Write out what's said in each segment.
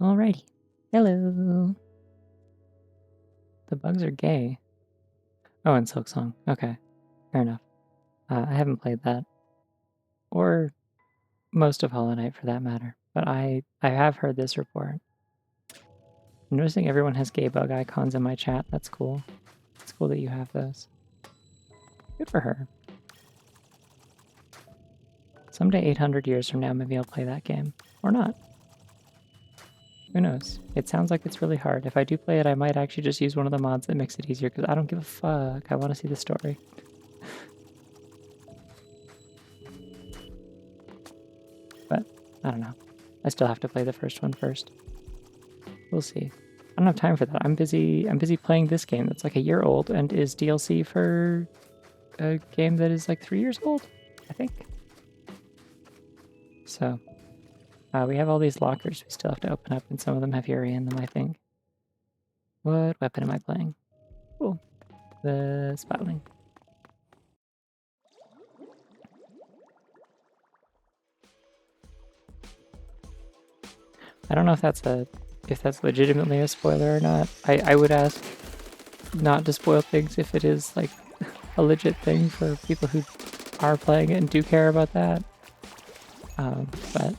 Alrighty. Hello. The bugs are gay. Oh, and Silk Song. Okay, fair enough. I haven't played that, or most of Hollow Knight for that matter, but I have heard this report. I'm noticing everyone has gay bug icons in my chat. That's cool. It's cool that you have those. Good for her. Someday, 800 years from now, maybe I'll play that game. Or not. Who knows? It sounds like it's really hard. If I do play it, I might actually just use one of the mods that makes it easier, because I don't give a fuck. I want to see the story. But, I don't know. I still have to play the first one first. We'll see. I don't have time for that. I'm busy playing this game that's like a year old and is DLC for a game that is like 3 years old, I think. So, we have all these lockers we still have to open up, and some of them have Yuri in them, I think. What weapon am I playing? Cool. The Spotling. I don't know if that's legitimately a spoiler or not. I would ask not to spoil things if it is like a legit thing for people who are playing it and do care about that. But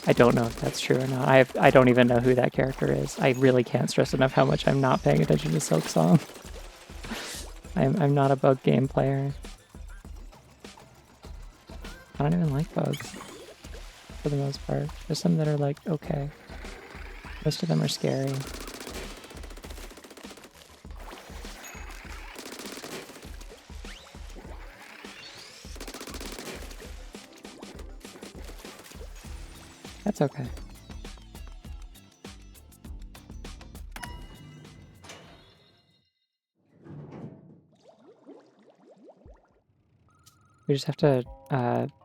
I don't know if that's true or not. I don't even know who that character is. I really can't stress enough how much I'm not paying attention to Silk Song. I'm not a bug game player. I don't even like bugs, for the most part. There's some that are like, okay. Most of them are scary. That's okay. We just have to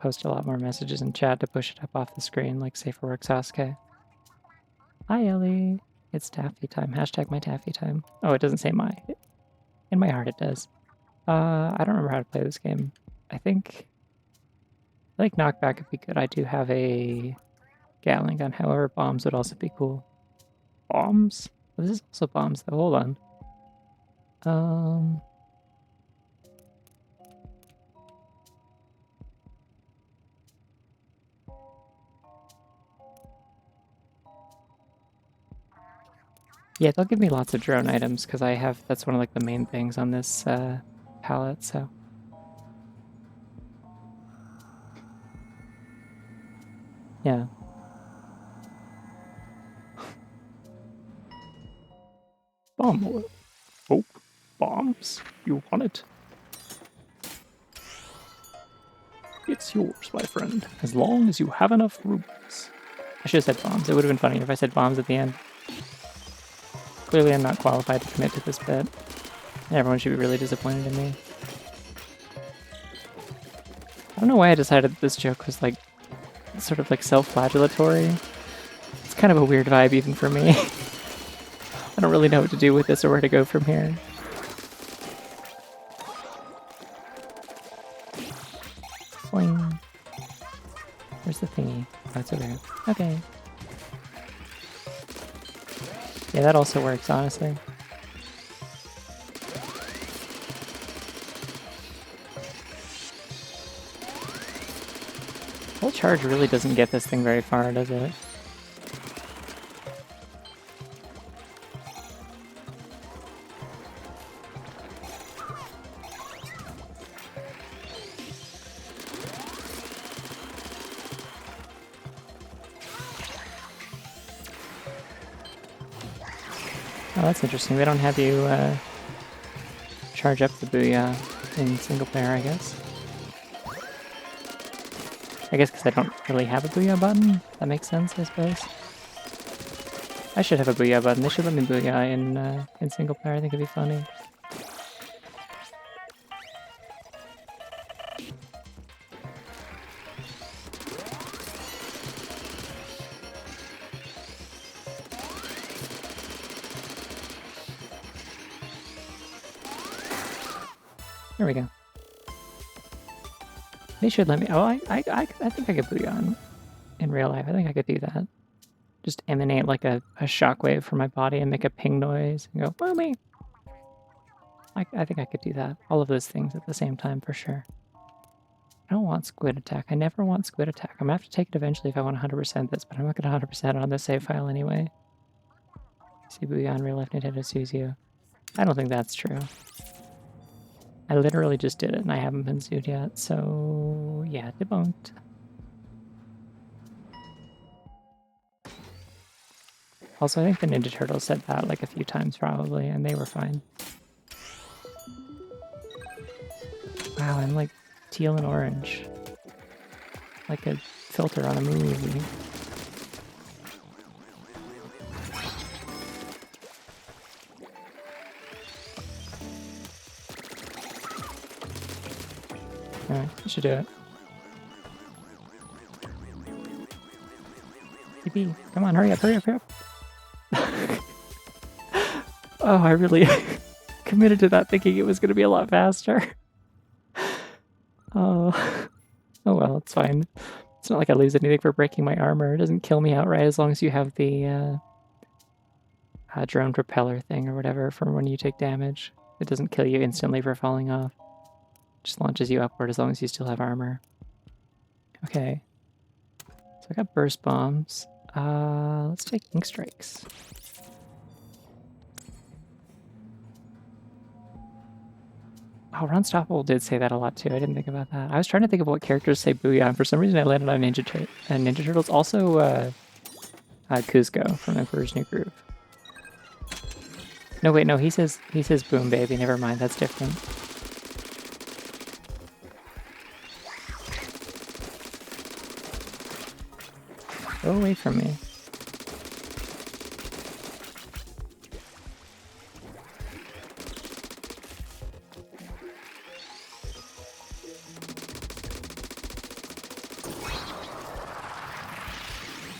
post a lot more messages in chat to push it up off the screen, like Safer Work Sasuke. Hi, Ellie. It's taffy time. Hashtag my taffy time. Oh, it doesn't say my. In my heart, it does. I don't remember how to play this game. I think knockback would be good. I do have a Gatling gun. However, bombs would also be cool. Bombs? Oh, this is also bombs, though. Hold on. Yeah, they'll give me lots of drone items because that's one of like the main things on this palette, so. Yeah. Bomb oil. Oh, bombs. You want it? It's yours, my friend, as long as you have enough rubles. I should have said bombs. It would have been funnier if I said bombs at the end. Clearly I'm not qualified to commit to this bit. Everyone should be really disappointed in me. I don't know why I decided this joke was like sort of like self-flagellatory. It's kind of a weird vibe even for me. I don't really know what to do with this or where to go from here. Boing. Where's the thingy? Oh, it's over here. Okay. Yeah, that also works, honestly. Full charge really doesn't get this thing very far, does it? Oh, that's interesting. They don't have you charge up the Booyah in single player, I guess. I guess because I don't really have a Booyah button. That makes sense, I suppose. I should have a Booyah button. They should let me Booyah in single player. I think it'd be funny. There we go. They should let me. Oh, I think I could Booyah in real life. I think I could do that. just emanate like a shockwave from my body and make a ping noise and go, "Boomy!" I think I could do that. All of those things at the same time for sure. I don't want squid attack. I never want squid attack. I'm gonna have to take it eventually if I want 100% this, but I'm not gonna 100% on the save file anyway. Shibuya on real life Nintendo sues you. I don't think that's true. I literally just did it and I haven't been sued yet, so yeah, debunked. Also, I think the Ninja Turtles said that like a few times probably, and they were fine. Wow, I'm like teal and orange. Like a filter on a movie. Alright, I should do it. TP, come on, hurry up, hurry up, hurry up. Oh, I really committed to that thinking it was going to be a lot faster. Oh. Oh well, it's fine. It's not like I lose anything for breaking my armor. It doesn't kill me outright as long as you have the drone propeller thing or whatever from when you take damage. It doesn't kill you instantly for falling off. It just launches you upward as long as you still have armor. Okay. So I got burst bombs. Let's take ink strikes. Oh, Unstoppable did say that a lot too. I didn't think about that. I was trying to think of what characters say Booyah, and for some reason I landed on Ninja Turtles. Also, Kuzco from Emperor's New Groove. No, wait, no, he says Boom Baby. Never mind, that's different. Go away from me.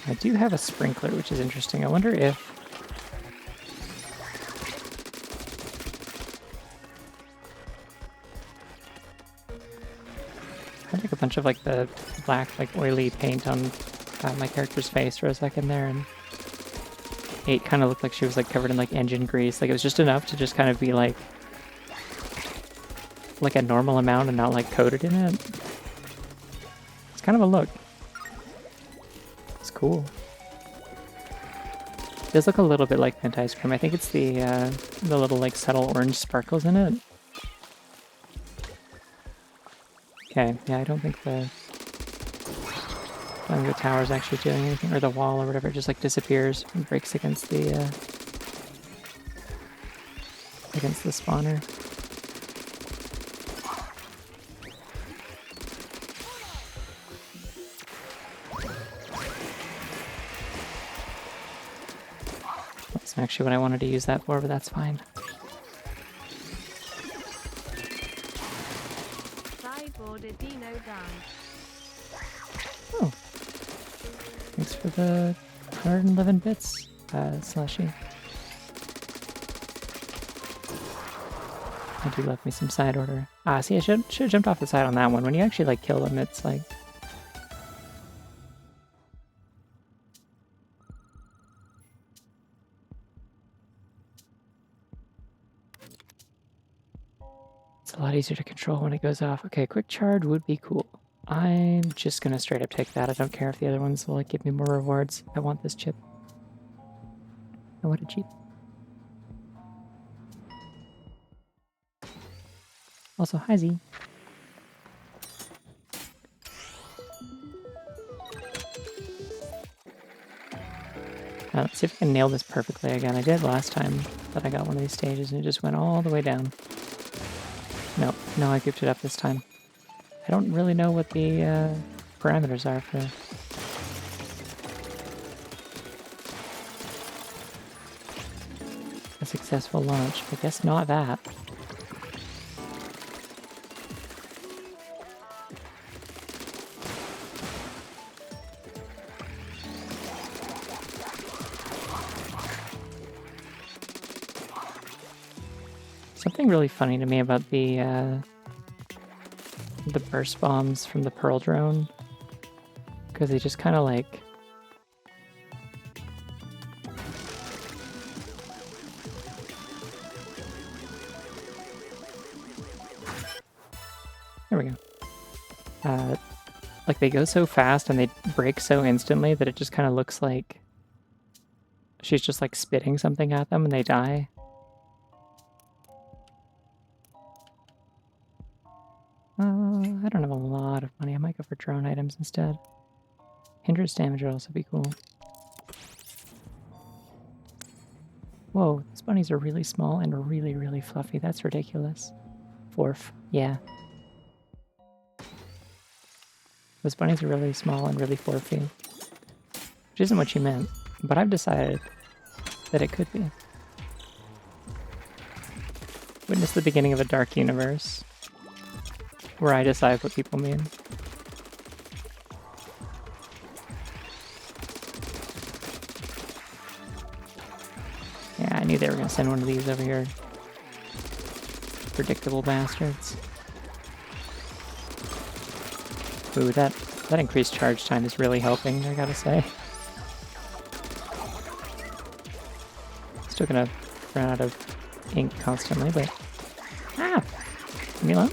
I do have a sprinkler, which is interesting. I wonder if... I took a bunch of like the black, like oily paint on my character's face for a second there, and it kind of looked like she was like covered in like engine grease. Like it was just enough to just kind of be like a normal amount and not like coated in it. It's kind of a look. It's cool. It does look a little bit like mint ice cream. I think it's the little like subtle orange sparkles in it. Okay, yeah, I don't think the tower's actually doing anything, or the wall or whatever, it just like disappears and breaks against the spawner. That's actually what I wanted to use that for, but that's fine. Oh. Thanks for the 111 bits, Slushy. I do love me some side order. Ah, see, I should have jumped off the side on that one. When you actually like kill them, it's like... It's a lot easier to control when it goes off. Okay, quick charge would be cool. I'm just gonna straight up take that. I don't care if the other ones will like give me more rewards. I want this chip. Oh, what a cheap. Also, hi Z. Let's see if I can nail this perfectly again. I did last time that I got one of these stages and it just went all the way down. No, I goofed it up this time. I don't really know what the parameters are for... a successful launch. I guess not that. Something really funny to me about the burst bombs from the Pearl drone, because they just kind of like There we go. Like they go so fast and they break so instantly that it just kind of looks like she's just like spitting something at them and they die. I don't have a lot of money. I might go for drone items instead. Hindrance damage would also be cool. Whoa, these bunnies are really small and really, really fluffy. That's ridiculous. Forf, yeah. Those bunnies are really small and really forfy. Which isn't what you meant, but I've decided that it could be. Witness the beginning of a dark universe where I decide what people mean. Yeah, I knew they were going to send one of these over here. Predictable bastards. Ooh, that increased charge time is really helping, I gotta say. Still gonna run out of ink constantly, but... Ah! Leave me alone.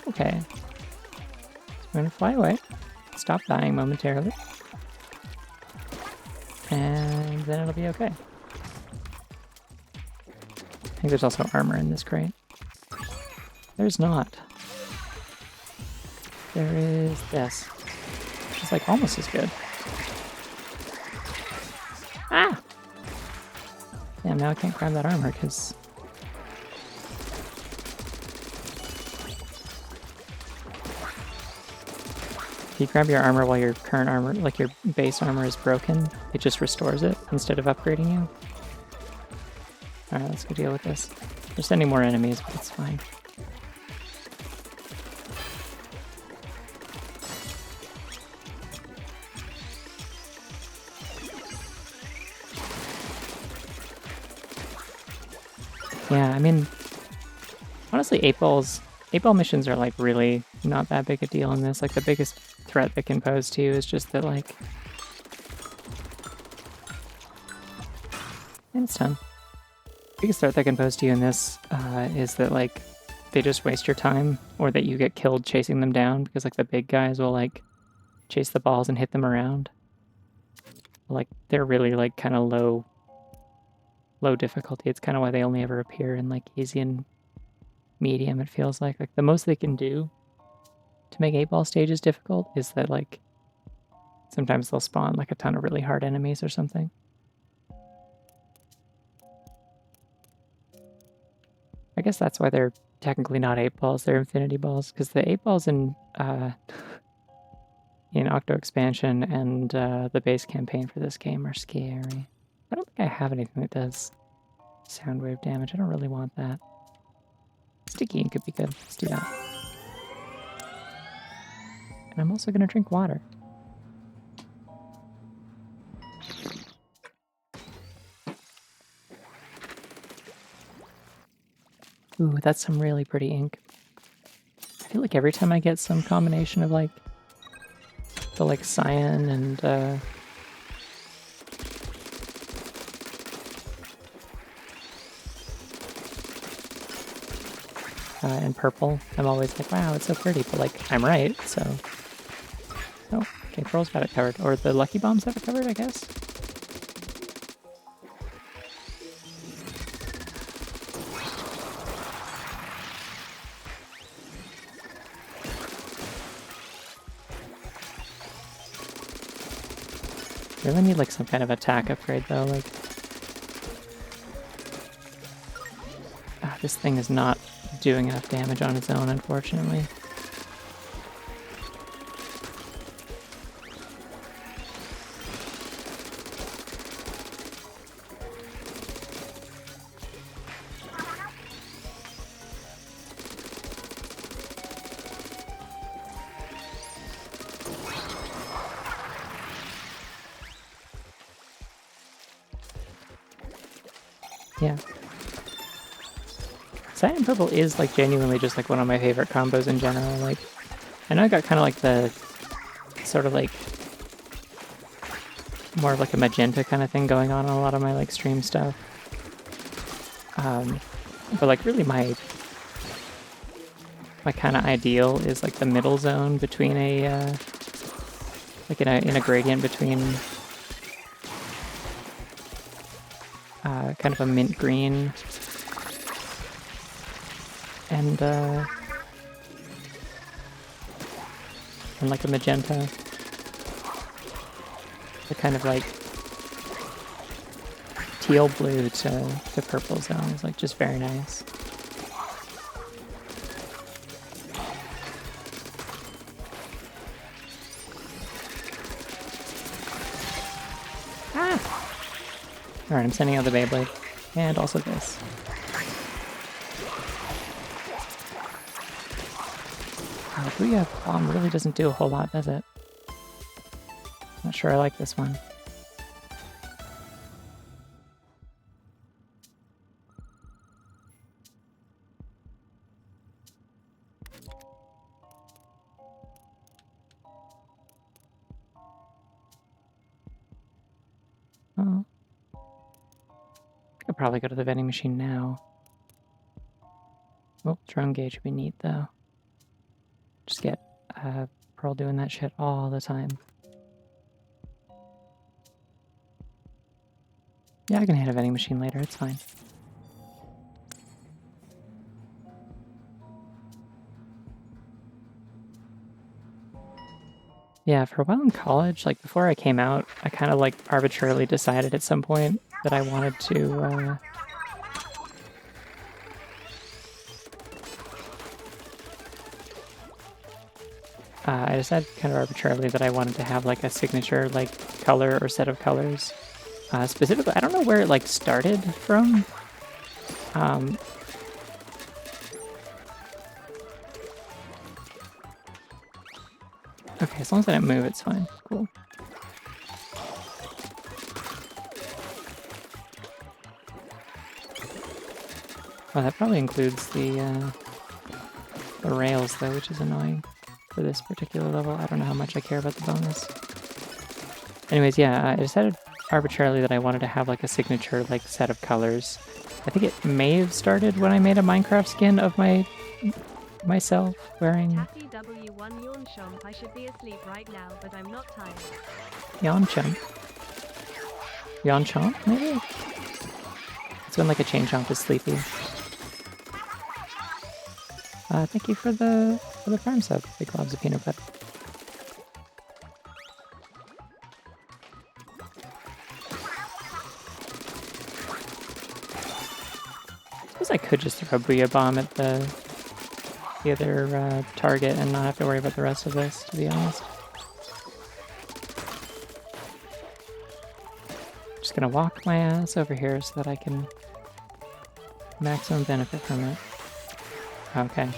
Okay. So we're gonna fly away. Stop dying momentarily. And then it'll be okay. I think there's also armor in this crate. There's not. There is this. Which is like almost as good. Ah! Damn, now I can't grab that armor because... If you grab your armor while your current armor, like your base armor is broken, it just restores it instead of upgrading you. Alright, let's go deal with this. They're sending more enemies, but it's fine. Yeah, I mean, honestly, 8-ball missions are like really not that big a deal in this. Like the biggest threat they can pose to you is just that like... And it's done. Biggest threat they can pose to you in this is that like they just waste your time or that you get killed chasing them down because like the big guys will like chase the balls and hit them around. Like they're really like kind of low difficulty. It's kind of why they only ever appear in like easy and medium, it feels like. Like the most they can do to make 8-ball stages difficult is that like sometimes they'll spawn like a ton of really hard enemies or something. I guess that's why they're technically not 8-balls, they're infinity balls, because the 8-balls in Octo Expansion and the base campaign for this game are scary. I don't think I have anything that does sound wave damage. I don't really want that. Sticky ink could be good. Let's do that. And I'm also going to drink water. Ooh, that's some really pretty ink. I feel like every time I get some combination of like the like cyan and purple, I'm always like, wow, it's so pretty, but like I'm right, so. Oh, okay, Pearl's got it covered, or the Lucky Bombs have it covered, I guess. Really need like some kind of attack upgrade though, like... this thing is not doing enough damage on its own, unfortunately. Yeah. Cyan and purple is like genuinely just like one of my favorite combos in general. Like, I know I got kind of like the sort of like more of like a magenta kind of thing going on a lot of my like stream stuff. But like really my kind of ideal is like the middle zone between a like in a gradient between kind of a mint green and like a magenta. The kind of like teal blue to purple zone is like just very nice. Ah! Alright, I'm sending out the Beyblade. And also this. Booyah Bomb really doesn't do a whole lot, does it? Not sure I like this one. Oh. I could probably go to the vending machine now. Oh, drone gauge would be neat though. Just get Pearl doing that shit all the time. Yeah, I can hit a vending machine later, it's fine. Yeah, for a while in college, like before I came out, I kind of like arbitrarily decided at some point that I wanted to I decided kind of arbitrarily that I wanted to have like a signature like color or set of colors. Specifically, I don't know where it like started from. Okay, as long as I don't move, it's fine. Cool. Oh, that probably includes the rails though, which is annoying for this particular level. I don't know how much I care about the bonus. Anyways, yeah, I decided arbitrarily that I wanted to have like a signature like set of colors. I think it may have started when I made a Minecraft skin of myself wearing Taffy W1 yawn chomp. I should be asleep right now, but I'm not tired. Yawn chomp. Yawn chomp, maybe? It's when like a chain chomp is sleepy. Thank you for the prime sub. Big globs of peanut butter. I suppose I could just throw a Booyah Bomb at the other target and not have to worry about the rest of this, to be honest. Just gonna walk my ass over here so that I can maximum benefit from it. Okay.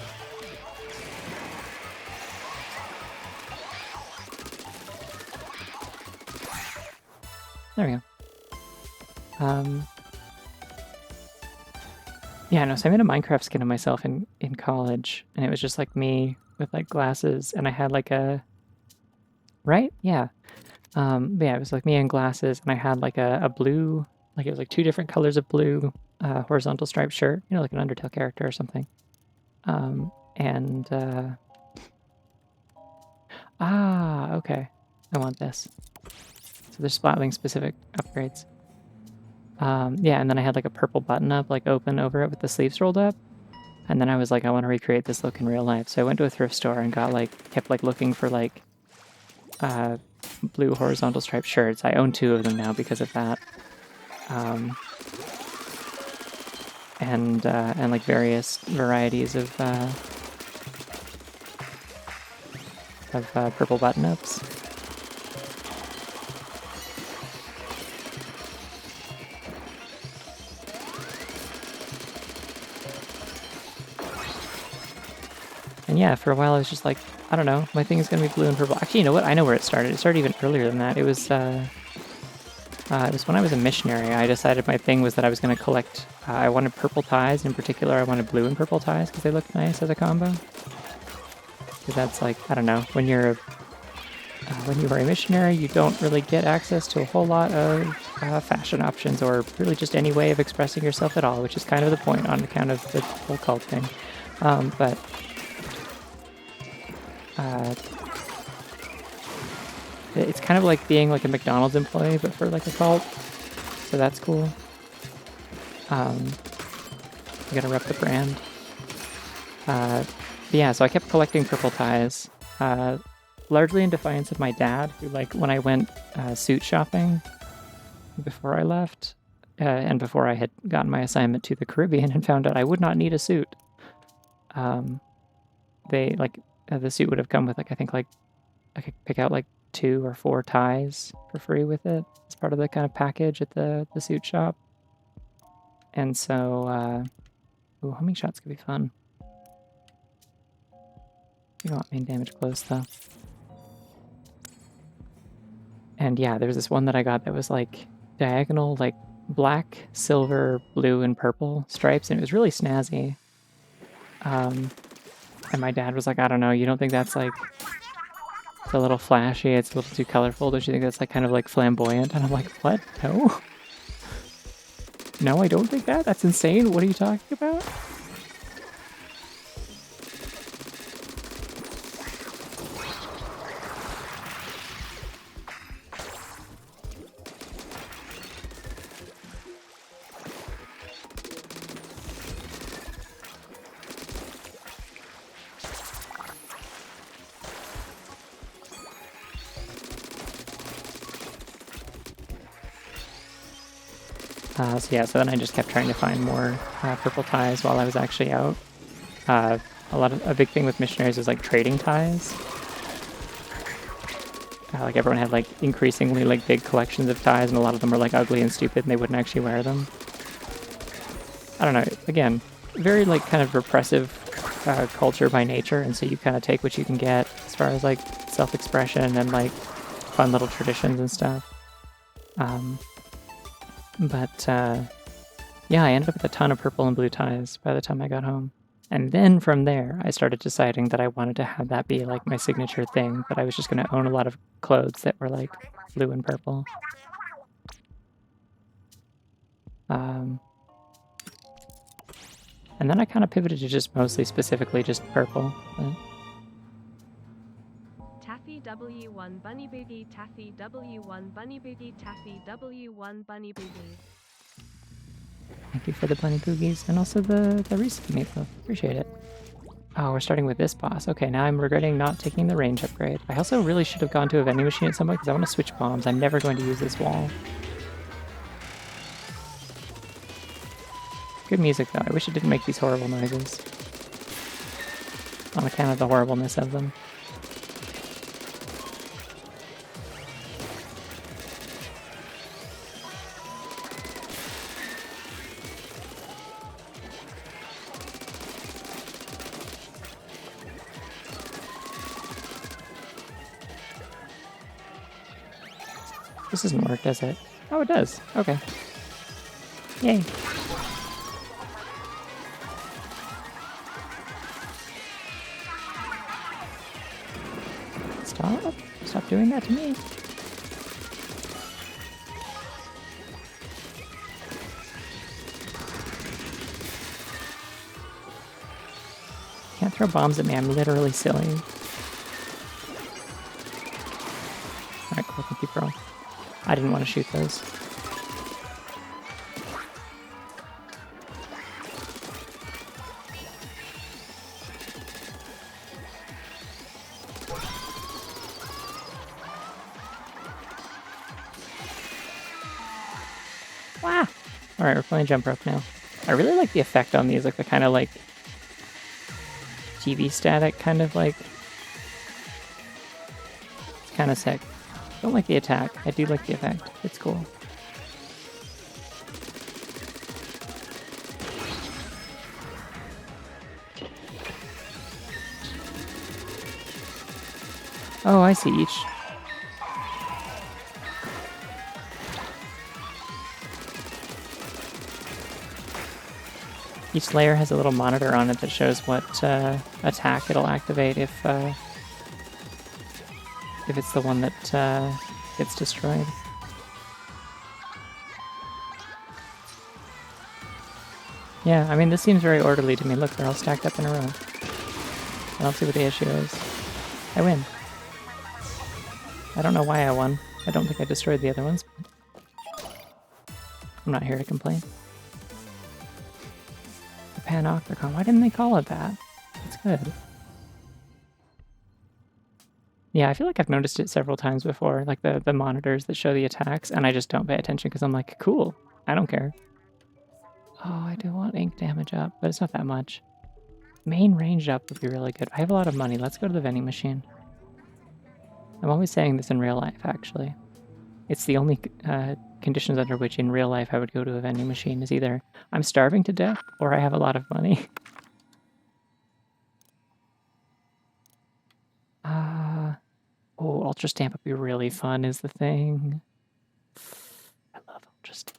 There we go. Yeah, no, so I made a Minecraft skin of myself in college, and it was just like me with like glasses, and I had like a... Right? Yeah. But yeah, it was like me in glasses, and I had like a blue, like it was like two different colors of blue horizontal striped shirt, you know, like an Undertale character or something. Okay. I want this. So there's Splatling specific upgrades. Yeah, and then I had like a purple button up, like open over it with the sleeves rolled up. And then I was like, I want to recreate this look in real life. So I went to a thrift store and got like, kept like looking for like blue horizontal striped shirts. I own 2 of them now because of that. And like various varieties of purple button-ups. And yeah, for a while I was just like, I don't know, my thing is going to be blue and purple. Actually, you know what? I know where it started. It started even earlier than that. It was when I was a missionary. I decided my thing was that I was going to collect, I wanted purple ties. In particular, I wanted blue and purple ties because they look nice as a combo. Because that's like, I don't know, when you're when you are a missionary, you don't really get access to a whole lot of fashion options or really just any way of expressing yourself at all, which is kind of the point on account of the whole cult thing. But it's kind of like being like a McDonald's employee, but for like a cult. So that's cool. You gotta rep the brand. Yeah, so I kept collecting purple ties, largely in defiance of my dad, who, like, when I went suit shopping before I left, and before I had gotten my assignment to the Caribbean and found out I would not need a suit, they, like, the suit would have come with, like, I think, like, I could pick out, like, 2 or 4 ties for free with it as part of the kind of package at the suit shop. And so, ooh, homing shots could be fun. You don't want main damage close, though. And yeah, there's this one that I got that was like diagonal, like black, silver, blue, and purple stripes, and it was really snazzy. And my dad was like, I don't know, you don't think that's like, it's a little flashy, it's a little too colorful, don't you think that's like kind of like flamboyant? And I'm like, what? No? No, I don't think that? That's insane. What are you talking about? So yeah, so then I just kept trying to find more purple ties while I was actually out. A big thing with missionaries was like trading ties. Like everyone had like increasingly like big collections of ties, and a lot of them were like ugly and stupid, and they wouldn't actually wear them. I don't know. Again, very like kind of repressive culture by nature, and so you kind of take what you can get as far as like self-expression and like fun little traditions and stuff. Yeah, I ended up with a ton of purple and blue ties by the time I got home. And then from there, I started deciding that I wanted to have that be like my signature thing, that I was just going to own a lot of clothes that were like blue and purple. And then I kind of pivoted to just mostly specifically just purple. But... Taffy W1 Bunny Boogie, Taffy W1 Bunny Boogie, Taffy W1 Bunny Boogie. Thank you for the bunny boogies and also the recent meatloaf. Appreciate it. Oh, we're starting with this boss. Okay, now I'm regretting not taking the range upgrade. I also really should have gone to a vending machine at some point because I want to switch bombs. I'm never going to use this wall. Good music, though. I wish it didn't make these horrible noises. On account of the horribleness of them. This doesn't work, does it? Oh, it does. Okay. Yay. Stop. Stop doing that to me. Can't throw bombs at me. I'm literally silly. Alright, cool. Thank you, bro. I didn't want to shoot those. Wow! Alright, we're playing jump rope now. I really like the effect on these, like the kind of like TV static kind of like... It's kind of sick. Don't like the attack. I do like the effect. It's cool. Oh, I see. Each layer has a little monitor on it that shows what attack it'll activate if if it's the one that gets destroyed. Yeah, I mean, this seems very orderly to me. Look, they're all stacked up in a row. I don't see what the issue is. I win. I don't know why I won. I don't think I destroyed the other ones. I'm not here to complain. The Panopticon. Why didn't they call it that? It's good. Yeah, I feel like I've noticed it several times before, like the monitors that show the attacks, and I just don't pay attention because I'm like, cool, I don't care. Oh, I do want ink damage up, but it's not that much. Main range up would be really good. I have a lot of money. Let's go to the vending machine. I'm always saying this in real life, actually. It's the only conditions under which in real life I would go to a vending machine is either I'm starving to death or I have a lot of money. Oh, Ultra Stamp would be really fun is the thing. I love Ultra Stamp.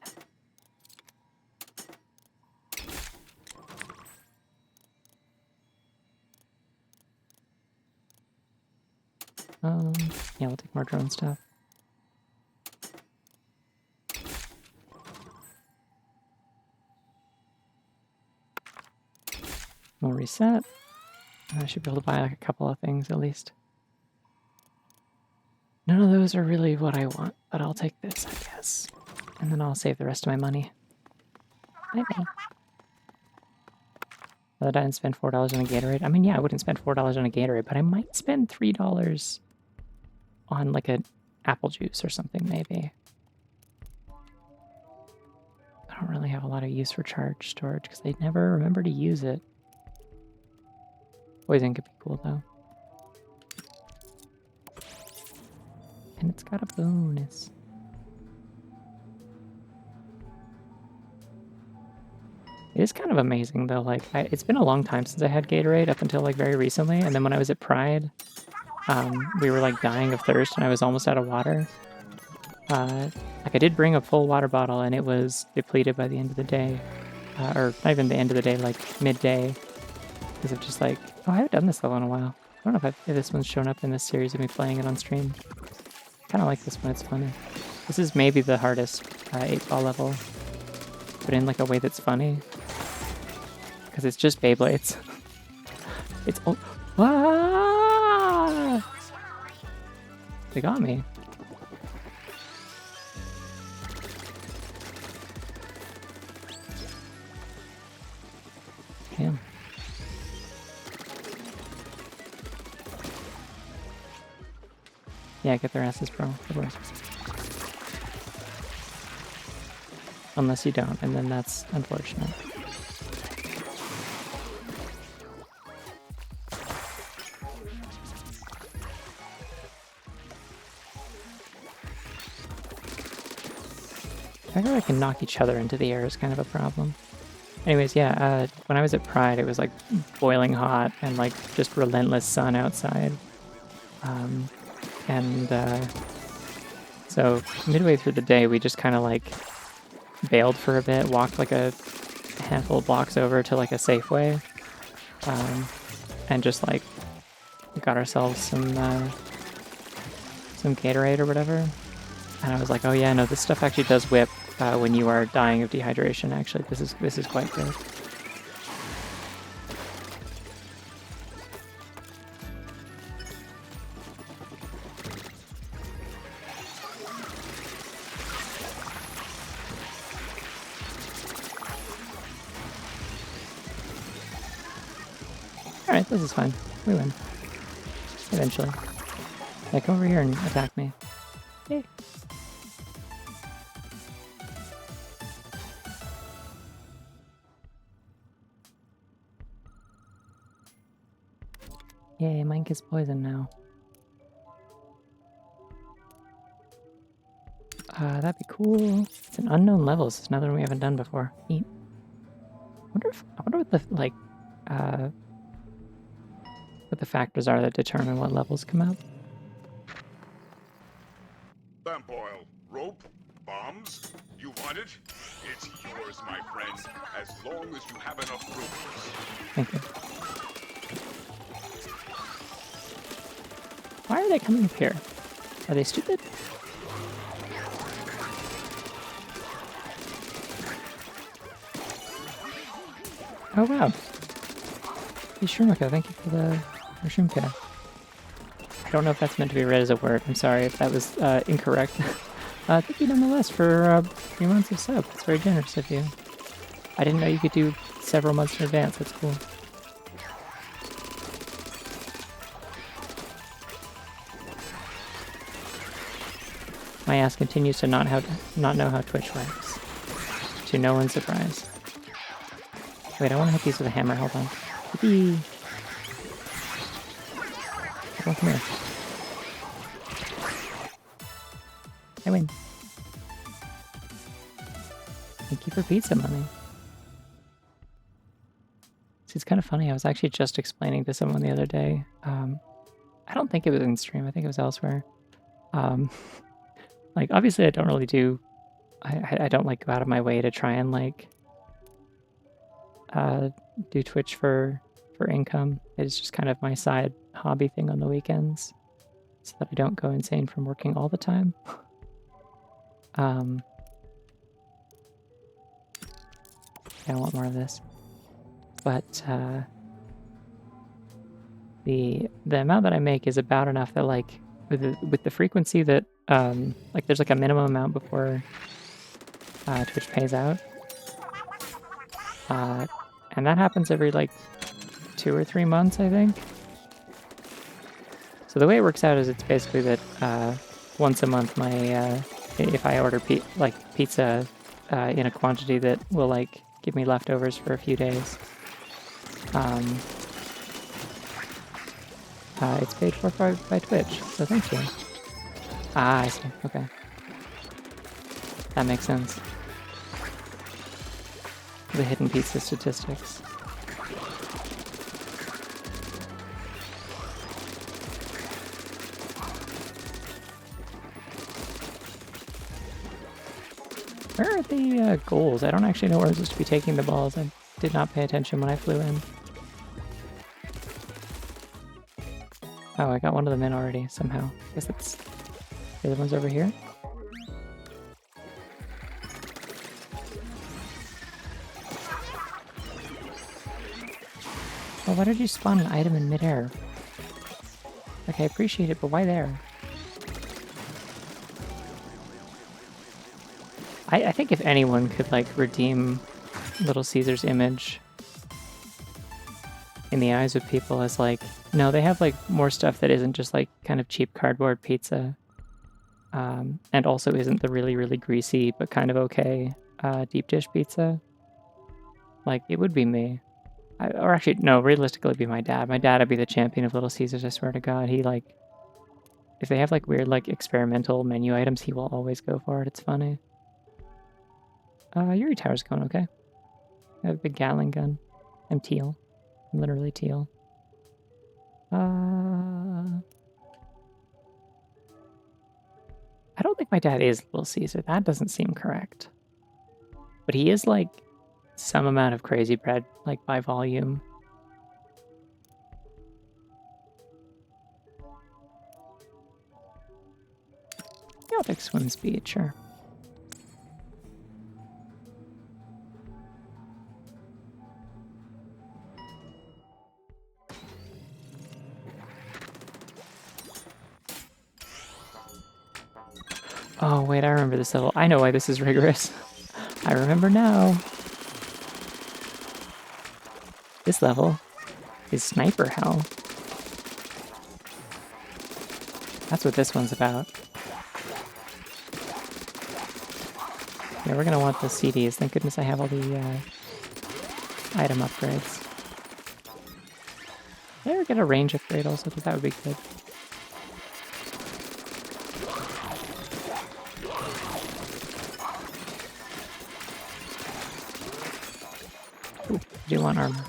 Yeah, we'll take more drone stuff. We'll reset. I should be able to buy like a couple of things at least. None of those are really what I want, but I'll take this, I guess. And then I'll save the rest of my money. Bye-bye. That I didn't spend $4 on a Gatorade. I mean, yeah, I wouldn't spend $4 on a Gatorade, but I might spend $3 on like an apple juice or something, maybe. I don't really have a lot of use for charge storage because I never remember to use it. Poison could be cool though. And it's got a bonus. It is kind of amazing though, like, it's been a long time since I had Gatorade up until like very recently, and then when I was at Pride, we were like dying of thirst and I was almost out of water. Like I did bring a full water bottle and it was depleted by the end of the day. Or not even the end of the day, like midday. Because of just like, oh, I haven't done this level in a while. I don't know if this one's shown up in this series of me playing it on stream. Kind of like this one, it's funny. This is maybe the hardest 8-ball level, but in like a way that's funny. Because it's just Beyblades. It's oh, ah! They got me. Damn. Yeah, get their asses, bro. Unless you don't, and then that's unfortunate. I feel like I can knock each other into the air is kind of a problem. Anyways, yeah, when I was at Pride, it was like boiling hot and like just relentless sun outside. So midway through the day, we just kind of like bailed for a bit, walked like a handful of blocks over to like a Safeway, and just like got ourselves some Gatorade or whatever. And I was like, oh yeah, no, this stuff actually does whip when you are dying of dehydration. Actually, this is quite good. Alright, this is fine. We win. Eventually. Yeah, come over here and attack me. Yay. Yay, mine gets poison now. That'd be cool. It's an unknown level, so it's another one we haven't done before. Neat. I wonder what the like what the factors are that determine what levels come out. Lamp oil, rope, bombs. You want it? It's yours, my friend, as long as you have enough room. Thank you. Why are they coming up here? Are they stupid? Oh wow. Hey Shrumiko, thank you for the mushroom care. I don't know if that's meant to be read as a word. I'm sorry if that was incorrect. Thank you nonetheless for 3 months of sub. It's very generous of you. I didn't know you could do several months in advance. That's cool. My ass continues to not know how Twitch works. To no one's surprise. Wait, I want to hit these with a hammer. Hold on. Yippee! Oh, come here. I win. Thank you for pizza money. See, it's kind of funny. I was actually just explaining to someone the other day. I don't think it was in stream. I think it was elsewhere. Like, obviously, I don't really do. I don't like go out of my way to try and like do Twitch for income. It's just kind of my side hobby thing on the weekends, so that I don't go insane from working all the time. Yeah, I want more of this. But the amount that I make is about enough that like with the frequency that like there's like a minimum amount before Twitch pays out. And that happens every like 2 or 3 months, I think. So the way it works out is it's basically that once a month, my if I order pizza in a quantity that will like give me leftovers for a few days, it's paid for by Twitch. So thank you. Ah, I see. Okay, that makes sense. The hidden pizza statistics. Where are the goals? I don't actually know where I'm supposed to be taking the balls. I did not pay attention when I flew in. Oh, I got one of them in already, somehow. Guess that's the other one's over here. Well, why did you spawn an item in midair? Okay, I appreciate it, but why there? I think if anyone could, like, redeem Little Caesar's image in the eyes of people as, like, no, they have, like, more stuff that isn't just, like, kind of cheap cardboard pizza, and also isn't the really, really greasy but kind of okay deep dish pizza. Like, it would be me. Or actually, no, realistically, it'd be my dad. My dad would be the champion of Little Caesars, I swear to God. He, like, if they have, like, weird, like, experimental menu items, he will always go for it. It's funny. Yuri Tower's going okay. I have a big Gatling gun. I'm teal. I'm literally teal. I don't think my dad is Little Caesar. That doesn't seem correct. But he is, like, some amount of crazy bread, like, by volume. Yeah, I'll take swim speed, sure. Oh, wait, I remember this level. I know why this is rigorous. I remember now. This level is Sniper Hell. That's what this one's about. Yeah, we're gonna want the CDs. Thank goodness I have all the item upgrades. Did I ever get a range upgrade also? Because that would be good. Ooh, I do want armor.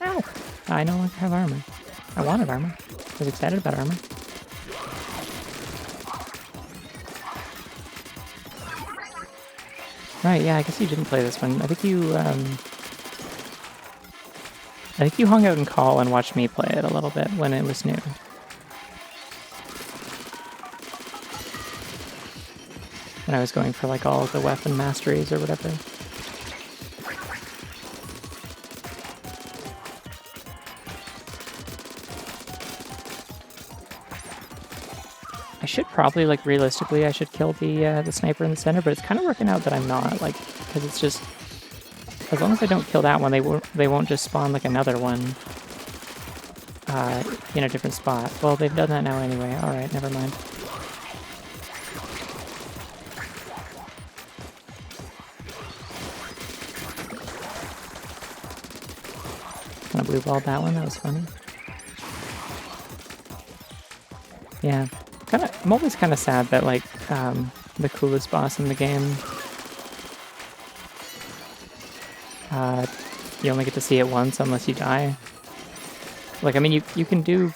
Ow! I no longer have armor. I wanted armor. I was excited about armor. Right, yeah, I guess you didn't play this one. I think you, I think you hung out in Call and watched me play it a little bit when it was new. When I was going for like all of the weapon masteries or whatever. I should probably, like, realistically, I should kill the sniper in the center, but it's kind of working out that I'm not, like, because it's just, as long as I don't kill that one, they won't just spawn like another one in a different spot. Well, they've done that now anyway. All right, never mind. Kind of blue balled that one. That was funny. Yeah. I'm always kind of sad that, like, the coolest boss in the game, you only get to see it once unless you die. Like, I mean, you can do,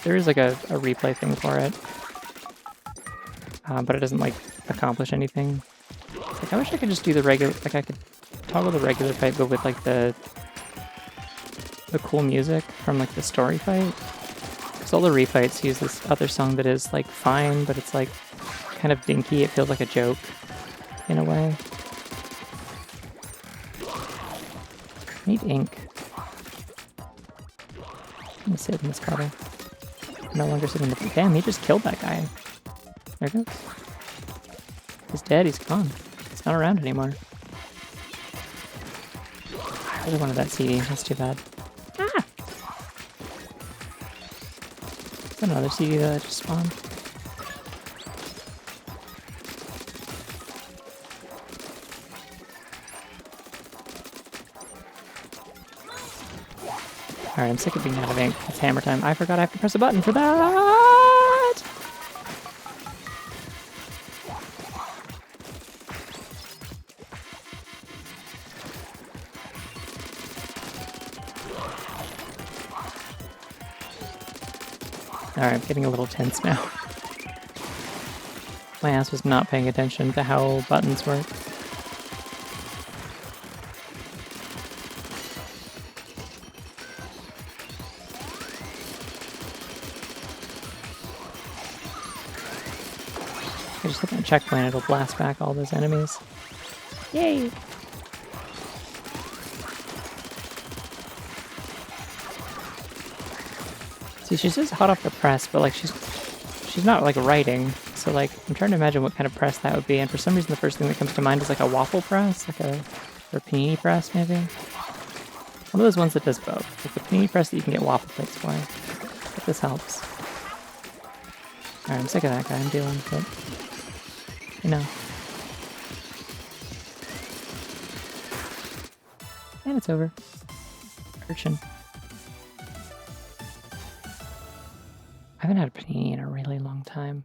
there is like a replay thing for it, but it doesn't, like, accomplish anything. Like, I wish I could just do the regular, like, I could toggle the regular fight, but with, like, the cool music from, like, the story fight. Because all the refights use this other song that is, like, fine, but it's, like, kind of dinky. It feels like a joke, in a way. I need ink. I'm gonna sit in this puddle. No longer sitting in the... Damn, he just killed that guy. There he goes. He's dead, he's gone. He's not around anymore. I really wanted that CD, that's too bad. Ah! Another CD that just spawned. Alright, I'm sick of being out of ink. It's hammer time. I forgot I have to press a button for that! Alright, I'm getting a little tense now. My ass was not paying attention to how buttons work. I just hit that checkpoint, it'll blast back all those enemies. Yay! See, she says hot off the press, but like she's not like writing, so like I'm trying to imagine what kind of press that would be, and for some reason the first thing that comes to mind is like a waffle press, like or a panini press maybe. One of those ones that does both. Like the panini press that you can get waffle plates for. But this helps. Alright, I'm sick of that guy, I'm dealing with it. You know. And it's over. Urchin. I haven't had a panini in a really long time.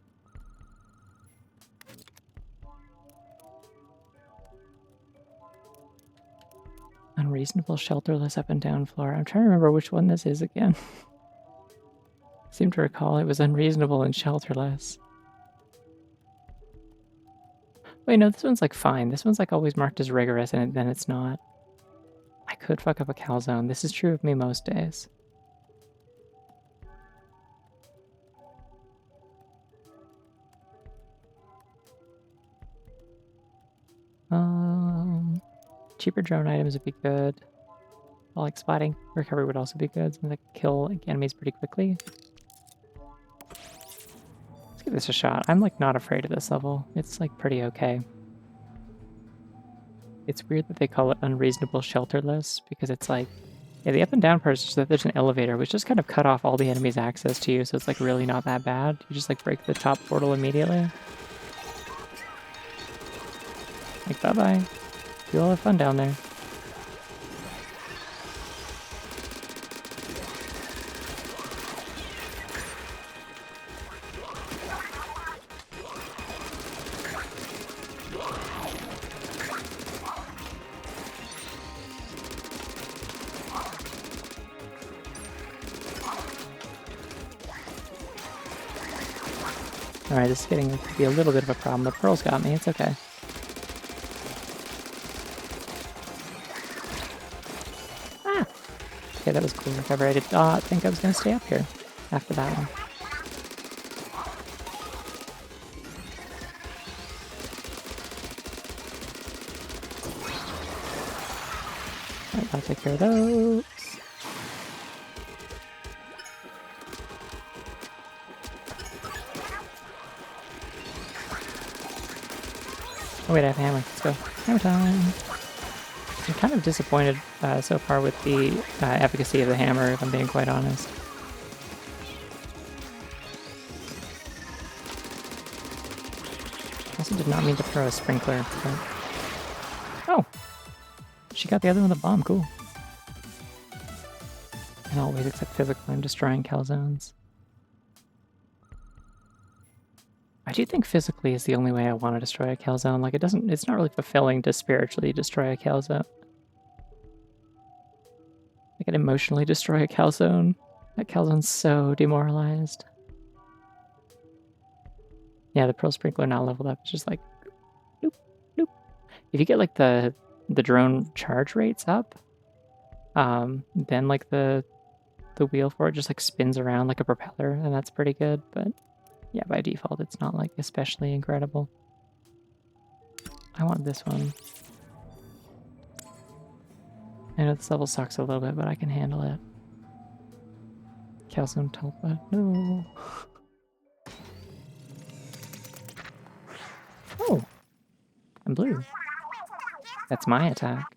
Unreasonable, shelterless, up and down floor. I'm trying to remember which one this is again. I seem to recall it was unreasonable and shelterless. Wait, no, this one's like fine. This one's like always marked as rigorous and then it's not. I could fuck up a calzone. This is true of me most days. Cheaper drone items would be good. Well, like spotting recovery would also be good. Something like kill enemies pretty quickly. Let's give this a shot. I'm like not afraid of this level. It's like pretty okay. It's weird that they call it unreasonable shelterless because it's like, yeah, the up and down part is just that there's an elevator which just kind of cut off all the enemies' access to you, so it's like really not that bad. You just like break the top portal immediately. Like bye bye. You all have fun down there. Alright, this is getting to be a little bit of a problem. The pearl's got me, it's okay. Okay, that was cool. Recover. I did not think I was going to stay up here after that one. Alright, I'll take care of those. Oh wait, I have a hammer. Let's go. Hammer time! I'm kind of disappointed so far with the efficacy of the hammer, if I'm being quite honest. I also did not mean to throw a sprinkler. But... Oh! She got the other one with a bomb. Cool. And always except physical, I'm destroying calzones. I do think physically is the only way I want to destroy a calzone. Like, it's not really fulfilling to spiritually destroy a calzone. I can emotionally destroy a calzone. That calzone's so demoralized. Yeah, the Pearl Sprinkler not leveled up. It's just like, noop, noop. If you get like the drone charge rates up, then like the wheel for it just like spins around like a propeller, and that's pretty good. But yeah, by default, it's not like especially incredible. I want this one. I know this level sucks a little bit, but I can handle it. Calzone Tulpa. No. Oh. I'm blue. That's my attack.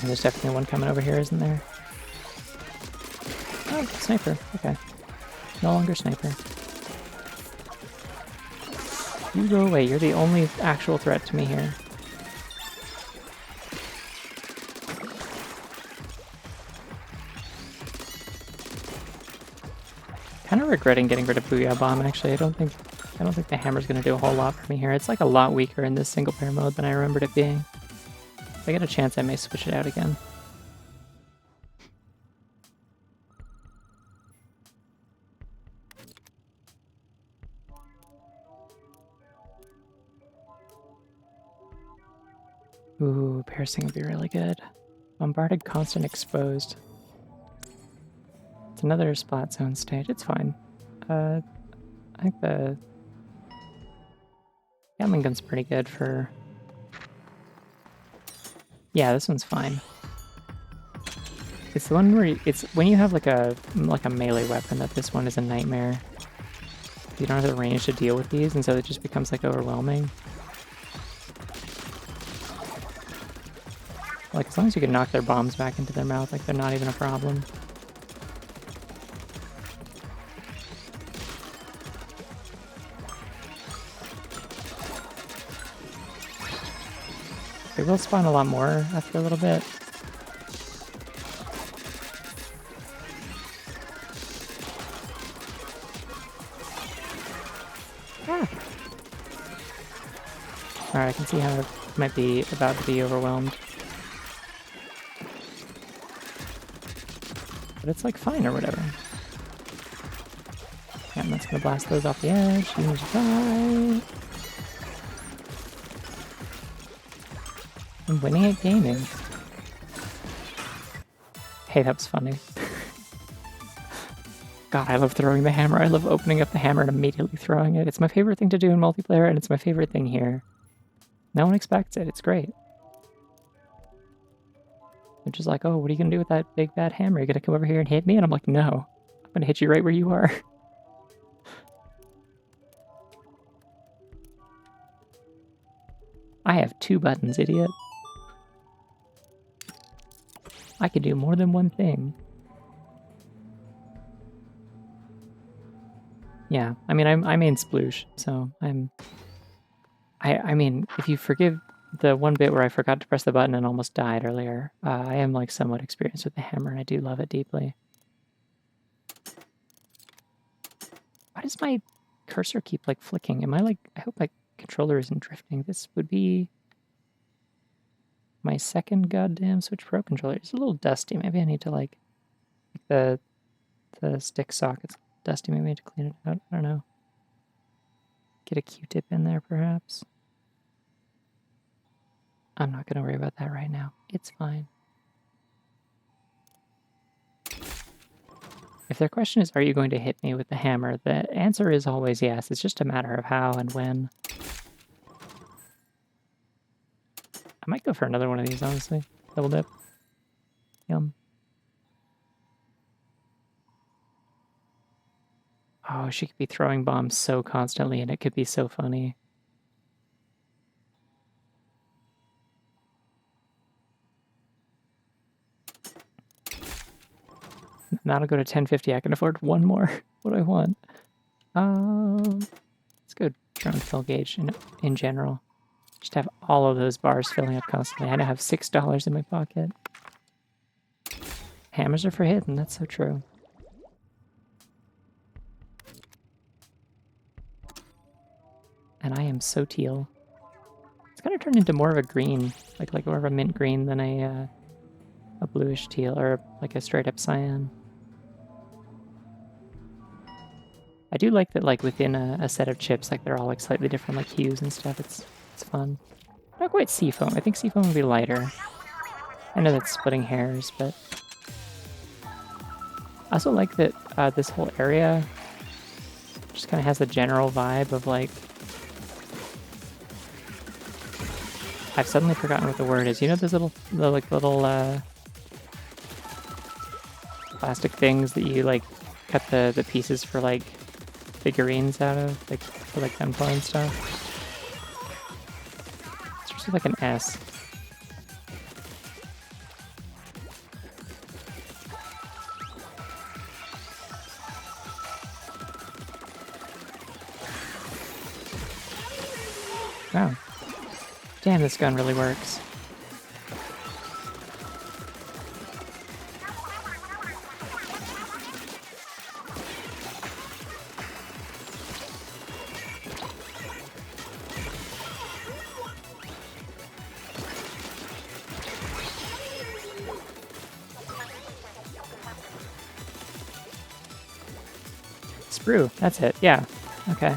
There's definitely one coming over here, isn't there? Oh, sniper. Okay. No longer sniper. You go away. You're the only actual threat to me here. Kind of regretting getting rid of Booyah Bomb, actually. I don't think the hammer's gonna do a whole lot for me here. It's like a lot weaker in this single player mode than I remembered it being. If I get a chance, I may switch it out again. Ooh, piercing would be really good. Bombarded, constant, exposed. It's another splat zone stage. It's fine. I think the Gatling gun's pretty good for... Yeah, this one's fine. It's the one where it's when you have like a melee weapon that this one is a nightmare. You don't have the range to deal with these, and so it just becomes like overwhelming. Like, as long as you can knock their bombs back into their mouth, like, they're not even a problem. They will spawn a lot more after a little bit. Ah. Alright, I can see how it might be about to be overwhelmed. But it's like fine or whatever. Yeah, I'm just gonna blast those off the edge. Use right. I'm winning at gaming. Hey, that was funny. God, I love throwing the hammer. I love opening up the hammer and immediately throwing it. It's my favorite thing to do in multiplayer, and it's my favorite thing here. No one expects it. It's great. They're just like, oh, what are you gonna do with that big bad hammer? Are you gonna come over here and hit me? And I'm like, no. I'm gonna hit you right where you are. I have 2 buttons, idiot. I can do more than one thing. Yeah, I mean, I main Sploosh, so I mean, if you forgive the one bit where I forgot to press the button and almost died earlier, I am like somewhat experienced with the hammer and I do love it deeply. Why does my cursor keep like flicking? Am I like, I hope my controller isn't drifting. This would be my second goddamn Switch Pro controller. It's a little dusty. Maybe I need to like the stick socket's dusty. Maybe I need to clean it out. I don't know. Get a Q-tip in there perhaps. I'm not gonna worry about that right now. It's fine. If their question is, are you going to hit me with the hammer? The answer is always yes. It's just a matter of how and when. I might go for another one of these, honestly. Double dip. Yum. Oh, she could be throwing bombs so constantly and it could be so funny. Now to go to 1050. I can afford one more. What do I want? Let's go drone fill gauge in general. Just have all of those bars filling up constantly. I now have $6 in my pocket. Hammers are for hitting, that's so true. And I am so teal. It's kind of turned into more of a green, like more of a mint green than a bluish teal, or like a straight up cyan. I do like that, like within a set of chips, like they're all like slightly different, like hues and stuff. It's fun. Not quite seafoam. I think seafoam would be lighter. I know that's splitting hairs, but I also like that this whole area just kind of has the general vibe of like, I've suddenly forgotten what the word is. You know those little plastic things that you like cut the pieces for like figurines out of, like for like gunpowder and stuff? It's just like an S. Wow. Damn, this gun really works. Sprue, that's it, yeah. Okay.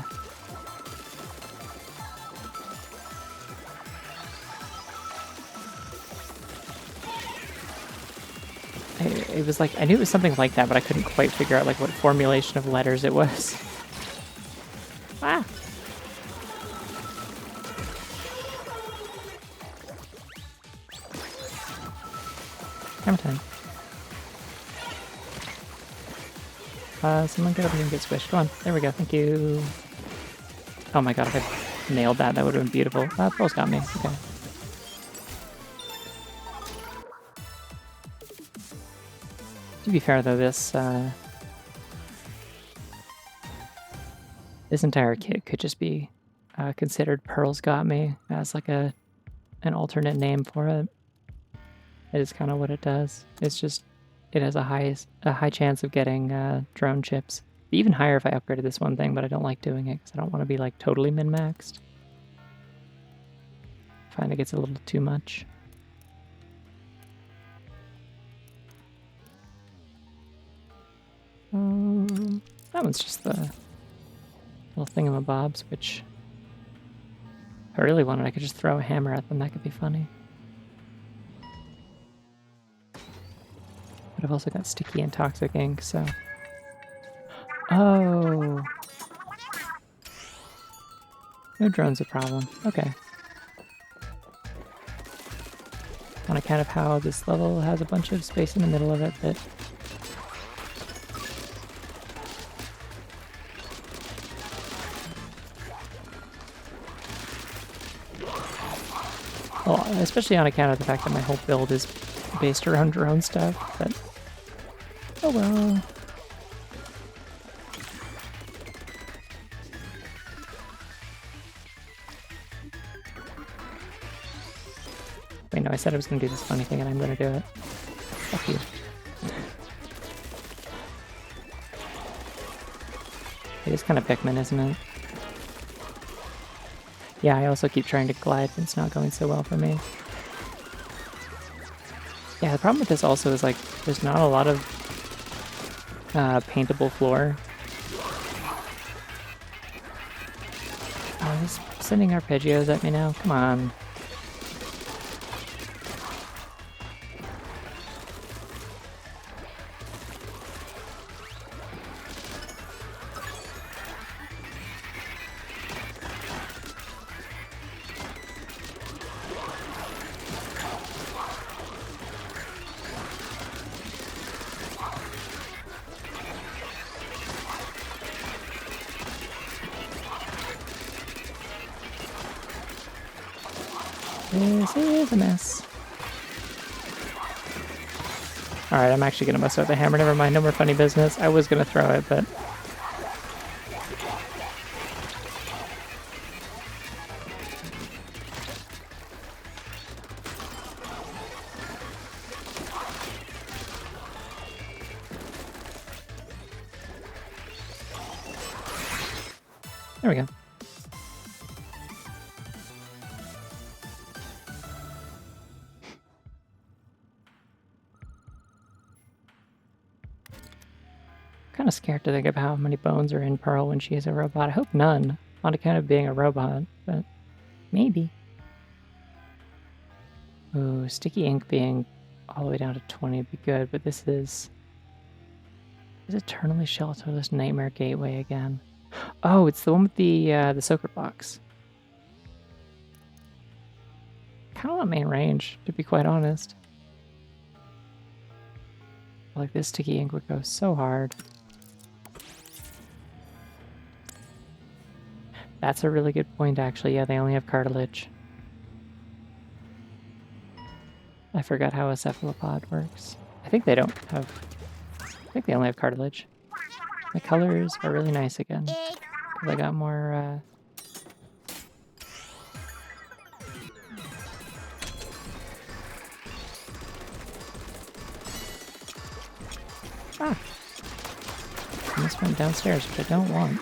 It was like, I knew it was something like that, but I couldn't quite figure out like what formulation of letters it was. Ah! Hammer time. Someone get up here and get squished. Come on, there we go, thank you. Oh my god, if I nailed that, that would have been beautiful. Pearl's got me, okay. To be fair though, this entire kit could just be considered Pearl's Got Me as like an alternate name for it. It is kind of what it does. It's just, it has a high chance of getting drone chips. Even higher if I upgraded this one thing, but I don't like doing it because I don't want to be like totally min-maxed. I find it gets a little too much. That one's just the little thingamabobs, which if I really wanted, I could just throw a hammer at them. That could be funny. But I've also got sticky and toxic ink, so... Oh! No drone's a problem. Okay. On account of how this level has a bunch of space in the middle of it that... Well, especially on account of the fact that my whole build is based around drone stuff, but... Oh well. Wait, no, I said I was gonna do this funny thing and I'm gonna do it. Fuck you. It is kind of Pikmin, isn't it? Yeah, I also keep trying to glide, but it's not going so well for me. Yeah, the problem with this also is, like, there's not a lot of paintable floor. Oh, he's sending arpeggios at me now? Come on. This is a mess. Alright, I'm actually gonna bust out the hammer. Never mind, no more funny business. I was gonna throw it, but... There we go. Kind of scared to think of how many bones are in Pearl when she is a robot. I hope none, on account of being a robot, but maybe. Ooh, sticky ink being all the way down to 20 would be good, but this is Eternally Shelterless Nightmare Gateway again. Oh, it's the one with the Soaker box. Kind of want main range, to be quite honest. Like, this sticky ink would go so hard. That's a really good point, actually. Yeah, they only have cartilage. I forgot how a cephalopod works. I think they don't have... I think they only have cartilage. The colors are really nice again. Because I got more, Ah! And this went downstairs, which I don't want.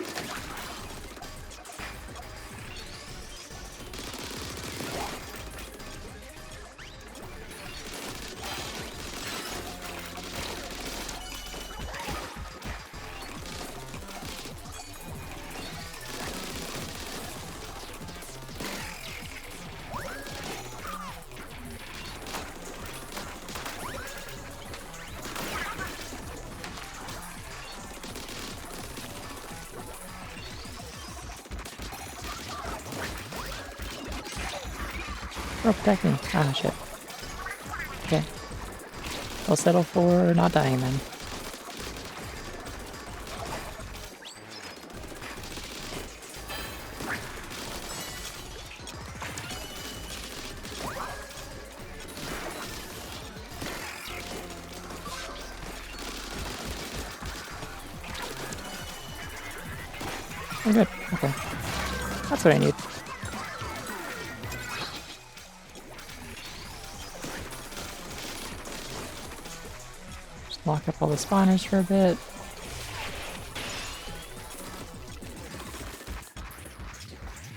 Oh, protect me. Ah, shit. Okay. I'll settle for not dying then. Oh, good. Okay. That's what I need. Lock up all the spawners for a bit.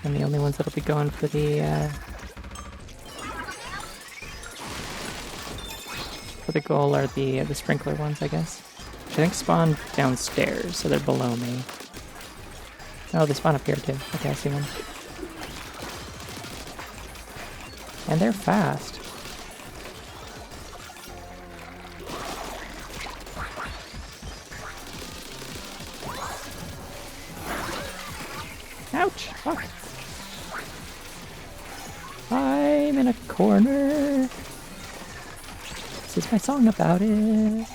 And the only ones that'll be going for the goal are the sprinkler ones, I guess. Which I think spawn downstairs, so they're below me. Oh, they spawn up here too. Okay, I see one. And they're fast. Ouch! Fuck! I'm in a corner! This is my song about it!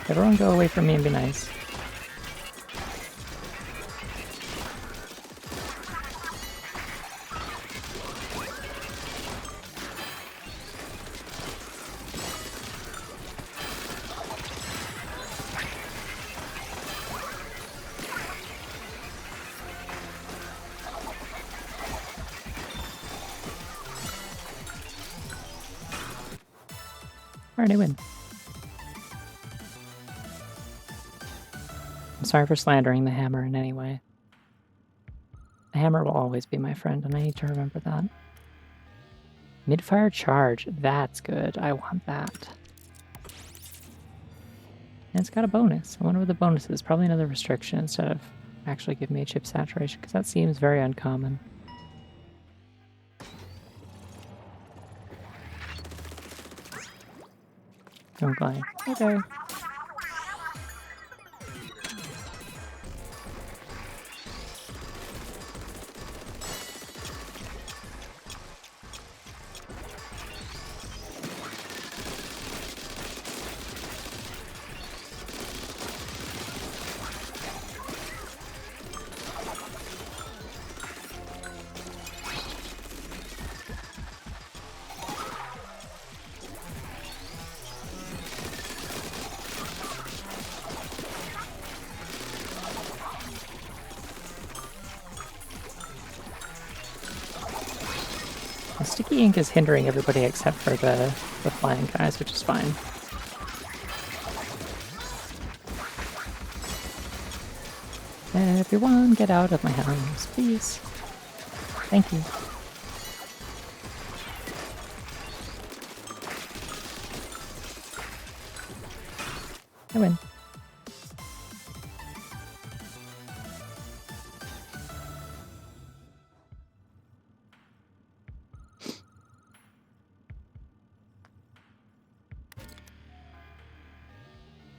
Everyone go away from me and be nice. Alright, I win. I'm sorry for slandering the hammer in any way. The hammer will always be my friend, and I need to remember that. Mid-fire charge. That's good. I want that. And it's got a bonus. I wonder what the bonus is. Probably another restriction instead of actually give me a chip saturation, because that seems very uncommon. Don't glide. Okay. The sticky ink is hindering everybody except for the flying guys, which is fine. Everyone get out of my house, please. Thank you. I win.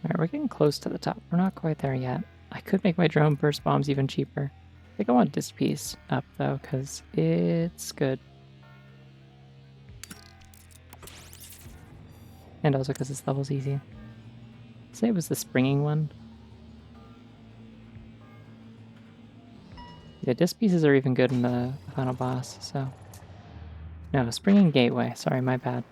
Alright, we're getting close to the top. We're not quite there yet. I could make my drone burst bombs even cheaper. I think I want this piece up though, because it's good. And also because this level's easy. Say it was the springing one. Yeah, disc pieces are even good in the final boss, so. No, springing gateway. Sorry, my bad.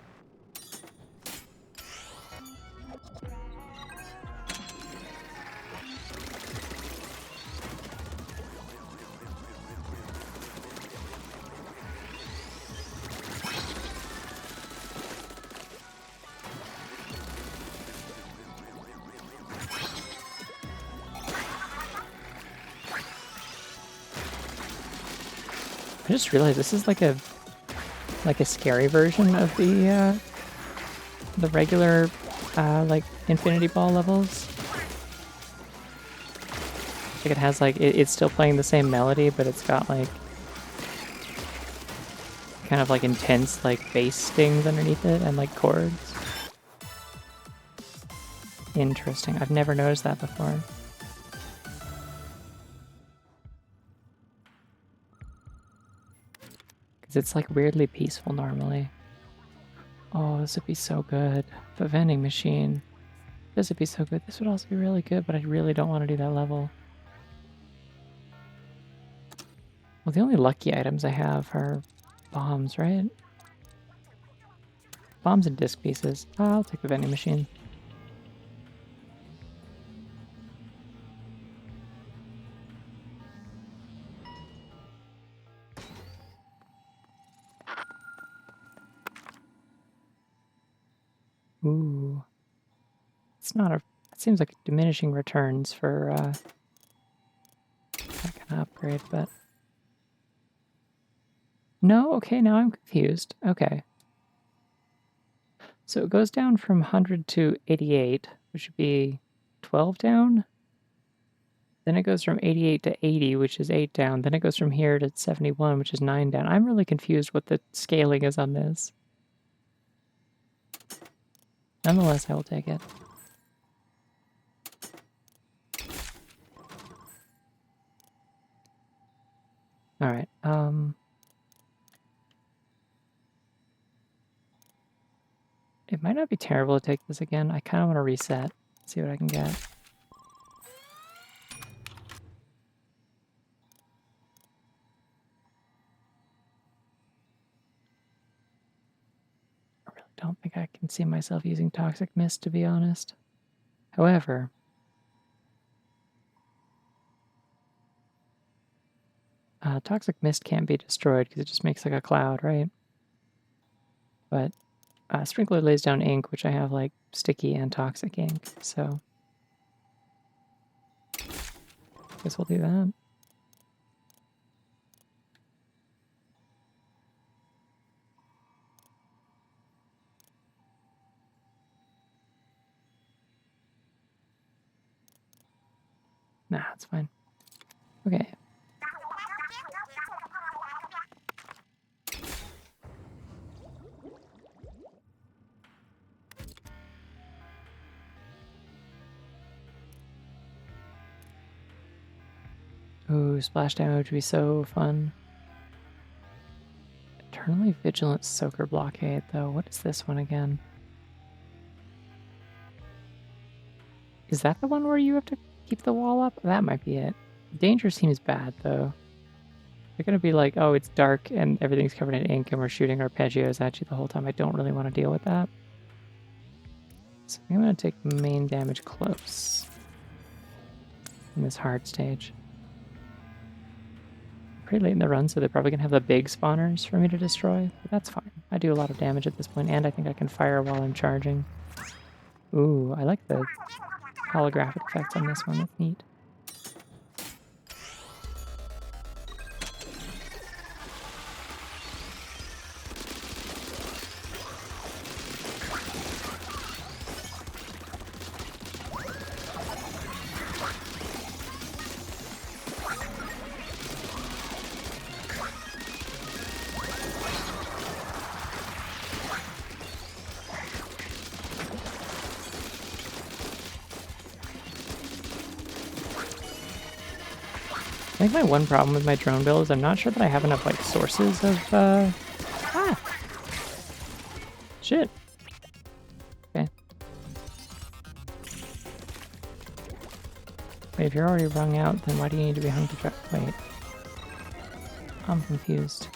I just realized this is like a scary version of the regular like Infinity Ball levels. Like it has like it's still playing the same melody, but it's got like kind of like intense like bass stings underneath it and like chords. Interesting. I've never noticed that before. Because it's like weirdly peaceful normally. Oh, this would be so good. The vending machine. This would be so good. This would also be really good, but I really don't want to do that level. Well, the only lucky items I have are bombs, right? Bombs and disc pieces. I'll take the vending machine. Ooh. It's not a... It seems like diminishing returns for that kind of upgrade, but... No? Okay, now I'm confused. Okay. So it goes down from 100 to 88, which would be 12 down. Then it goes from 88 to 80, which is 8 down. Then it goes from here to 71, which is 9 down. I'm really confused what the scaling is on this. Nonetheless, I will take it. Alright, it might not be terrible to take this again. I kind of want to reset, see what I can get. I really don't think I can see myself using Toxic Mist, to be honest. However, Toxic Mist can't be destroyed because it just makes like a cloud, right? But Sprinkler lays down ink, which I have like sticky and toxic ink, so guess we'll do that. Nah, it's fine. Okay. Ooh, splash damage would be so fun. Eternally Vigilant Soaker Blockade, though. What is this one again? Is that the one where you have to keep the wall up? That might be it. Danger seems bad, though. They're gonna be like, oh, it's dark and everything's covered in ink and we're shooting arpeggios at you the whole time. I don't really want to deal with that. So I'm gonna take main damage close in this hard stage. Pretty late in the run, so they're probably gonna have the big spawners for me to destroy, but that's fine. I do a lot of damage at this point, and I think I can fire while I'm charging. Ooh, I like the holographic effects on this one. That's neat. I think my one problem with my drone build is I'm not sure that I have enough, like, sources of, Shit. Okay. Wait, if you're already wrung out, then why do you need to be hung to dry? Wait. I'm confused.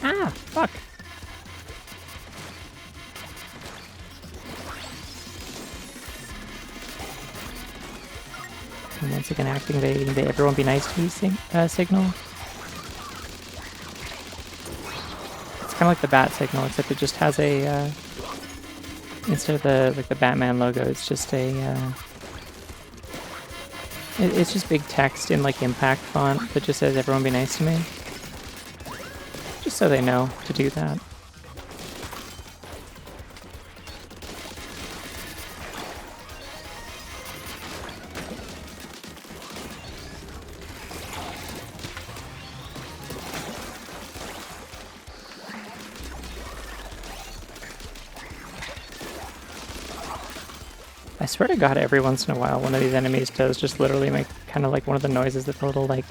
Ah, fuck. And once again, activating the everyone be nice to me signal. It's kind of like the bat signal, except it just has a, instead of the Batman logo, it's just a, it's just big text in like impact font that just says everyone be nice to me. Just so they know to do that. I swear to God, every once in a while, one of these enemies does just literally make kind of like one of the noises that the little, like,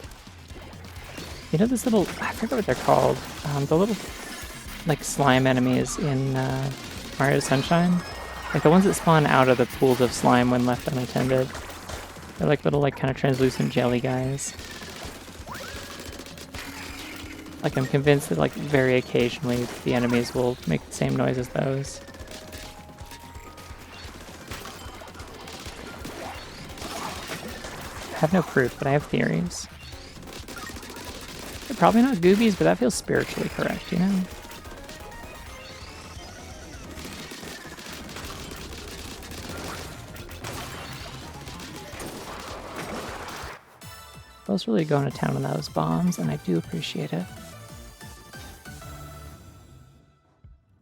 you know, this little, I forget what they're called, the little, like, slime enemies in Mario Sunshine. Like the ones that spawn out of the pools of slime when left unattended. They're like little, like, kind of translucent jelly guys. Like, I'm convinced that, like, very occasionally the enemies will make the same noise as those. I have no proof, but I have theories. They're probably not goobies, but that feels spiritually correct, you know? Bill's really going to town on those bombs, and I do appreciate it.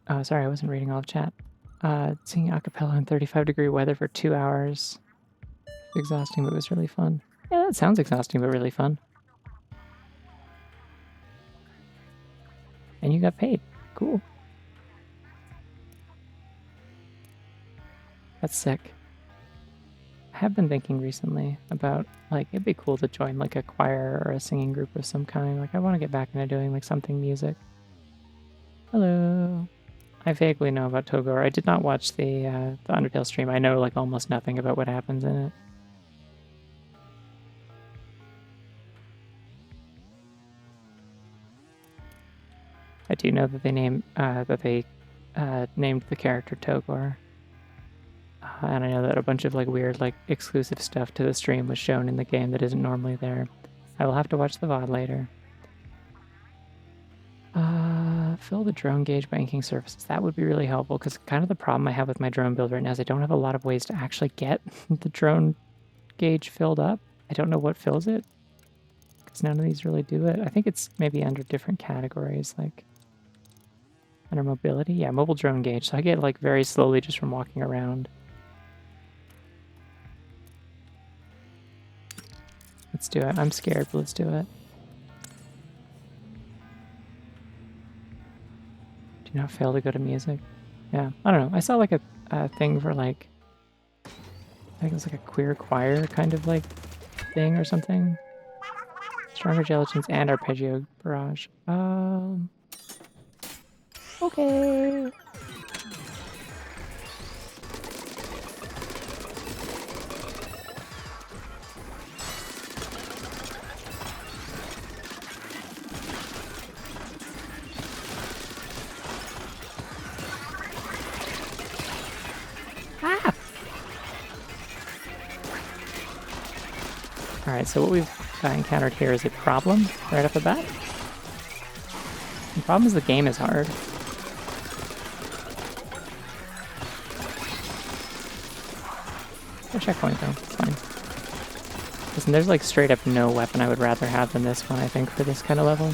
Oh, sorry, I wasn't reading all of chat. Singing a cappella in 35-degree weather for 2 hours. Exhausting, but it was really fun. Yeah, that sounds exhausting, but really fun. And you got paid. Cool. That's sick. I have been thinking recently about, like, it'd be cool to join, like, a choir or a singing group of some kind. Like, I want to get back into doing, like, something music. Hello. I vaguely know about Togor. I did not watch the Undertale stream. I know, like, almost nothing about what happens in it. I do know that they name, that they named the character Togor. And I know that a bunch of like weird, like exclusive stuff to the stream was shown in the game that isn't normally there. I will have to watch the VOD later. Fill the drone gauge by inking surfaces. That would be really helpful because kind of the problem I have with my drone build right now is I don't have a lot of ways to actually get the drone gauge filled up. I don't know what fills it because none of these really do it. I think it's maybe under different categories, like under mobility. Yeah, mobile drone gauge. So I get like very slowly just from walking around. Let's do it. I'm scared, but let's do it. Do not fail to go to music. Yeah, I don't know. I saw like a thing for like, I think it was like a queer choir kind of like thing or something. Stronger gelatins and arpeggio barrage. Okay. Ah! Alright, so what we've encountered here is a problem right off the bat. The problem is the game is hard. A checkpoint though, it's fine. Listen, there's like straight up no weapon I would rather have than this one, I think, for this kind of level.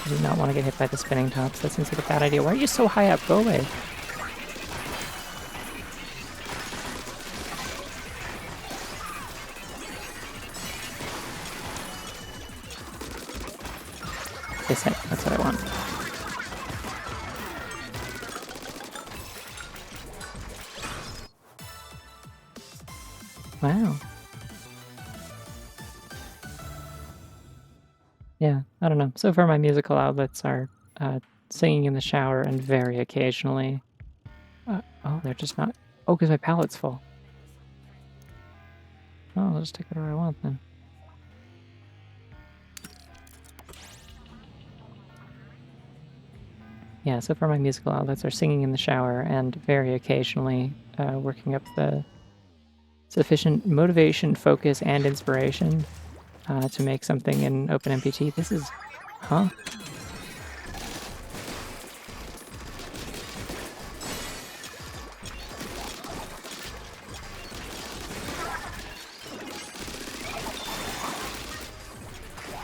I do not want to get hit by the spinning tops. That seems like a bad idea. Why are you so high up? Go away. This hit. That's what I want. Wow. Yeah, I don't know. So far my musical outlets are singing in the shower and very occasionally... oh, they're just not... Oh, because my palette's full. Oh, I'll just take whatever I want then. Yeah, so far my musical outlets are singing in the shower and very occasionally working up the sufficient motivation, focus, and inspiration to make something in OpenMPT. This is... Huh?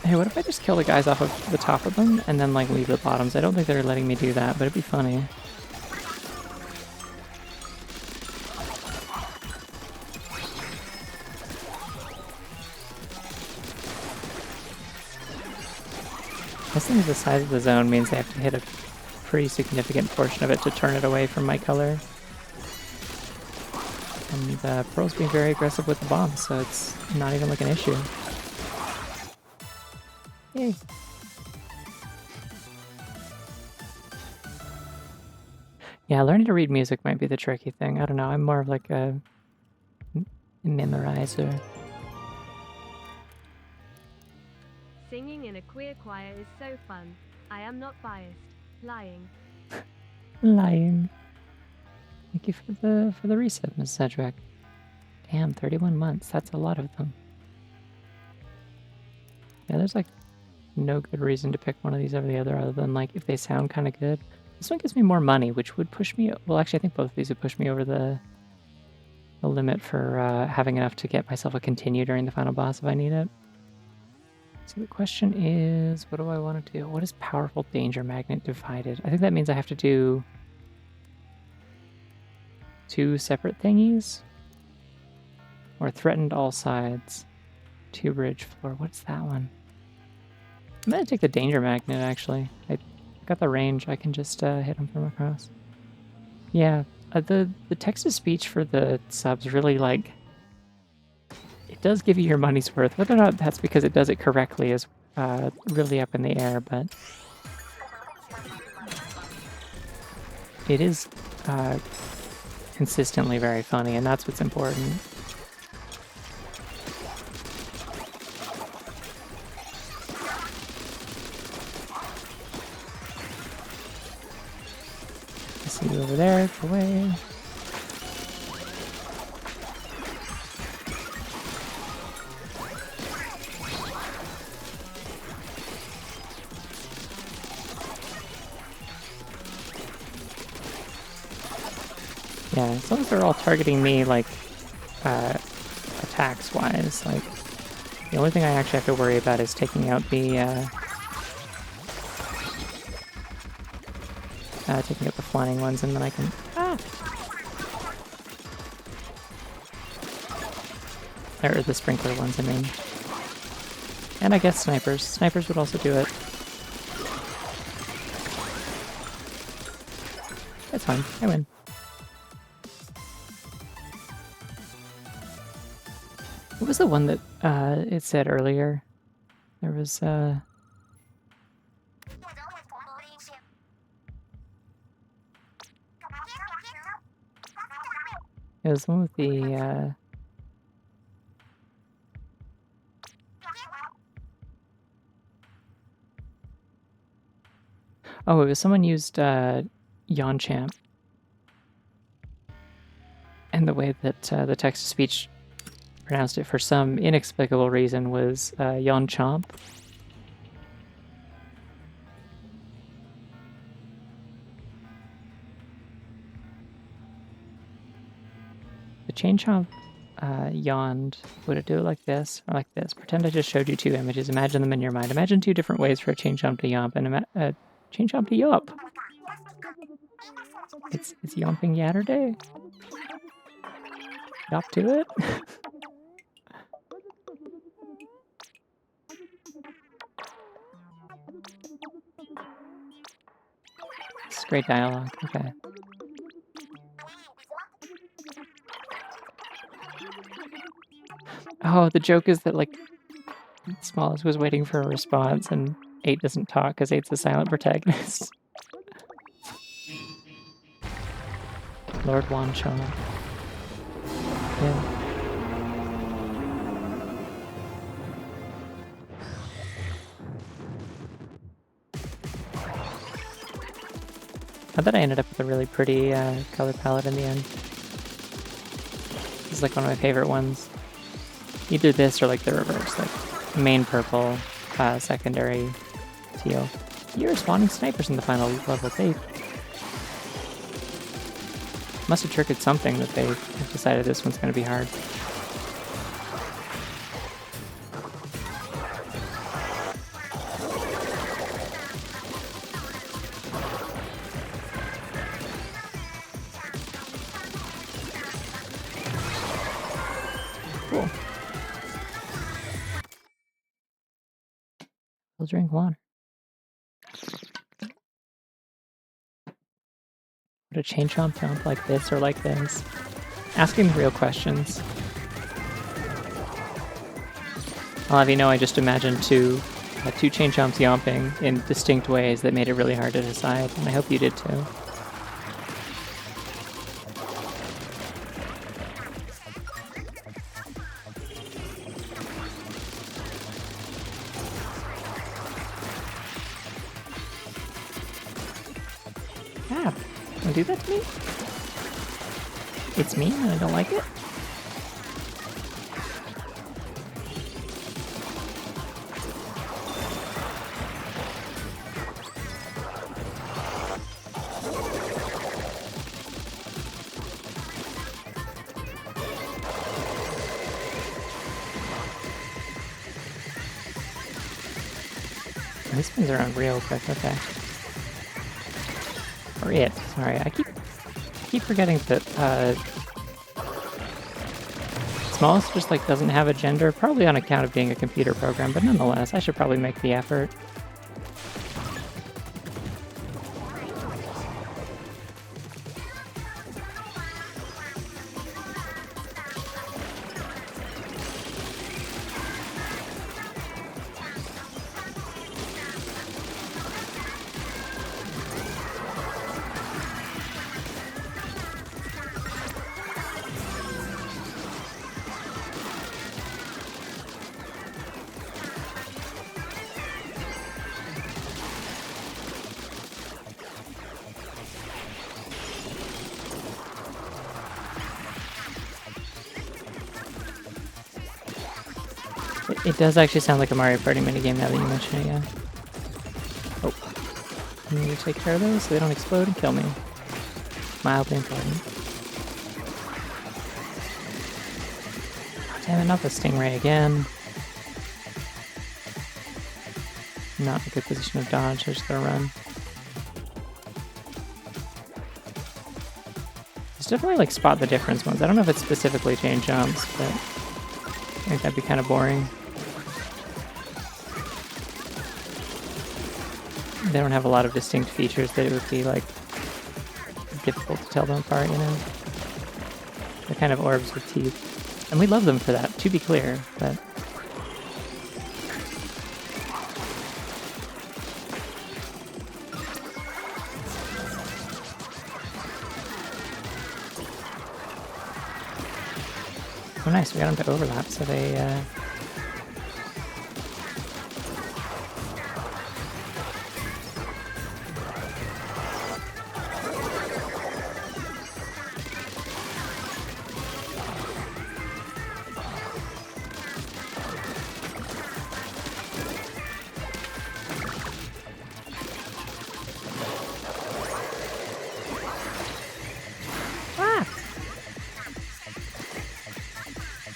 Hey, what if I just kill the guys off of the top of them and then, like, leave the bottoms? I don't think they're letting me do that, but it'd be funny. I think the size of the zone means they have to hit a pretty significant portion of it to turn it away from my color. And Pearl's being very aggressive with the bombs, so it's not even like an issue. Yay. Yeah, learning to read music might be the tricky thing. I don't know, I'm more of like a memorizer. Singing in a queer choir is so fun. I am not biased. Lying. Lying. Thank you for the resub, Ms. Sedgwick. Damn, 31 months. That's a lot of them. Yeah, there's like no good reason to pick one of these over the other than like if they sound kind of good. This one gives me more money, which would push me... Well, actually, I think both of these would push me over the limit for having enough to get myself a continue during the final boss if I need it. So the question is, what do I want to do? What is powerful danger magnet divided? I think that means I have to do 2 separate thingies. Or threatened all sides. 2 bridge floor. What's that one? I'm gonna take the danger magnet, actually. I Got the range. I can just hit him from across. Yeah, the text-to-speech for the subs really, like, it does give you your money's worth. Whether or not that's because it does it correctly is really up in the air, but it is consistently very funny, and that's what's important. I see you over there, go away. Yeah, as long as they're all targeting me, like, attacks-wise, like, the only thing I actually have to worry about is taking out the, flying ones, and then I can... Ah! Or the sprinkler ones, I mean. And I guess snipers. Snipers would also do it. It's fine, I win. What was the one that it said earlier? There was it was the one with the oh, it was someone used Yonchamp. And the way that the text-to-speech pronounced it for some inexplicable reason was Yonchamp. The chain chomp yawned. Would it do it like this or like this? Pretend I just showed you two images. Imagine them in your mind. Imagine two different ways for a chain chomp to yomp and a chain chomp to yomp. It's yomping Yatterday. Yop to it. It's great dialogue. Okay. Oh, the joke is that, like, Smallest was waiting for a response and 8 doesn't talk because 8's the silent protagonist. Lord Wanchon. Yeah. I thought I ended up with a really pretty color palette in the end. This is like one of my favorite ones. Either this or like the reverse, like main purple, secondary teal. You're spawning snipers in the final level. They must have triggered something that they decided this one's going to be hard. Cool. We'll drink water. Would a chain chomp jump like this or like this? Asking real questions. I'll have you know I just imagined two chain chomps yomping in distinct ways that made it really hard to decide, and I hope you did too. Ah, don't do that to me? It's me and I don't like it? He spins around real quick, okay. Or it, sorry. I keep forgetting that Smallest just like doesn't have a gender, probably on account of being a computer program, but nonetheless, I should probably make the effort. It does actually sound like a Mario Party minigame now that you mention it, yeah. Oh. I need to take care of those so they don't explode and kill me. Mildly important. Damn it, not the stingray again. Not in a good position of dodge, so just gonna run. There's definitely like spot the difference ones. I don't know if it's specifically chain jumps, but I think that'd be kind of boring. They don't have a lot of distinct features that it would be like difficult to tell them apart, you know? They're kind of orbs with teeth. And we love them for that, to be clear, but... Oh nice, we got them to overlap, so they,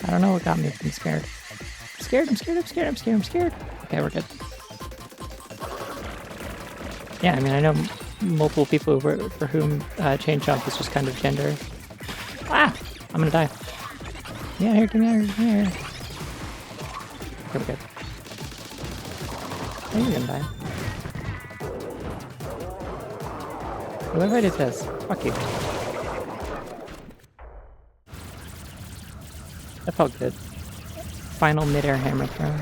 I don't know what got me. I'm scared. I'm scared, I'm scared, I'm scared, I'm scared, I'm scared. Okay, we're good. Yeah, I mean, I know multiple people for whom chain jump is just kind of gender. Ah! I'm gonna die. Yeah, here, come here, come here. Okay, we're good. Oh, you're gonna die. What if I did this? Fuck you. That felt good. Final mid-air hammer throw.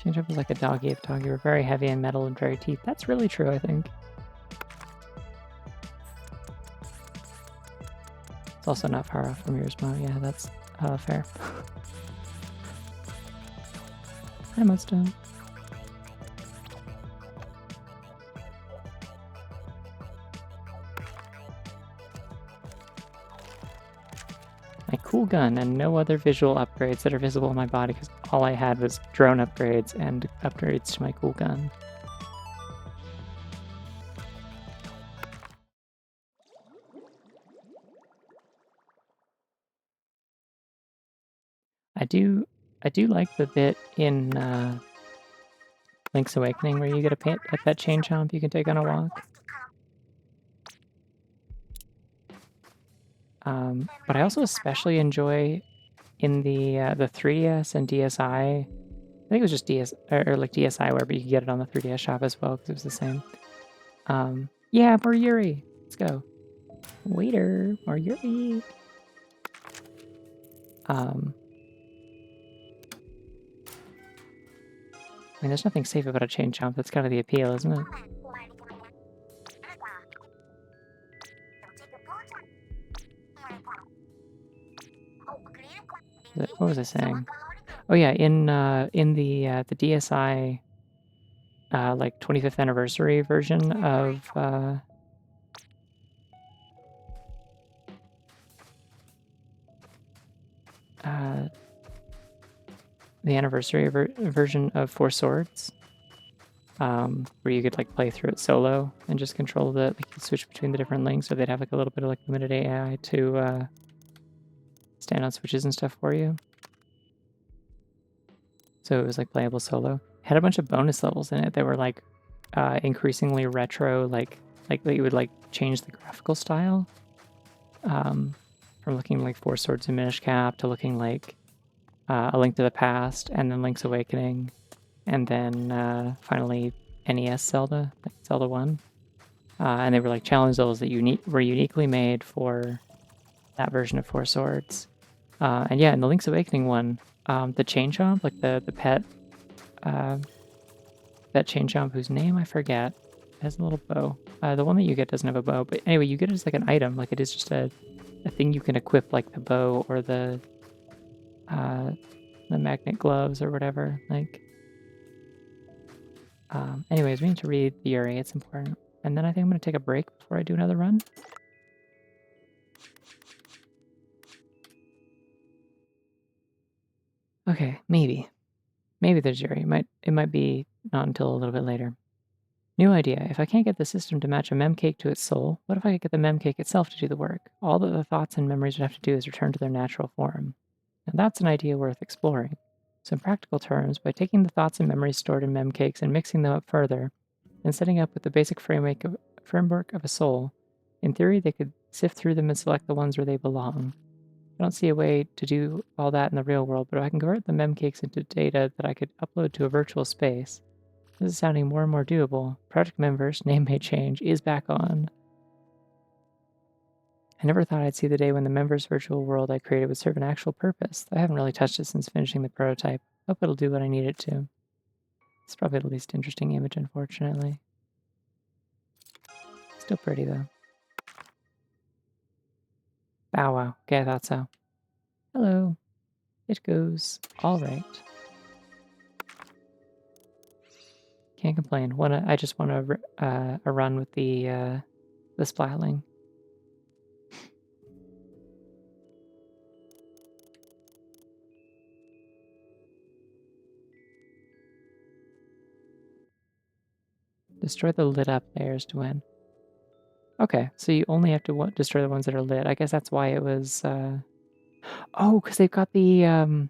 Change up is like a doggy if doggy were very heavy in metal and very teeth. That's really true, I think. It's also not far off from yours, Mo. Yeah, that's fair. Hi, Mudstone. My cool gun and no other visual upgrades that are visible in my body because all I had was drone upgrades and upgrades to my cool gun. I do like the bit in Link's Awakening where you get a pet chain chomp you can take on a walk. But I also especially enjoy in the 3DS and DSi. I think it was just DS or like DSi, wherever you could get it on the 3DS shop as well because it was the same. Yeah, more Yuri. Let's go. Waiter, more Yuri. I mean, there's nothing safe about a chain chomp. That's kind of the appeal, isn't it? What was I saying? Oh yeah, in the DSi like 25th anniversary version of the anniversary version of Four Swords, where you could like play through it solo and just control the like you switch between the different links, or they'd have like a little bit of like limited AI to stand on switches and stuff for you. So it was like playable solo. It had a bunch of bonus levels in it that were like increasingly retro, like you would like change the graphical style from looking like Four Swords and Minish Cap to looking like A Link to the Past, and then Link's Awakening, and then finally NES Zelda, like Zelda 1. And they were like challenge levels that were uniquely made for that version of Four Swords. And yeah, in the Link's Awakening one, the chain chomp, like the pet that chain jump whose name I forget has a little bow. The one that you get doesn't have a bow, but anyway, you get it as like an item. Like it is just a thing you can equip, like the bow or the magnet gloves or whatever. Like, anyways, we need to read the Yuri. It's important. And then I think I'm going to take a break before I do another run. Okay, maybe. Maybe there's Yuri. It might be not until a little bit later. New idea. If I can't get the system to match a memcake to its soul, what if I could get the memcake itself to do the work? All that the thoughts and memories would have to do is return to their natural form. Now that's an idea worth exploring. So in practical terms, by taking the thoughts and memories stored in memcakes and mixing them up further, and setting up with the basic framework of a soul, in theory they could sift through them and select the ones where they belong. I don't see a way to do all that in the real world, but if I can convert the memcakes into data that I could upload to a virtual space, this is sounding more and more doable. Project members, name may change, is back on. I never thought I'd see the day when the members virtual world I created would serve an actual purpose. I haven't really touched it since finishing the prototype. Hope it'll do what I need it to. It's probably the least interesting image, unfortunately. Still pretty, though. Bow wow. Okay, I thought so. Hello. It goes all right. Can't complain. I just want a run with the splatling. Destroy the lit up layers to win. Okay, so you only have to destroy the ones that are lit. I guess that's why it was. Oh, because they've got the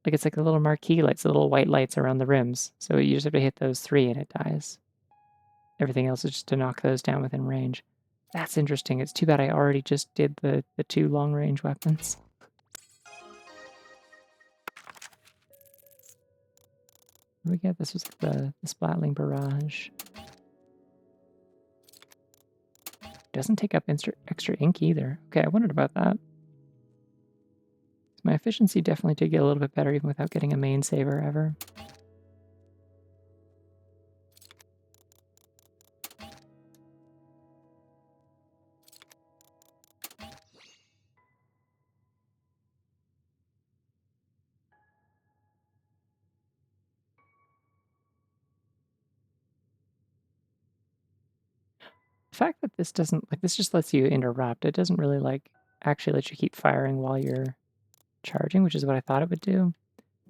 like it's like the little marquee lights, the little white lights around the rims. So you just have to hit those 3 and it dies. Everything else is just to knock those down within range. That's interesting. It's too bad I already just did the 2 long range weapons. What do we get? This was the Splatling Barrage. Doesn't take up extra ink either. Okay, I wondered about that. My efficiency definitely did get a little bit better even without getting a main saver ever. The fact that this doesn't, like, this just lets you interrupt. It doesn't really, like, actually let you keep firing while you're charging, which is what I thought it would do.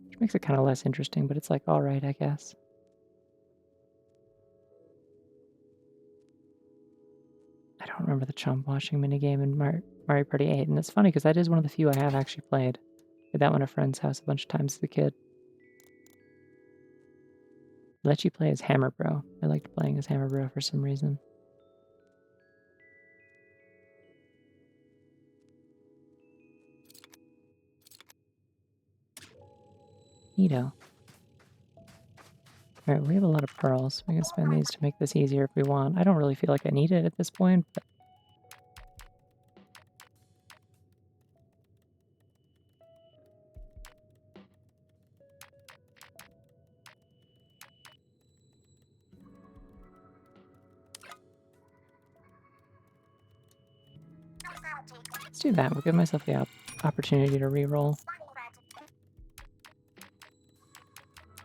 Which makes it kind of less interesting, but it's like, all right, I guess. I don't remember the chump washing minigame in Mario Party 8, and it's funny because that is one of the few I have actually played. Did that one at a friend's house a bunch of times as a kid. Let you play as Hammer Bro. I liked playing as Hammer Bro for some reason. Neato. Alright, we have a lot of pearls. We can spend these to make this easier if we want. I don't really feel like I need it at this point, but... let's do that. We'll give myself the opportunity to reroll.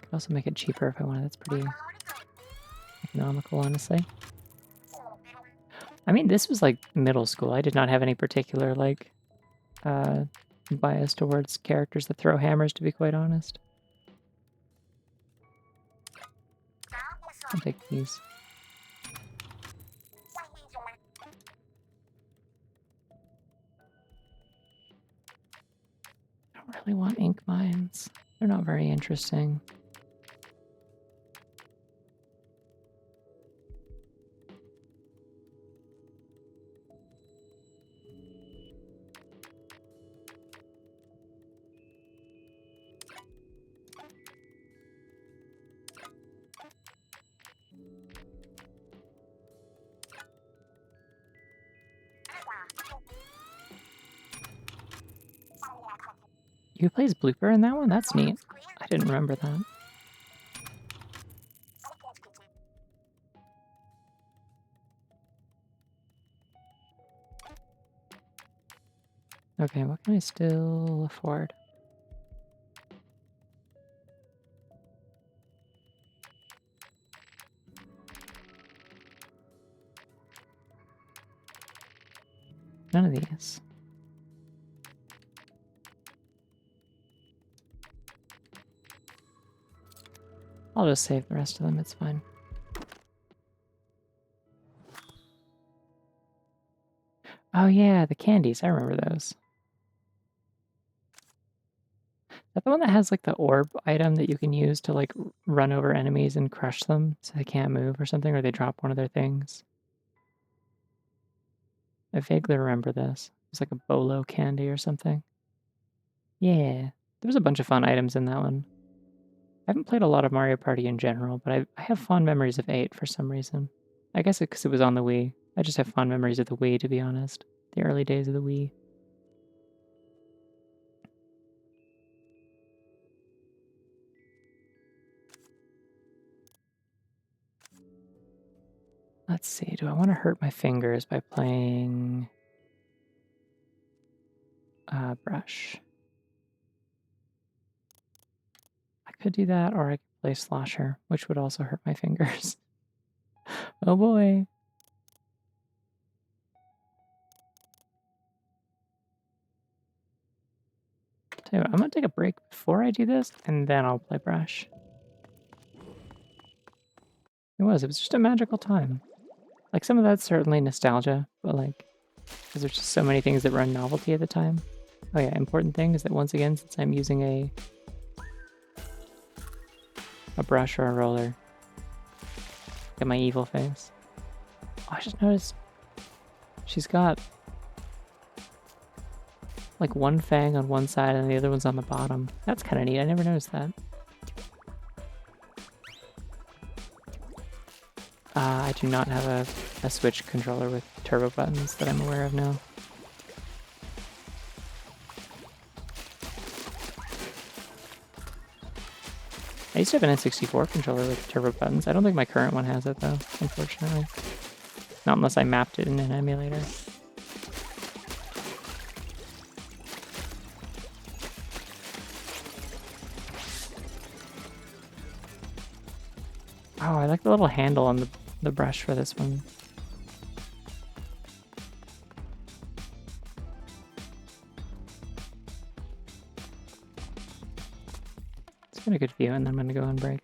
Could also make it cheaper if I wanted. That's pretty economical, honestly. I mean, this was like middle school. I did not have any particular, like, bias towards characters that throw hammers, to be quite honest. I'll take these. I don't really want ink mines. They're not very interesting. You plays Blooper in that one? That's neat. I didn't remember that. Okay, what can I still afford? None of these. I'll just save the rest of them, it's fine. Oh yeah, the candies, I remember those. Is that the one that has like the orb item that you can use to like run over enemies and crush them so they can't move or something, or they drop one of their things? I vaguely remember this. It was like a bolo candy or something. Yeah, there was a bunch of fun items in that one. I haven't played a lot of Mario Party in general, but I have fond memories of 8 for some reason. I guess because it was on the Wii. I just have fond memories of the Wii, to be honest. The early days of the Wii. Let's see, do I want to hurt my fingers by playing Brush? I could do that, or I could play Slosher, which would also hurt my fingers. Oh boy. Tell you what, I'm gonna take a break before I do this, and then I'll play Brush. It was just a magical time. Like, some of that's certainly nostalgia, but like, because there's just so many things that run novelty at the time. Oh yeah, important thing is that once again, since I'm using a brush or a roller, get my evil face. Oh, I just noticed she's got like one fang on one side and the other one's on the bottom. That's kind of neat. I never noticed that. I do not have a Switch controller with turbo buttons that I'm aware of now. I used to have an N64 controller with turbo buttons. I don't think my current one has it though, unfortunately. Not unless I mapped it in an emulator. Oh, I like the little handle on the brush for this one. It's got a good view, and then I'm gonna go on break.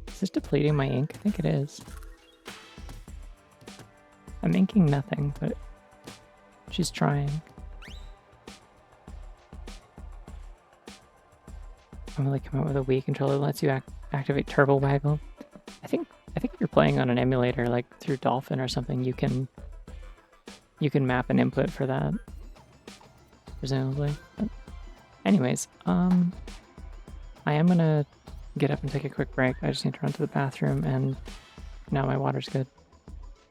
Is this depleting my ink? I think it is. I'm inking nothing, but she's trying. I'm gonna come out with a Wii controller that lets you activate Turbo Waggle. I think if you're playing on an emulator like through Dolphin or something, you can map an input for that, presumably. But anyways, I am gonna get up and take a quick break. I just need to run to the bathroom, and now my water's good.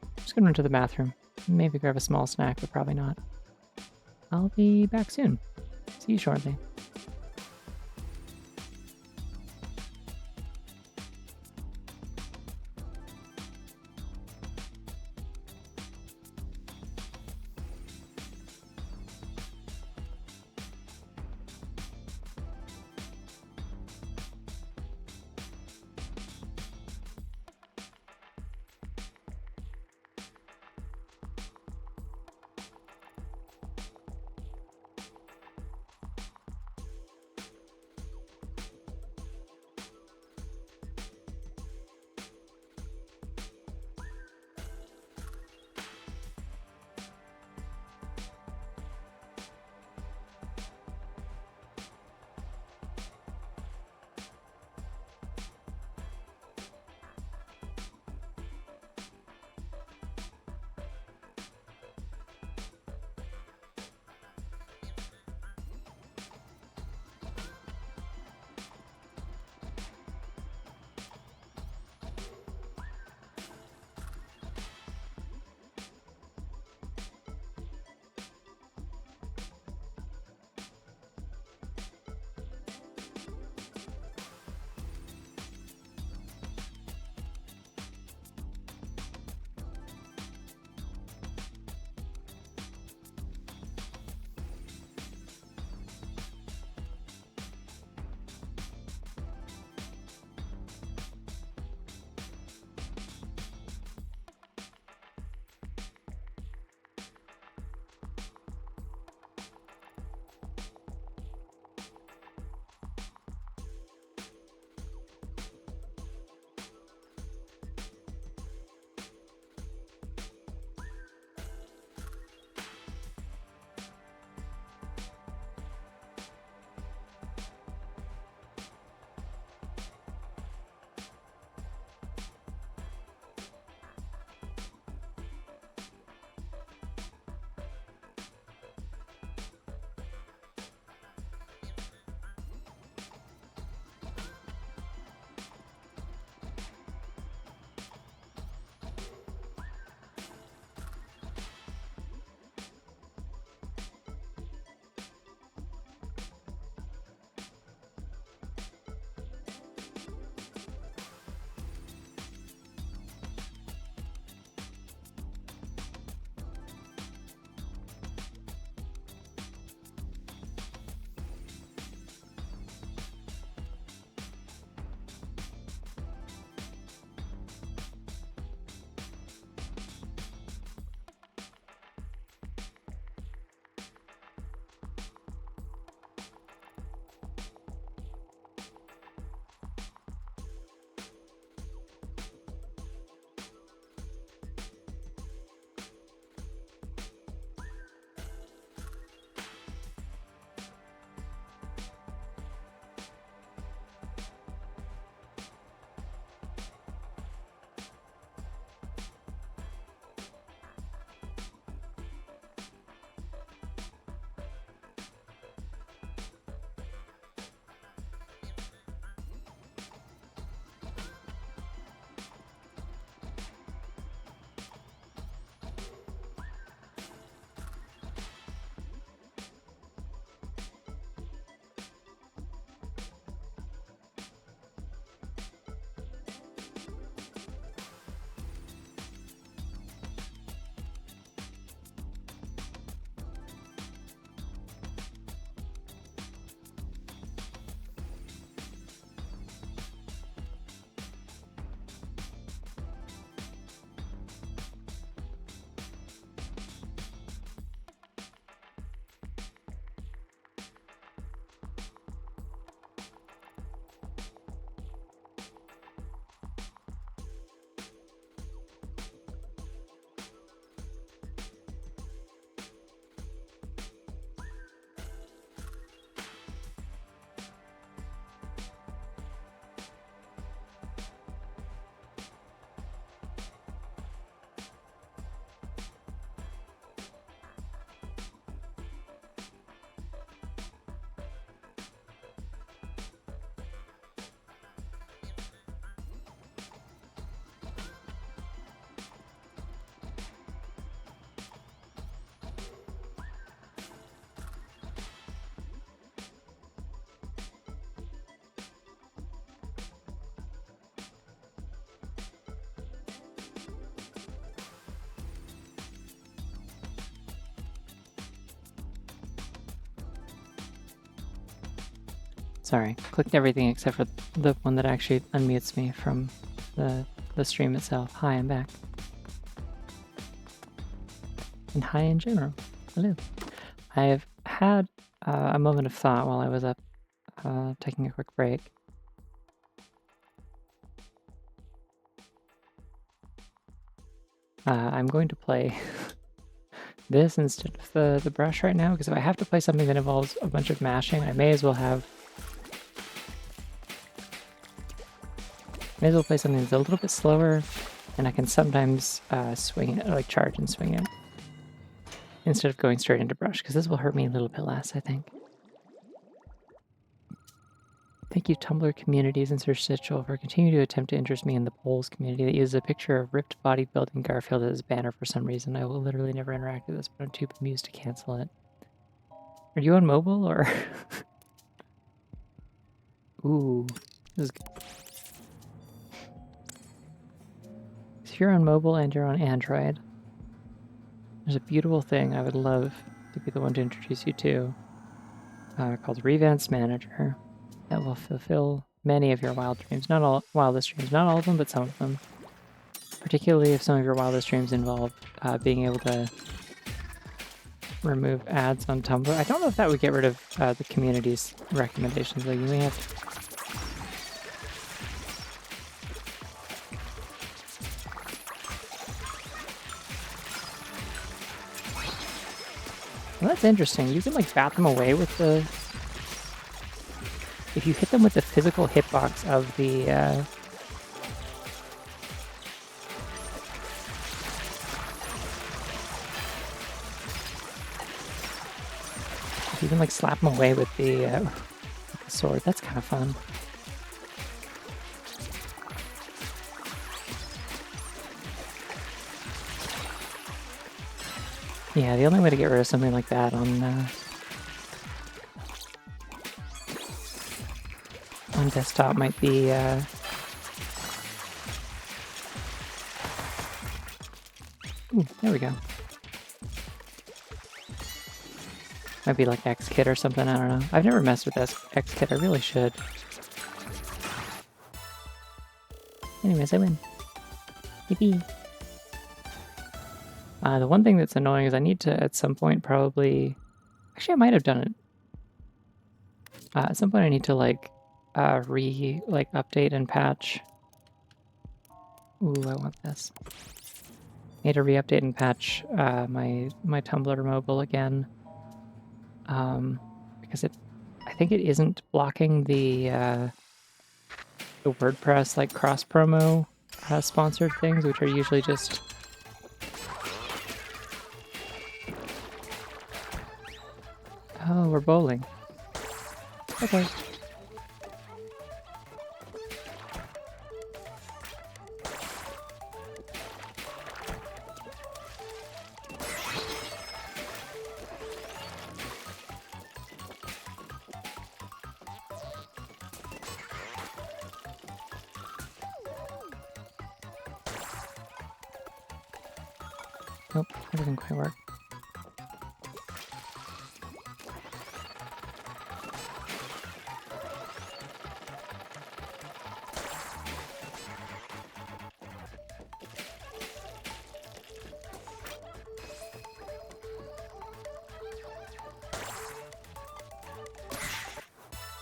I'm just gonna run to the bathroom. Maybe grab a small snack, but probably not. I'll be back soon. See you shortly. Sorry, clicked everything except for the one that actually unmutes me from the stream itself. Hi, I'm back. And hi in general. Hello. I've had a moment of thought while I was up taking a quick break. I'm going to play this instead of the brush right now, because if I have to play something that involves a bunch of mashing, I may as well play something that's a little bit slower, and I can sometimes swing it, like charge and swing it, instead of going straight into brush, because this will hurt me a little bit less, I think. Thank you, Tumblr Communities Interstitial, for continuing to attempt to interest me in the polls community that uses a picture of ripped bodybuilding Garfield as a banner for some reason. I will literally never interact with this, but I'm too bemused to cancel it. Are you on mobile, or...? Ooh, this is good. If you're on mobile and you're on Android, there's a beautiful thing I would love to be the one to introduce you to, called Revance Manager, that will fulfill many of your wild dreams. Not all wildest dreams, not all of them, but some of them. Particularly if some of your wildest dreams involve being able to remove ads on Tumblr. I don't know if that would get rid of the community's recommendations, though. You may have to... Well, that's interesting. You can, like, bat them away with the... If you hit them with the physical hitbox of the... You can, like, slap them away with the sword. That's kind of fun. Yeah, the only way to get rid of something like that on desktop might be ooh, there we go. Might be like Xkit or something, I don't know. I've never messed with Xkit, I really should. Anyways, I win. Yippee! The one thing that's annoying is I need to, at some point, probably... Actually, I might have done it. At some point I need to, like, update and patch. Ooh, I want this. I need to re-update and patch my Tumblr mobile again. Because I think it isn't blocking the WordPress, like, cross-promo sponsored things, which are usually just... Oh, we're bowling. Okay. Nope, that doesn't quite work.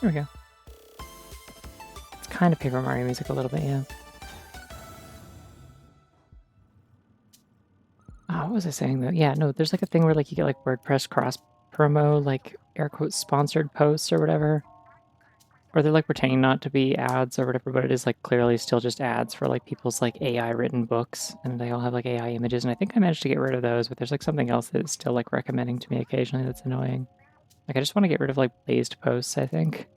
There we go. It's kind of Paper Mario music a little bit, yeah. Oh, what was I saying though? Yeah, no, there's like a thing where like you get like WordPress cross promo, like air quotes sponsored posts or whatever. Or they're like pretending not to be ads or whatever, but it is like clearly still just ads for like people's like AI written books, and they all have like AI images, and I think I managed to get rid of those, but there's like something else that's still like recommending to me occasionally that's annoying. Like I just want to get rid of like blazed posts, I think.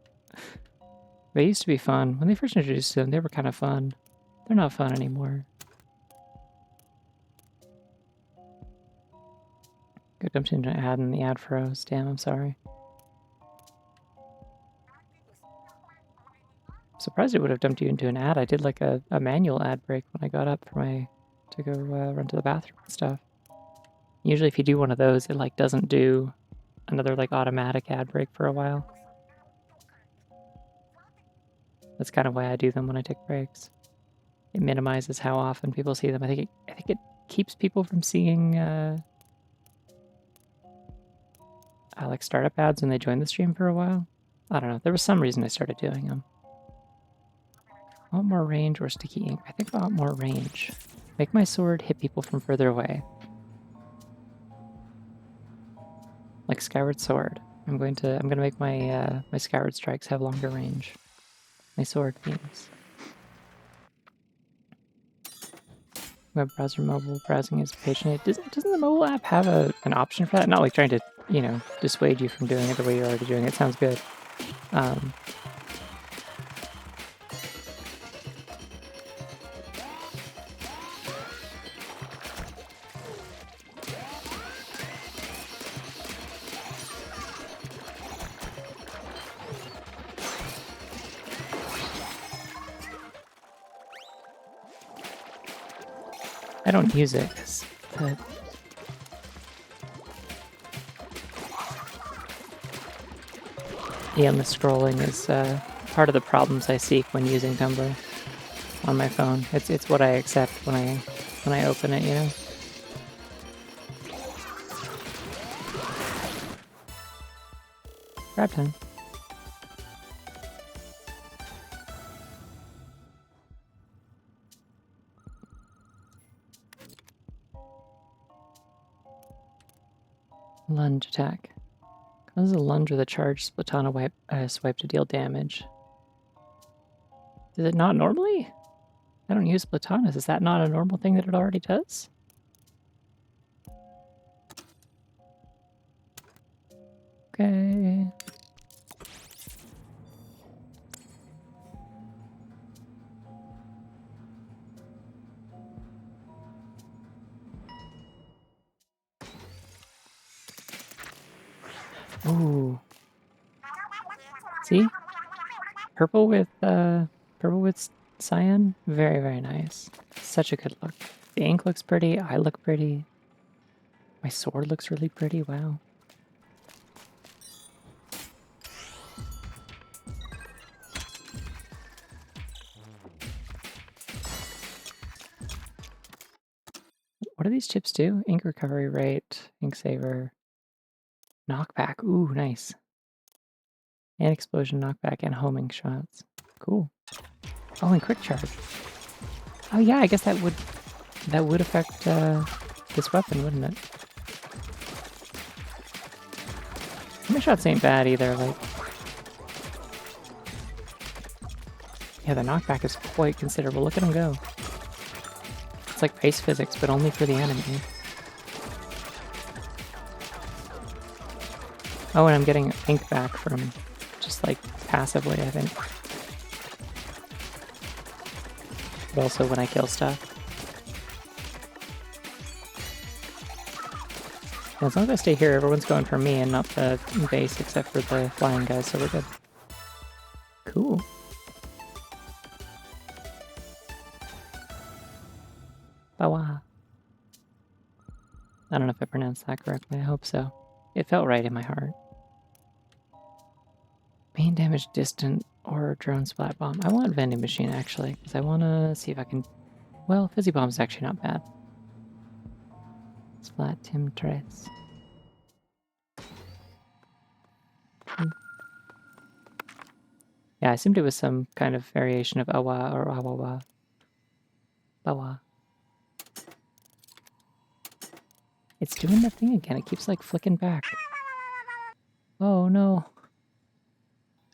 They used to be fun. When they first introduced them, they were kind of fun. They're not fun anymore. Go dumped into an ad and the ad froze. Damn, I'm sorry. Surprised it would have dumped you into an ad. I did like a manual ad break when I got up for to go run to the bathroom and stuff. Usually if you do one of those, it like doesn't do another like automatic ad break for a while. That's kind of why I do them when I take breaks. It minimizes how often people see them. I think it keeps people from seeing like startup ads when they join the stream for a while. I don't know. There was some reason I started doing them. I want more range or sticky ink. I think I want more range. Make my sword hit people from further away. Like Skyward Sword. I'm gonna make my my Skyward Strikes have longer range. My sword means. Web browser mobile browsing is page. Doesn't the mobile app have an option for that? Not like trying to, you know, dissuade you from doing it the way you're already doing it. Sounds good. I don't use it because the endless scrolling is part of the problems I seek when using Tumblr on my phone. It's what I accept when I open it, you know. Grab time. Lunge attack. Causes a lunge with a charged Splatana swipe to deal damage. Does it not normally? I don't use Splatanas. Is that not a normal thing that it already does? Okay. Ooh. See? Purple with cyan. Very, very nice. Such a good look. The ink looks pretty. I look pretty. My sword looks really pretty. Wow. What do these chips do? Ink recovery rate, ink saver, knockback. Ooh, nice. And explosion knockback and homing shots. Cool. Oh, and quick charge. Oh yeah, I guess that would affect this weapon, wouldn't it? Homing shots ain't bad either. Like, yeah, the knockback is quite considerable. Look at him go. It's like base physics, but only for the enemy. Oh, and I'm getting ink back from just like passively, I think. But also when I kill stuff. And as long as I stay here, everyone's going for me and not the base except for the flying guys, so we're good. Cool. Bawa. I don't know if I pronounced that correctly. I hope so. It felt right in my heart. Main damage distant or drone splat bomb. I want vending machine actually, because I want to see if I can. Well, fizzy bomb is actually not bad. Splat Tim Tres. Yeah, I assumed it was some kind of variation of awa or awawa. Bawa. It's doing that thing again. It keeps like flicking back. Oh no.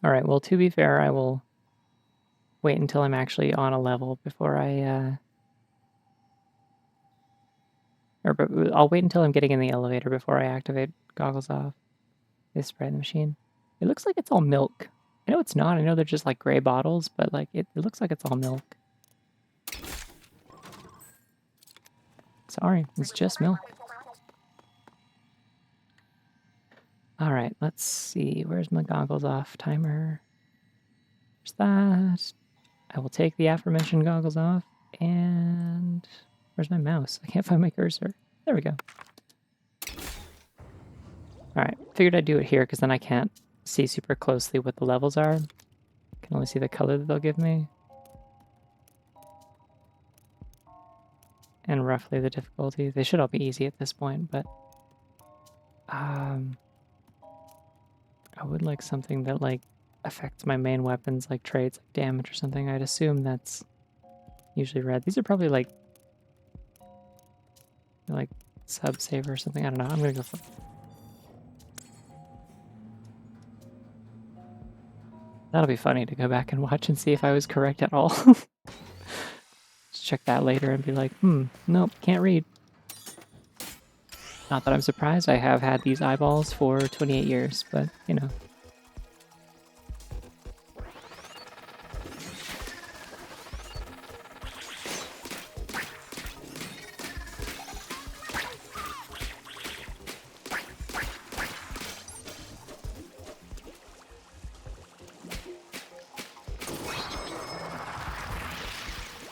Alright, well, to be fair, I will wait until I'm actually on a level before I'll wait until I'm getting in the elevator before I activate goggles off. This spray in the machine. It looks like it's all milk. I know it's not. I know they're just like gray bottles, but like it looks like it's all milk. Sorry, it's just milk. Alright, let's see. Where's my goggles off timer? There's that. I will take the aforementioned goggles off. And where's my mouse? I can't find my cursor. There we go. Alright, figured I'd do it here because then I can't see super closely what the levels are. Can only see the color that they'll give me. And roughly the difficulty. They should all be easy at this point, but I would like something that like affects my main weapons, like traits, like damage or something. I'd assume that's usually red. These are probably like sub saver or something. I don't know. I'm gonna go for. That'll be funny to go back and watch and see if I was correct at all. Just check that later and be like, nope, can't read. Not that I'm surprised. I have had these eyeballs for 28 years, but you know.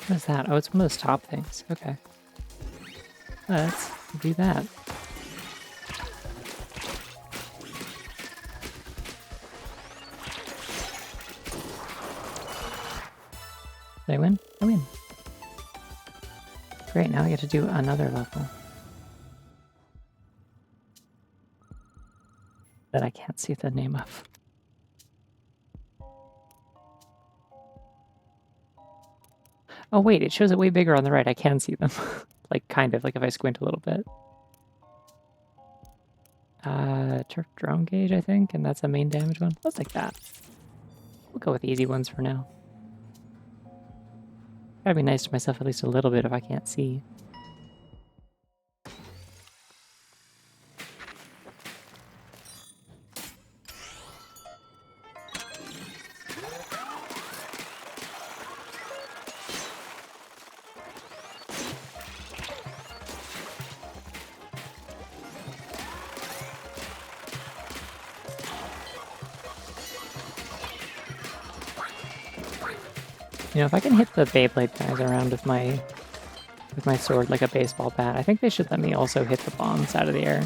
What is that? Oh, it's one of those top things. Okay. Let's do that. Did I win? I win. Great, now I get to do another level. That I can't see the name of. Oh wait, it shows it way bigger on the right. I can see them. Like, kind of, like if I squint a little bit. Turf drone gauge, I think, and that's a main damage one. Let's like that. We'll go with the easy ones for now. Gotta be nice to myself at least a little bit if I can't see. You know, if I can hit the Beyblade guys around with my sword like a baseball bat, I think they should let me also hit the bombs out of the air.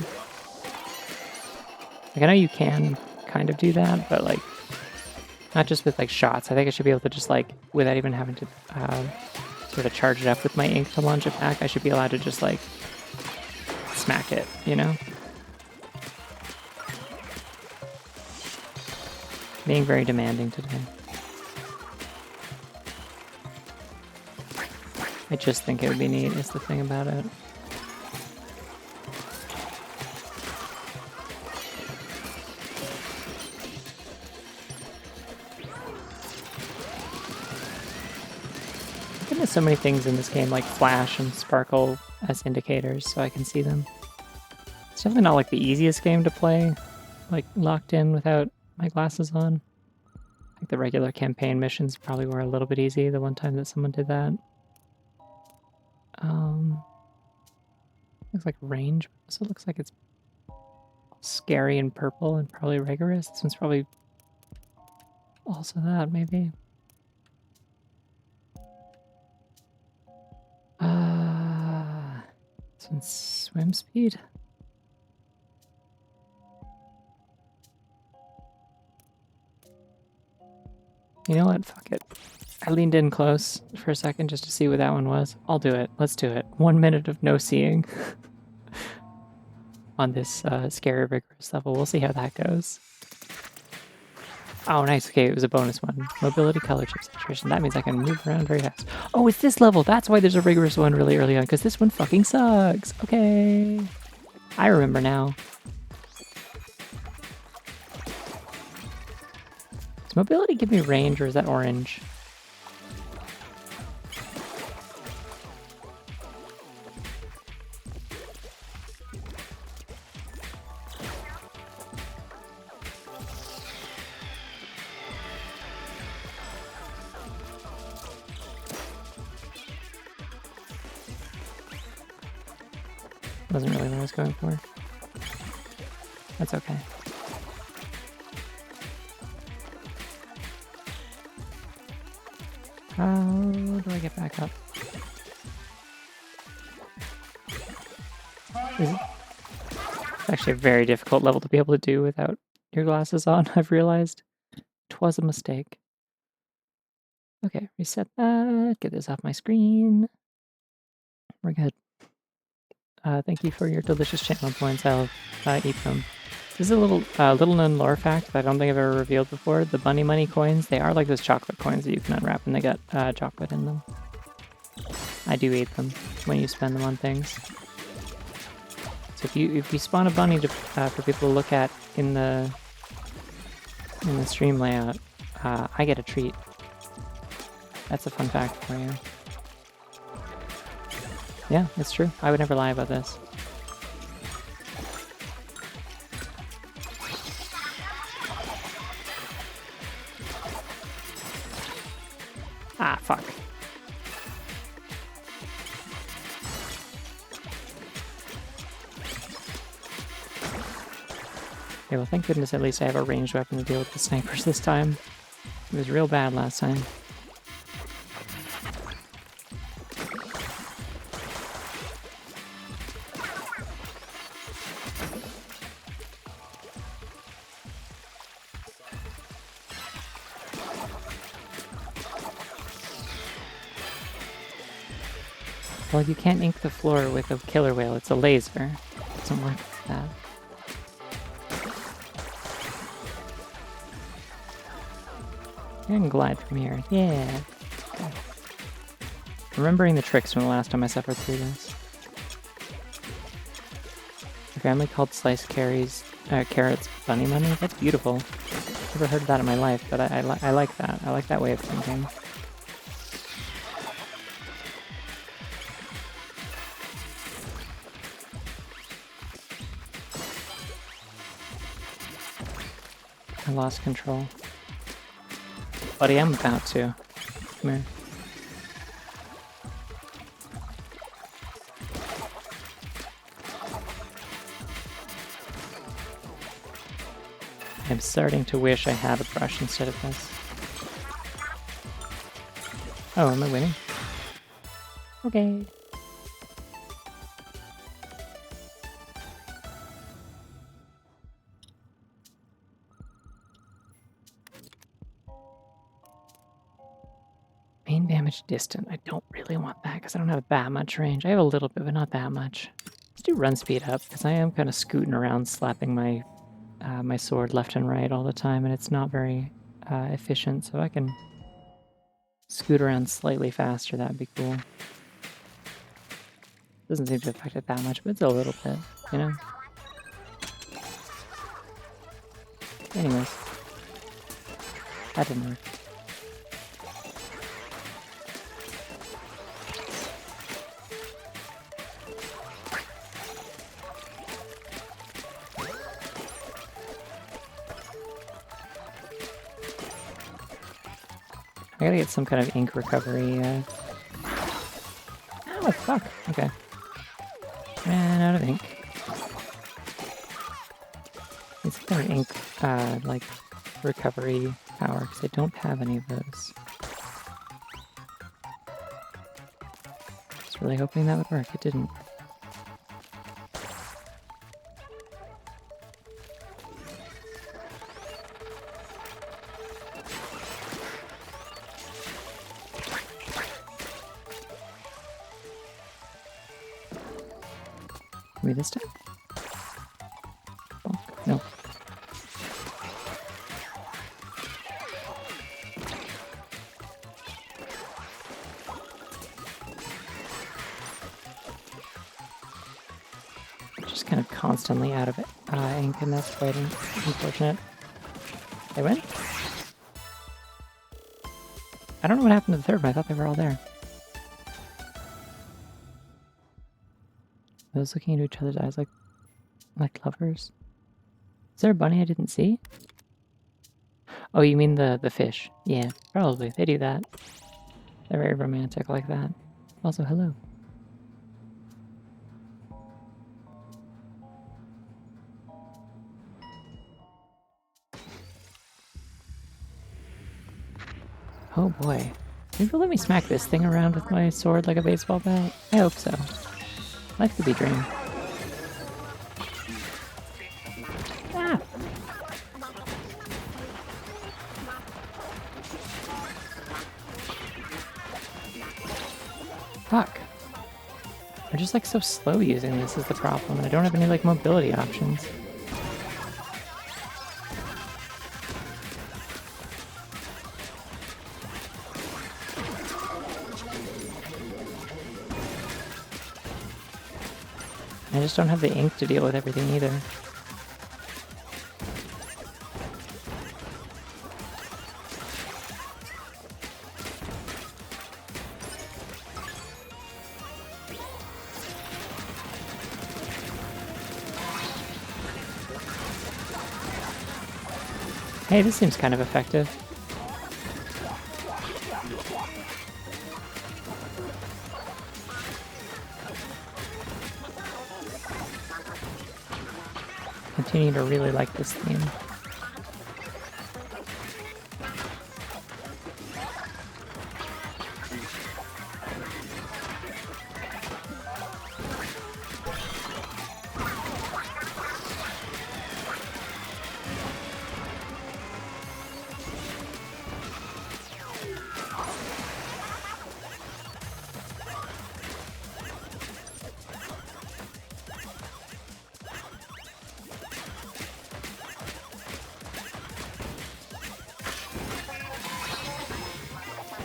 Like, I know you can kind of do that, but like, not just with like shots. I think I should be able to just like, without even having to sort of charge it up with my ink to launch it back, I should be allowed to just like smack it, you know? Being very demanding today. I just think it would be neat, is the thing about it. There's so many things in this game like flash and sparkle as indicators, so I can see them. It's definitely not like the easiest game to play, like locked in without my glasses on. I think the regular campaign missions probably were a little bit easy the one time that someone did that. Looks like range, but also looks like it's scary and purple and probably rigorous. This one's probably also that, maybe. This one's swim speed. You know what? Fuck it. I leaned in close for a second just to see what that one was. I'll do it. Let's do it. 1 minute of no seeing on this scary rigorous level. We'll see how that goes. Oh, nice. Okay, it was a bonus one. Mobility, color, chip saturation. That means I can move around very fast. Oh, it's this level. That's why there's a rigorous one really early on, because this one fucking sucks. Okay. I remember now. Does mobility give me range, or is that orange? Wasn't really what I was going for. That's okay. How do I get back up? It's actually a very difficult level to be able to do without your glasses on, I've realized. 'Twas a mistake. Okay, reset that. Get this off my screen. We're good. Thank you for your delicious channel points. I'll eat them. This is a little known lore fact that I don't think I've ever revealed before. The bunny money coins, they are like those chocolate coins that you can unwrap and they got chocolate in them. I do eat them when you spend them on things. So if you spawn a bunny for people to look at in the stream layout, I get a treat. That's a fun fact for you. Yeah, it's true. I would never lie about this. Ah, fuck. Okay, well, thank goodness at least I have a ranged weapon to deal with the snipers this time. It was real bad last time. Well, you can't ink the floor with a killer whale. It's a laser. It doesn't work like that. I can glide from here. Yeah. Okay. Remembering the tricks from the last time I suffered through this. A family called sliced carrots bunny money. That's beautiful. Never heard that in my life, but I like that. I like that way of thinking. I lost control. Buddy, I'm about to. Come here. I'm starting to wish I had a brush instead of this. Oh, am I winning? Okay. Main damage distant. I don't really want that because I don't have that much range. I have a little bit, but not that much. Let's do run speed up because I am kind of scooting around, slapping my my sword left and right all the time, and it's not very efficient. So I can scoot around slightly faster. That'd be cool. Doesn't seem to affect it that much, but it's a little bit, you know. Anyways, that didn't work. I gotta get some kind of ink recovery. Oh, fuck. Okay. Ran out of ink. Need some kind of ink, like, recovery power, because I don't have any of those. Just really hoping that would work. It didn't. Maybe this time? Oh, no. Just kind of constantly out of it. Ink, and that's quite unfortunate. They went? I don't know what happened to the third one. I thought they were all there. Those looking into each other's eyes like lovers. Is there a bunny I didn't see? Oh, you mean the fish? Yeah, probably. They do that. They're very romantic like that. Also, hello. Oh boy. Maybe let me smack this thing around with my sword like a baseball bat? I hope so. Life could be a dream. Ah! Fuck. I'm just like so slow using this is the problem, and I don't have any like mobility options. I just don't have the ink to deal with everything either. Hey, this seems kind of effective. Continue to really like this theme.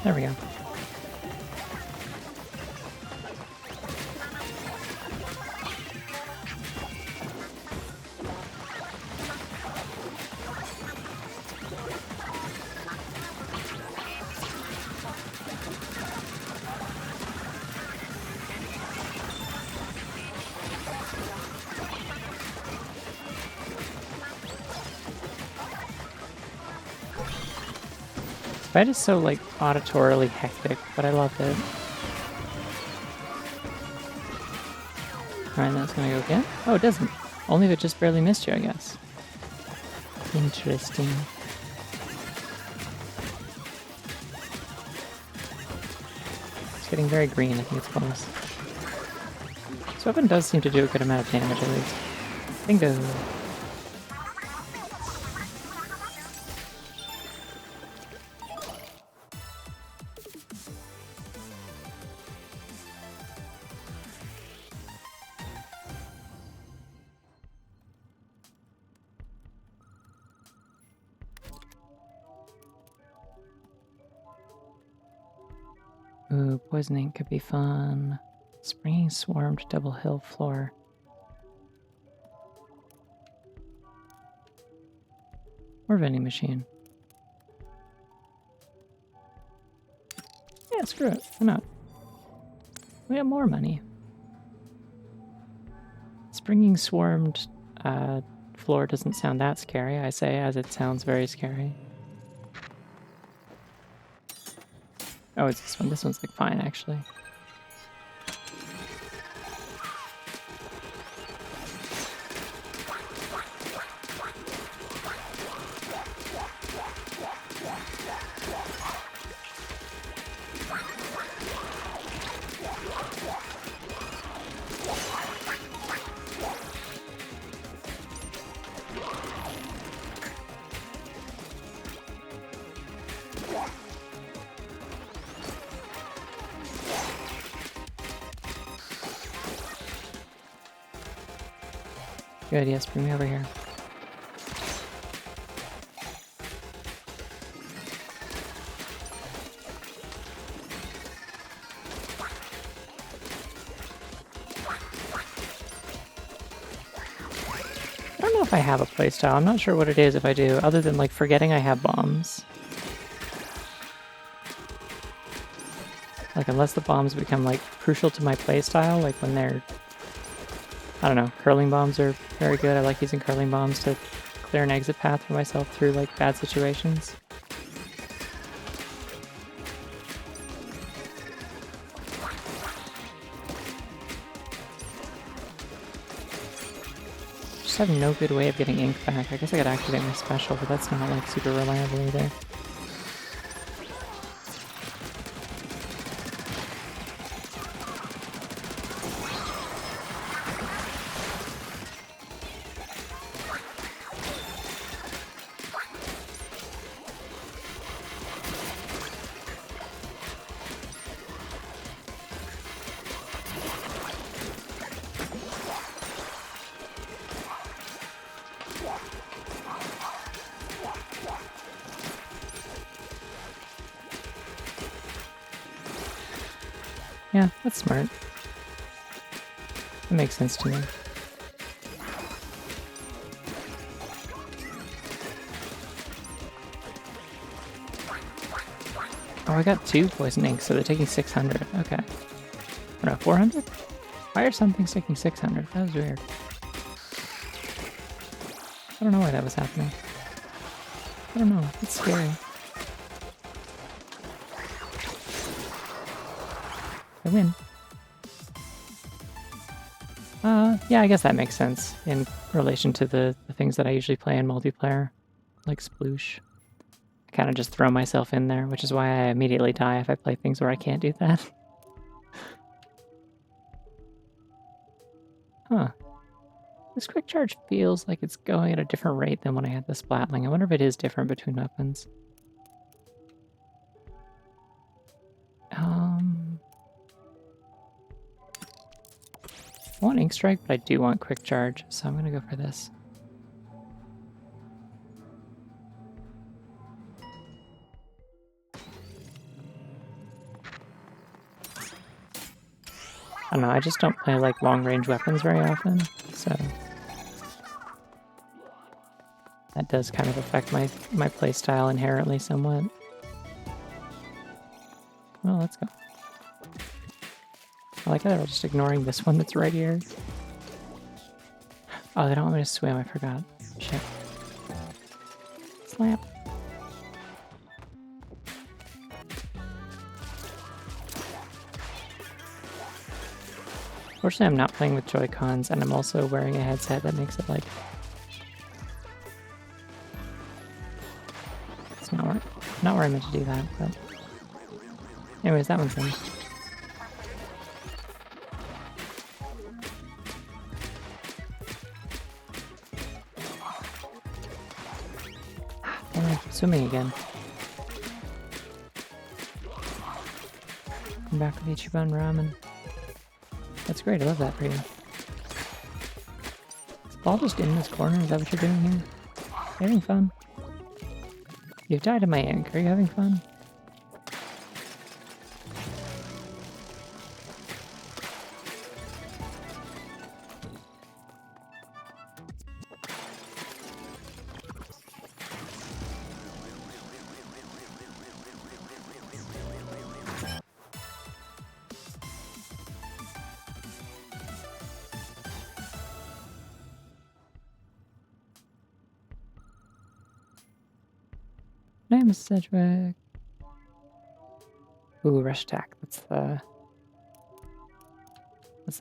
There we go. Fight is so like auditorily hectic, but I love it. Alright, that's gonna go again. Oh, it doesn't. Only if it just barely missed you, I guess. Interesting. It's getting very green, I think it's close. This weapon does seem to do a good amount of damage at least. Bingo! Ooh, poisoning could be fun. Springing swarmed double hill floor. Or vending machine. Yeah, screw it. Why not? We have more money. Springing swarmed floor doesn't sound that scary, I say, as it sounds very scary. Oh, it's this one. This one's like fine, actually. Good, yes, bring me over here. I don't know if I have a playstyle. I'm not sure what it is if I do, other than like forgetting I have bombs. Like unless the bombs become like crucial to my playstyle, like when they're, I don't know, curling bombs are very good. I like using curling bombs to clear an exit path for myself through like bad situations. Just have no good way of getting ink back. I guess I could activate my special, but that's not like super reliable either. Yeah, that's smart. That makes sense to me. Oh, I got 2 poison inks, so they're taking 600. Okay. Or no, 400? Why are some things taking 600? That was weird. I don't know why that was happening. I don't know. It's scary. I win. Yeah, I guess that makes sense in relation to the things that I usually play in multiplayer, like Sploosh. I kind of just throw myself in there, which is why I immediately die if I play things where I can't do that. Huh. This quick charge feels like it's going at a different rate than when I had the Splatling. I wonder if it is different between weapons. I want Ink Strike, but I do want Quick Charge, so I'm gonna go for this. I don't know, I just don't play like long-range weapons very often, so that does kind of affect my playstyle inherently somewhat. Well, let's go. I like how they're just ignoring this one that's right here. Oh, they don't want me to swim, I forgot. Shit. Slap. Fortunately, I'm not playing with Joy-Cons, and I'm also wearing a headset that makes it like... It's not where I meant to do that, but... Anyways, that one's in. Swimming again. I'm back with Ichiban Ramen. That's great, I love that for you. Is the ball just in this corner? Is that what you're doing here? You having fun? You've died in my ink. Are you having fun? Name is Sedgwick. Ooh, rush attack. That's the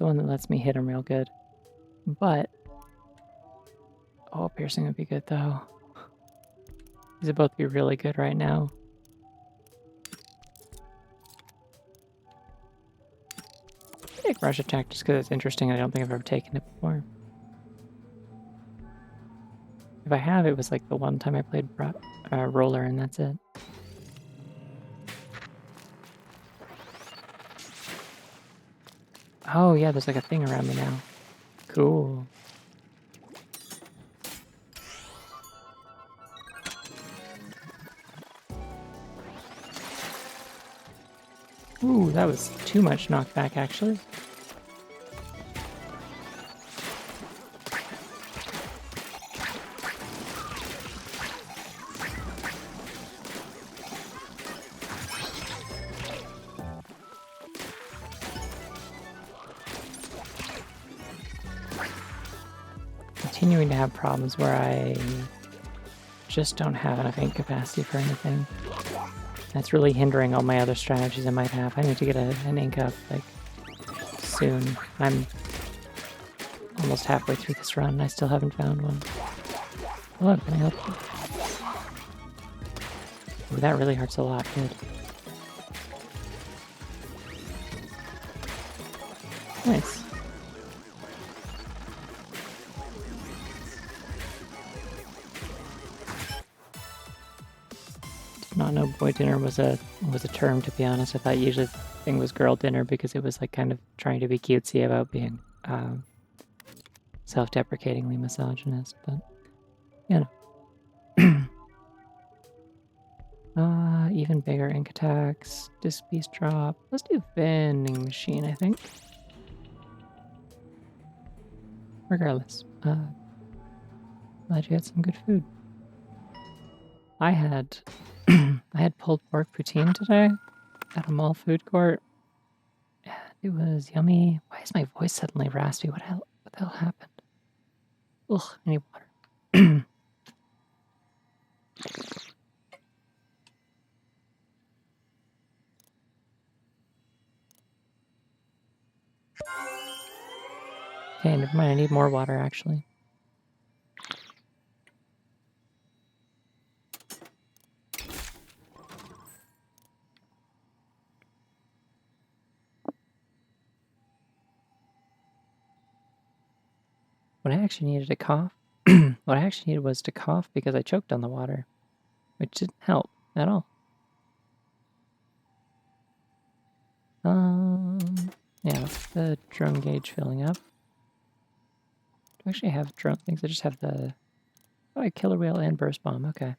one that lets me hit him real good. But oh, piercing would be good though. These would both be really good right now. I take rush attack just because it's interesting. I don't think I've ever taken it before. If I have, it was like the one time I played roller, and that's it. Oh yeah, there's like a thing around me now. Cool. Ooh, that was too much knockback actually. Continuing to have problems where I just don't have enough ink capacity for anything. That's really hindering all my other strategies I might have. I need to get an ink up, like, soon. I'm almost halfway through this run and I still haven't found one. Hello, can I help you? Ooh, that really hurts a lot, good. Nice. Did not know boy dinner was a term, to be honest. I thought usually the thing was girl dinner because it was like kind of trying to be cutesy about being self-deprecatingly misogynist, but you know. Even bigger ink attacks. Disc piece drop. Let's do vending machine, I think. Regardless, glad you had some good food. I had I had pulled pork poutine today at a mall food court. And it was yummy. Why is my voice suddenly raspy? What the hell happened? Ugh, I need water. Okay, never mind. I need more water, actually. What I actually needed to cough, what I actually needed was to cough because I choked on the water, which didn't help at all. Yeah, that's the drone gauge filling up. Do I actually have drone things? I just have the... Oh, I killer whale and burst bomb. Okay.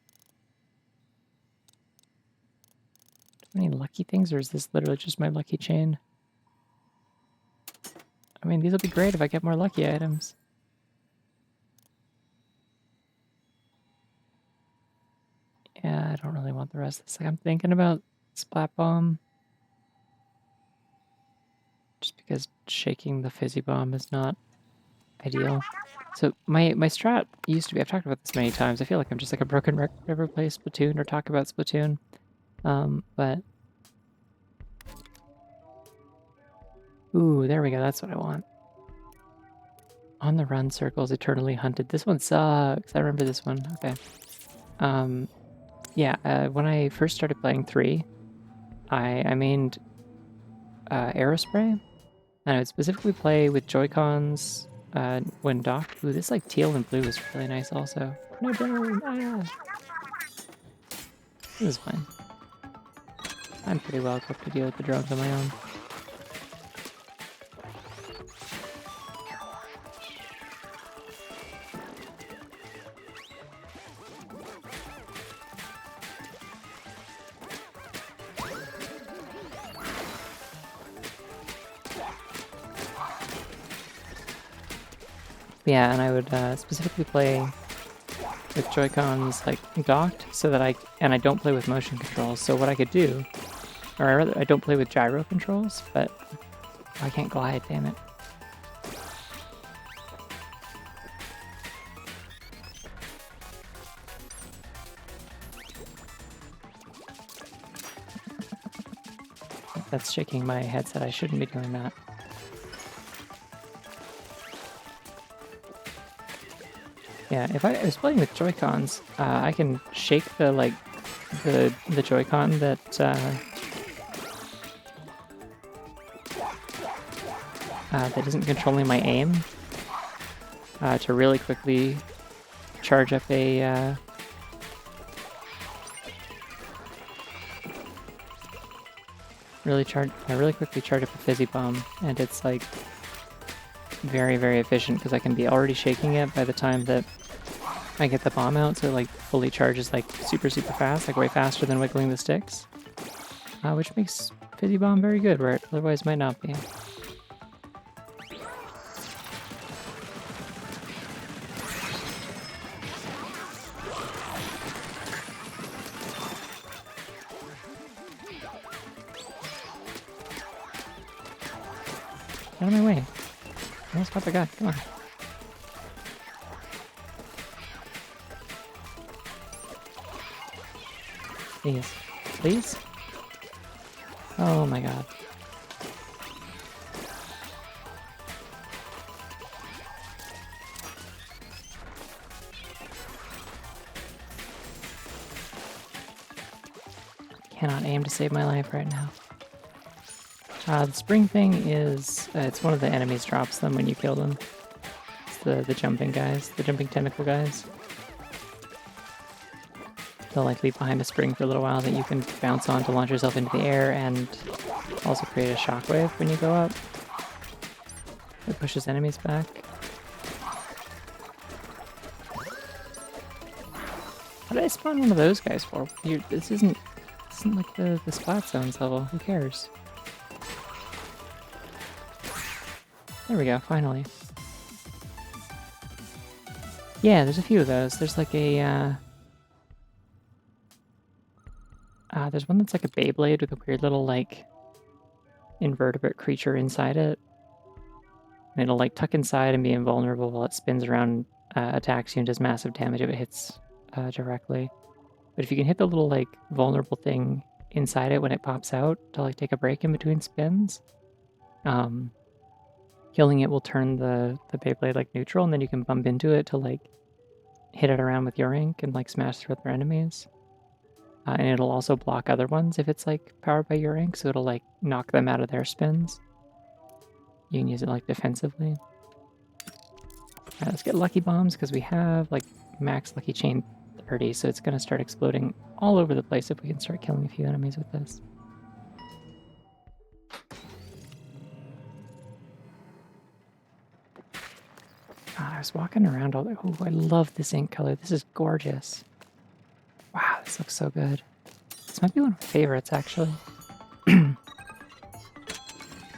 Do I have any lucky things, or is this literally just my lucky chain? I mean, these will be great if I get more lucky items. Yeah, I don't really want the rest of this. Like, I'm thinking about Splat Bomb. Just because shaking the fizzy bomb is not ideal. So my strat used to be, I've talked about this many times, I feel like I'm just like a broken record whenever I play Splatoon or talk about Splatoon. But... Ooh, there we go, that's what I want. On the run circles, eternally hunted. This one sucks. I remember this one. Okay. Yeah, when I first started playing 3, I mained Aerospray, and I would specifically play with Joy-Cons when docked. Ooh, this like teal and blue is really nice also. No drone! Ah! This is fine. I'm pretty well equipped to deal with the drones on my own. Yeah, and I would specifically play with Joy-Cons like docked so that I don't play with motion controls. So what I could do, or rather, I don't play with gyro controls, but I can't glide, damn it. That's shaking my headset. I shouldn't be doing that. Yeah, if I was playing with Joy-Cons, I can shake the the Joy-Con that that isn't controlling my aim to really quickly charge up a really quickly charge up a fizzy bomb, and it's like very, very efficient because I can be already shaking it by the time that I get the bomb out, so it like fully charges like super, super fast, like way faster than wiggling the sticks, which makes fizzy bomb very good where it otherwise might not be. Get out of my way. I almost got the guy. Come on. Please. Please? Oh my god. Cannot aim to save my life right now. The spring thing is, it's one of the enemies drops them when you kill them. It's the jumping guys, the jumping tentacle guys. They'll like leave behind a spring for a little while that you can bounce on to launch yourself into the air and also create a shockwave when you go up. It pushes enemies back. What did I spawn one of those guys for? This isn't isn't like the Splat Zones level. Who cares? There we go, finally. Yeah, there's a few of those. There's like a, there's one that's like a Beyblade with a weird little, like, invertebrate creature inside it. And it'll, like, tuck inside and be invulnerable while it spins around, attacks you and does massive damage if it hits directly. But if you can hit the little, like, vulnerable thing inside it when it pops out to, like, take a break in between spins, killing it will turn the Beyblade, like, neutral, and then you can bump into it to, like, hit it around with your ink and, like, smash through other enemies. And it'll also block other ones if it's, like, powered by your ink, so it'll, like, knock them out of their spins. You can use it, like, defensively. Alright, let's get Lucky Bombs, because we have, like, max Lucky Chain 30, so it's going to start exploding all over the place if we can start killing a few enemies with this. I was walking around all the... Oh, I love this ink color. This is gorgeous. Wow, this looks so good. This might be one of my favorites, actually. Yeah,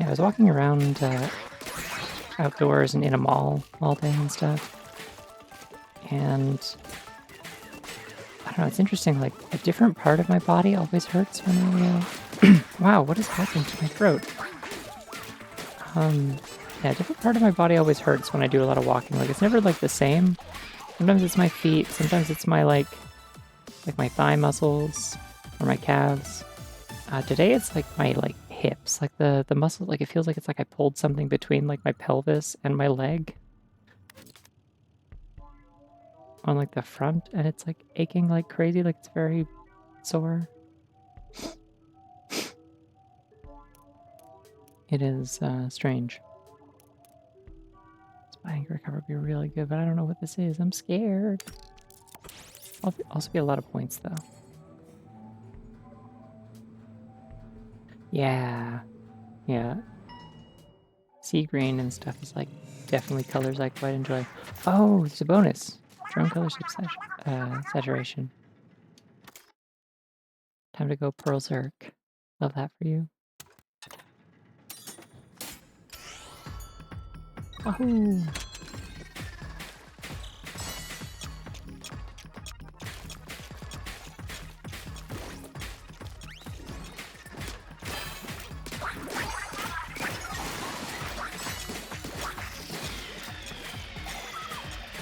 I was walking around outdoors and in a mall all day and stuff. And I don't know, it's interesting, like, a different part of my body always hurts when I... Wow, what has happened to my throat? Yeah, a different part of my body always hurts when I do a lot of walking. Like, it's never, like, the same. Sometimes it's my feet, sometimes it's my, like my thigh muscles or my calves. Today it's, like, my, like, hips. Like, the muscle, like, it feels like it's like I pulled something between, like, my pelvis and my leg. On, like, the front, and it's, like, aching like crazy, like, it's very sore. It is, strange. Spying recover would be really good, but I don't know what this is. I'm scared. I'll also be a lot of points, though. Yeah. Yeah. Sea green and stuff is, like, definitely colors I quite enjoy. Oh, it's a bonus. Drone color saturation. Time to go Pearl Zerk. Love that for you. Wahoo!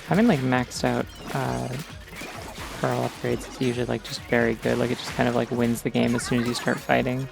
Having, like, maxed out Pearl upgrades is usually, like, just very good. Like, it just kind of, like, wins the game as soon as you start fighting.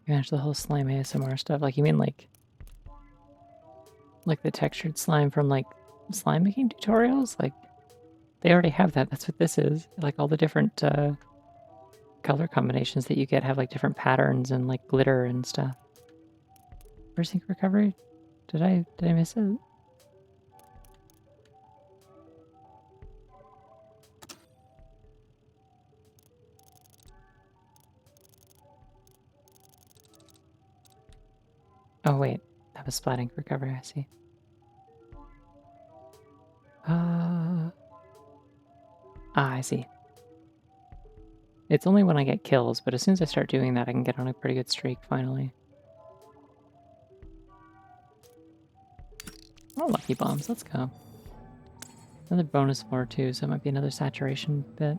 Gosh, the whole slime ASMR stuff. Like, you mean, like the textured slime from, like, slime making tutorials? Like, they already have that. That's what this is. Like, all the different color combinations that you get have, like, different patterns and, like, glitter and stuff. Where's Sync Recovery? Did I miss it? Oh, wait. That was Splatting Recovery, I see. I see. It's only when I get kills, but as soon as I start doing that, I can get on a pretty good streak, finally. Oh, Lucky Bombs, let's go. Another bonus floor, too, so it might be another saturation bit.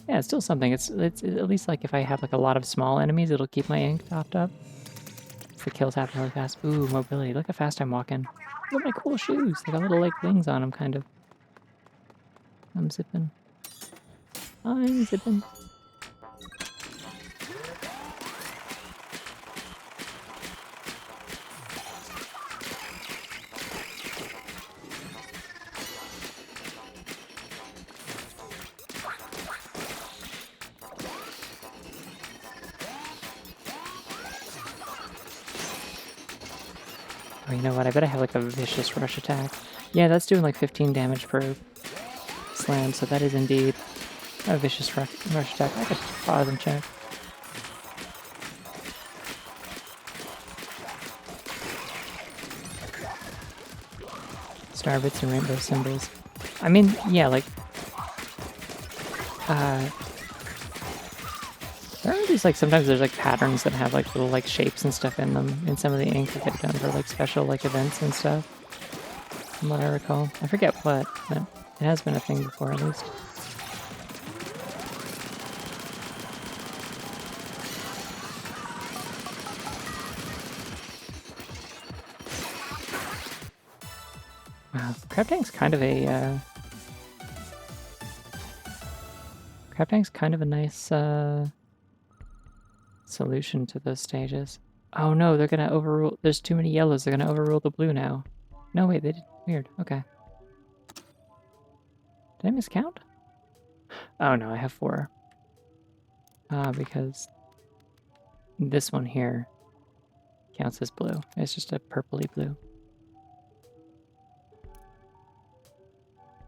Yeah, it's still something. It's at least, like, if I have, like, a lot of small enemies, it'll keep my ink topped up. The kills happen really fast. Ooh, mobility. Look how fast I'm walking. Look at my cool shoes. They got little, like, wings on them, kind of. I'm zipping. I'm zipping. Oh, you know what? I bet I have like a vicious rush attack. Yeah, that's doing like 15 damage per slam, so that is indeed a vicious rush attack. I could pause and check. Star bits and rainbow symbols. I mean, yeah, like, there are these, like, sometimes there's, like, patterns that have, like, little, like, shapes and stuff in them in some of the ink that they've done for, like, special, like, events and stuff. From what I recall. I forget what, but it has been a thing before, at least. Wow, Crab Tank's kind of a, Crab Tank's kind of a nice, solution to those stages. Oh no, they're gonna overrule. There's too many yellows. They're gonna overrule the blue now. No, wait, they did. Weird. Okay. Did I miscount? Oh no, I have 4. Because this one here counts as blue. It's just a purpley blue.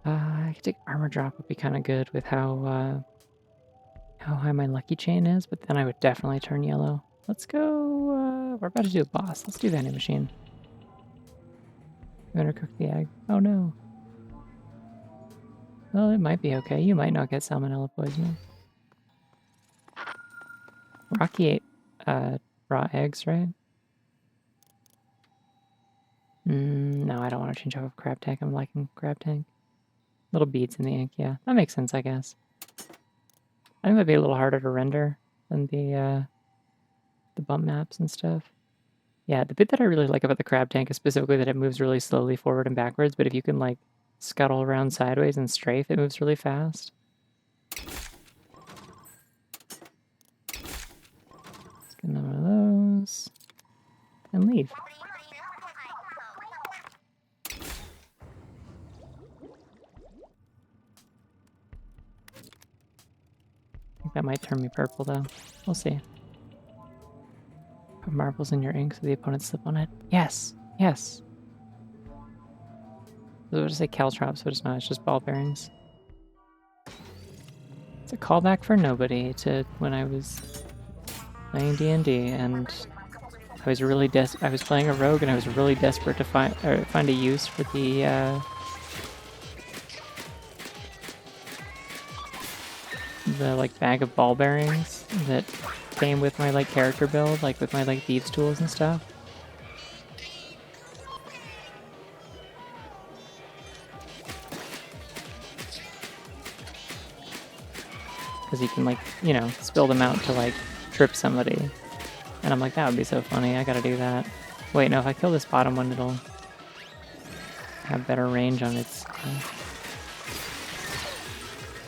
I could take armor drop. Would be kind of good with how high my lucky chain is, but then I would definitely turn yellow. Let's go. We're about to do a boss. Let's do vending machine. I'm gonna cook the egg. Oh no. Well, it might be okay. You might not get salmonella poisoning. Rocky ate raw eggs, right? No, I don't want to change off of Crab Tank. I'm liking Crab Tank. Little beads in the ink, yeah. That makes sense, I guess. I think it might be a little harder to render than the bump maps and stuff. Yeah, the bit that I really like about the Crab Tank is specifically that it moves really slowly forward and backwards, but if you can, like, scuttle around sideways and strafe, it moves really fast. Let's get another one of those. And leave. I think that might turn me purple, though. We'll see. Put marbles in your ink so the opponents slip on it. Yes! Yes! I was going to say caltrops, but it's not. It's just ball bearings. It's a callback for nobody to when I was playing D&D, and I was really I was playing a rogue, and I was really desperate to find a use for the like bag of ball bearings that came with my like character build, like with my like thieves tools and stuff. Because you can, like, you know, spill them out to like trip somebody, and I'm like, that would be so funny. I gotta do that. Wait, no, if I kill this bottom one, it'll have better range on its.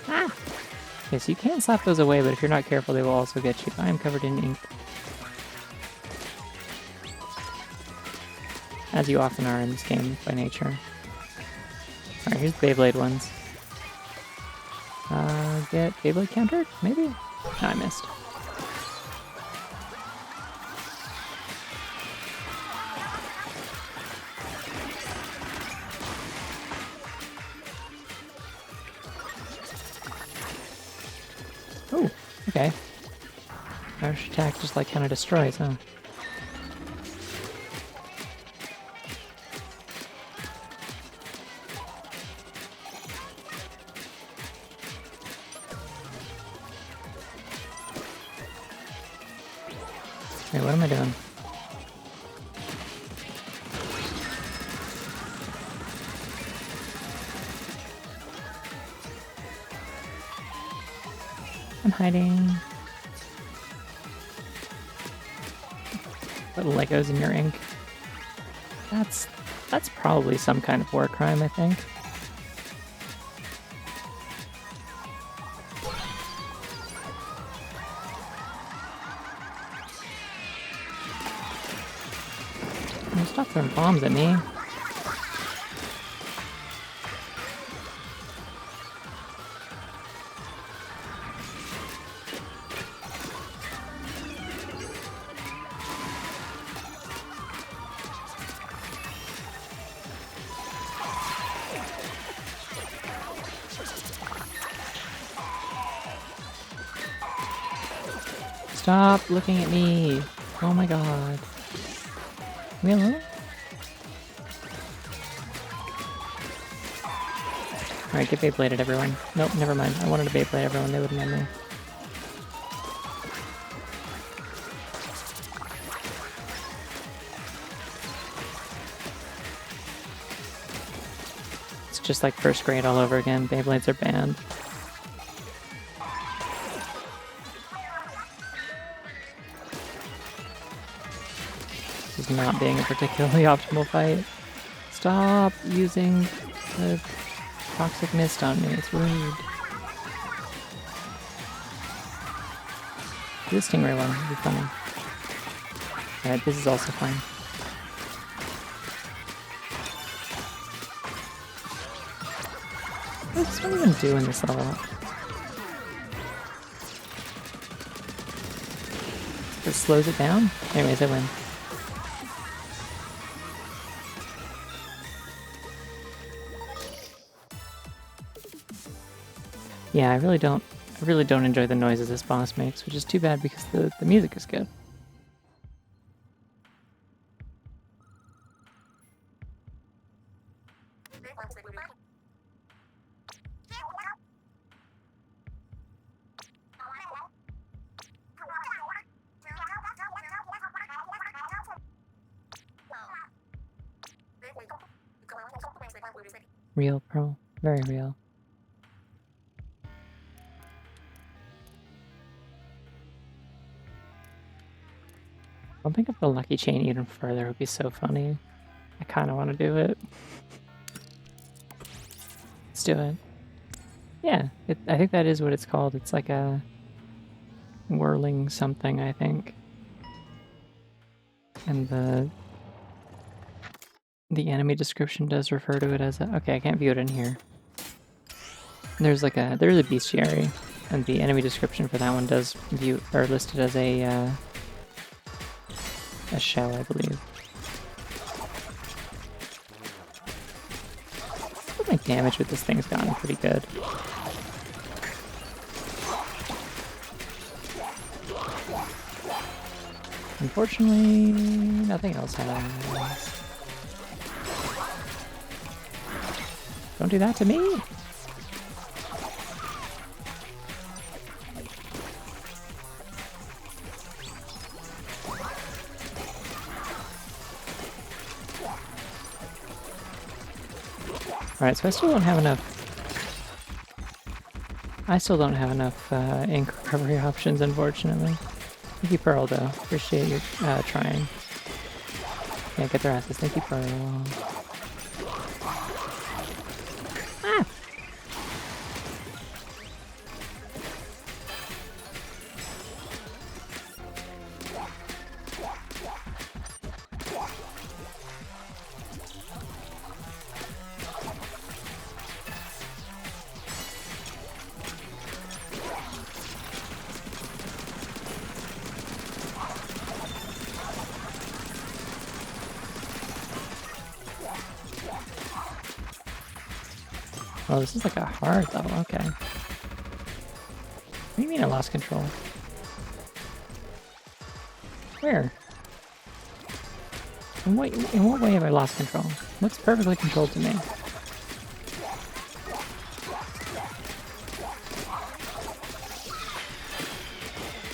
Ah! Okay, so you can slap those away, but if you're not careful, they will also get you. I am covered in ink. As you often are in this game by nature. Alright, here's Beyblade ones. Get Beyblade countered? Maybe? No, I missed. Oh, okay. Irish attack just like kind of destroys, huh? Wait, what am I doing? I'm hiding. Put Legos in your ink. That's probably some kind of war crime, I think. Stop throwing bombs at me. Stop looking at me. Oh my god. Me alone? Alright, get Beybladed, everyone. Nope, never mind. I wanted to Beyblade everyone, they wouldn't let me. It's just like first grade all over again. Beyblades are banned. This is not being a particularly optimal fight. Stop using the toxic mist on me, it's rude. Do the stingray one, it'll be funny. Alright, this is also fine. What does this one even do in this level? It slows it down? Anyways, I win. Yeah, I really don't enjoy the noises this boss makes, which is too bad because the music is good. Real, Pearl. Very real. Bumping up the lucky chain even further would be so funny. I kind of want to do it. Let's do it. Yeah, I think that is what it's called. It's like a whirling something, I think. And the enemy description does refer to it as a... Okay, I can't view it in here. There's a bestiary, and the enemy description for that one does view or listed as a shell, I believe. I think my damage with this thing's gotten pretty good. Unfortunately, nothing else has. Don't do that to me! Alright, so I still don't have enough ink recovery options, unfortunately. Thank you, Pearl, though. Appreciate you trying. Yeah, get their asses. Thank you, Pearl. Ah! Oh, this is like a hard level, okay. What do you mean I lost control? Where? In what way have I lost control? Looks perfectly controlled to me.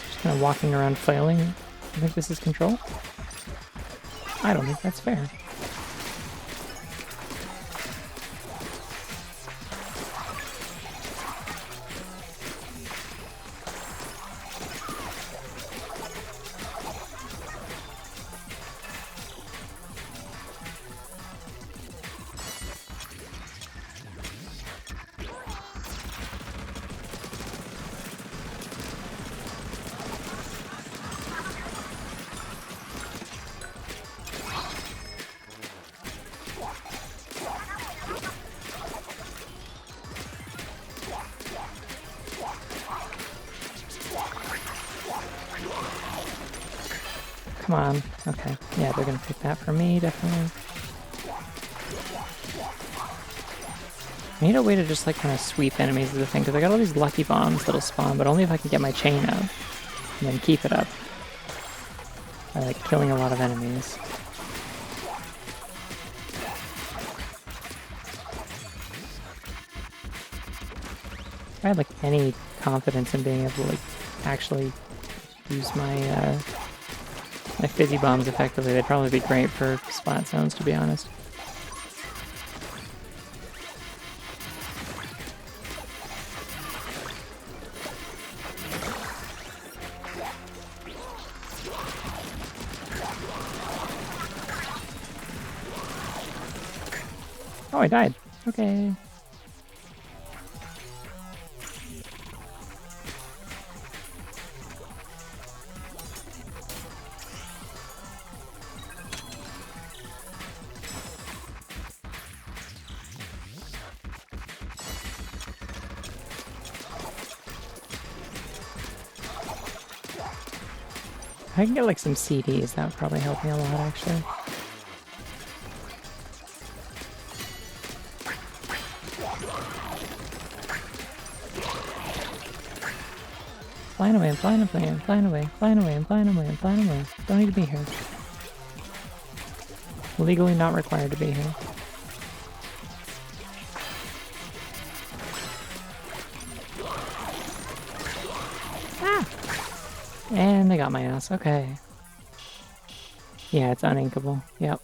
Just kind of walking around flailing. You think this is control? I don't think that's fair. come on. Okay, yeah, they're gonna pick that for me, definitely. I need a way to just like kind of sweep enemies is the thing, because I got all these lucky bombs that'll spawn, but only if I can get my chain up and then keep it up. I like killing a lot of enemies. If I had like any confidence in being able to like actually use my my fizzy bombs effectively, they'd probably be great for splat zones, to be honest. Oh, I died. Okay. I can get like some CDs, that would probably help me a lot actually. Flying away, I'm flying away, I'm flying away, flying away, I'm flying away, I'm flying away. Don't need to be here. Legally not required to be here. Ah! And they got my ass, okay. Yeah, it's uninkable. Yep.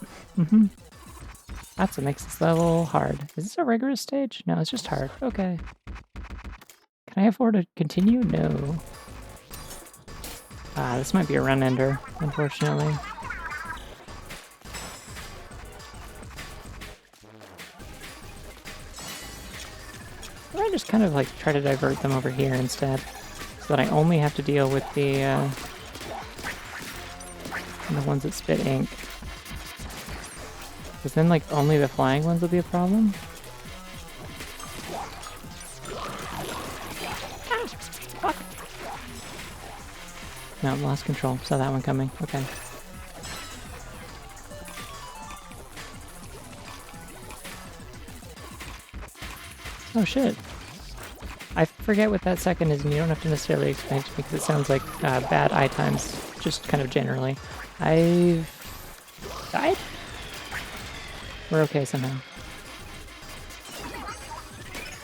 That's what makes this level hard. Is this a rigorous stage? No, it's just hard. Okay. Can I afford to continue? No. Ah, this might be a run ender, unfortunately. Or I just kind of like try to divert them over here instead, so that I only have to deal with the ones that spit ink. Because then like only the flying ones will be a problem. Ah, fuck. No, lost control. Saw that one coming. Okay. Oh shit. I forget what that second is, and you don't have to necessarily explain it to me because it sounds like bad eye times, just kind of generally. I've died? We're okay somehow.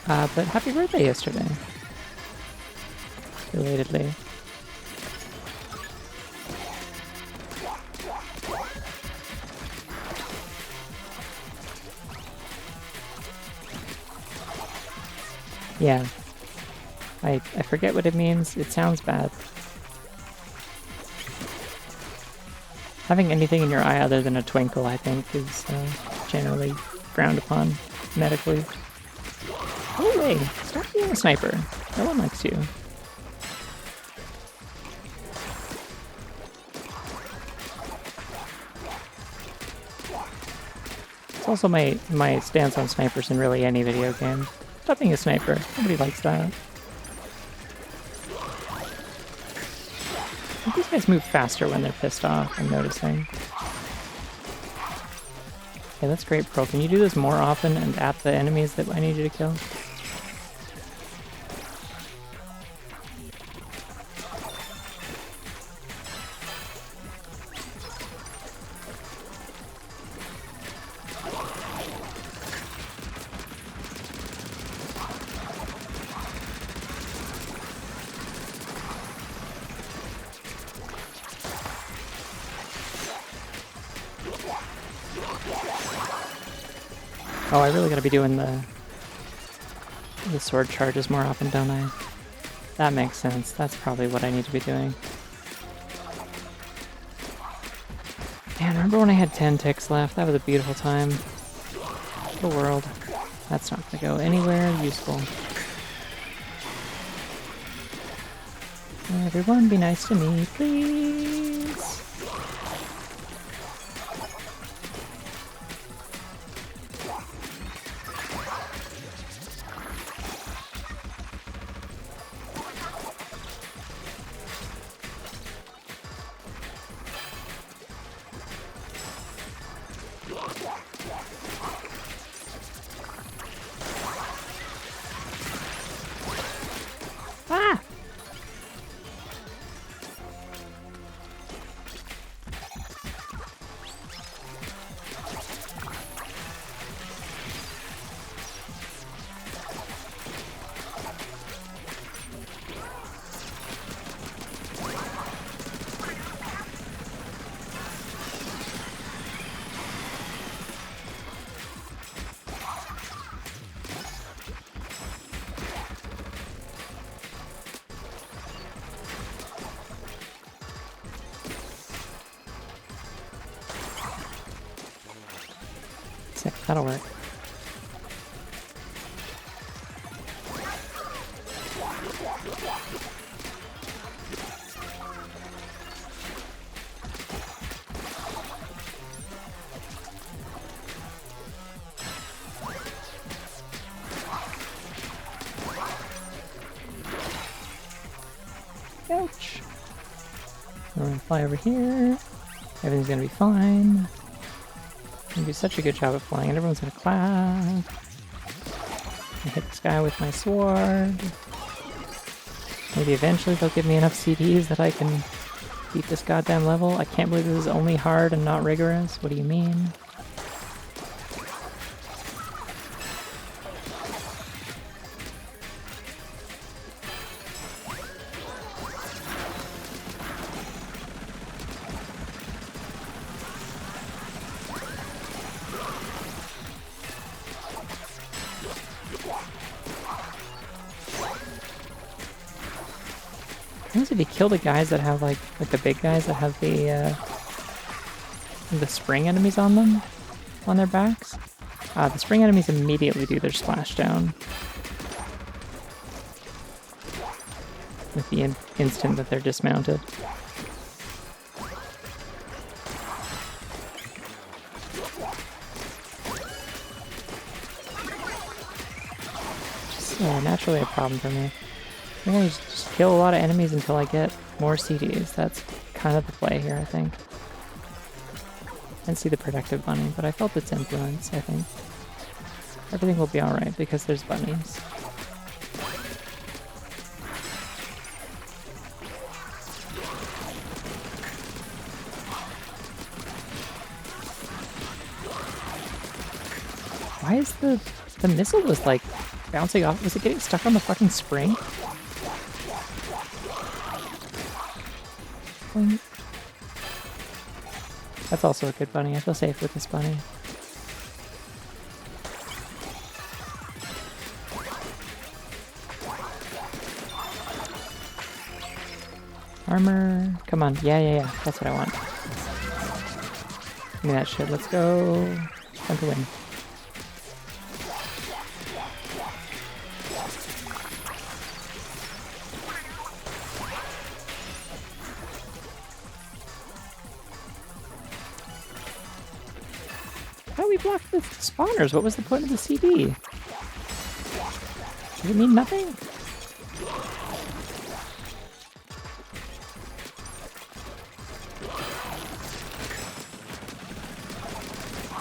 But happy birthday yesterday. Belatedly. Yeah. I forget what it means. It sounds bad. Having anything in your eye other than a twinkle, I think, is generally frowned upon medically. Oh, hey! Stop being a sniper. No one likes you. It's also my stance on snipers in really any video game. Stop being a sniper. Nobody likes that. I think these guys move faster when they're pissed off, I'm noticing. Okay, that's great, Pearl. Can you do this more often and at the enemies that I need you to kill? Oh, I really gotta be doing the sword charges more often, don't I? That makes sense. That's probably what I need to be doing. Man, remember when I had 10 ticks left? That was a beautiful time. The world. That's not gonna go anywhere useful. Everyone be nice to me, please! Sick, that'll work. Ouch. We're gonna fly over here. Everything's gonna be fine. I'm gonna do such a good job of flying, and everyone's gonna clap. I hit this guy with my sword. Maybe eventually they'll give me enough CDs that I can beat this goddamn level. I can't believe this is only hard and not rigorous. What do you mean? If you kill the guys that have like the big guys that have the spring enemies on them, on their backs, the spring enemies immediately do their splashdown with the instant that they're dismounted. Just naturally a problem for me. I'm gonna just kill a lot of enemies until I get more CDs. That's kind of the play here, I think. I didn't see the protective bunny, but I felt its influence, I think. Everything will be alright because there's bunnies. Why is the missile was like bouncing off? Was it getting stuck on the fucking spring? That's also a good bunny. I feel safe with this bunny. Armor. Come on. Yeah. That's what I want. Give me that shit. Let's go. Time to win. How do we block the spawners? What was the point of the CD? Did it mean nothing?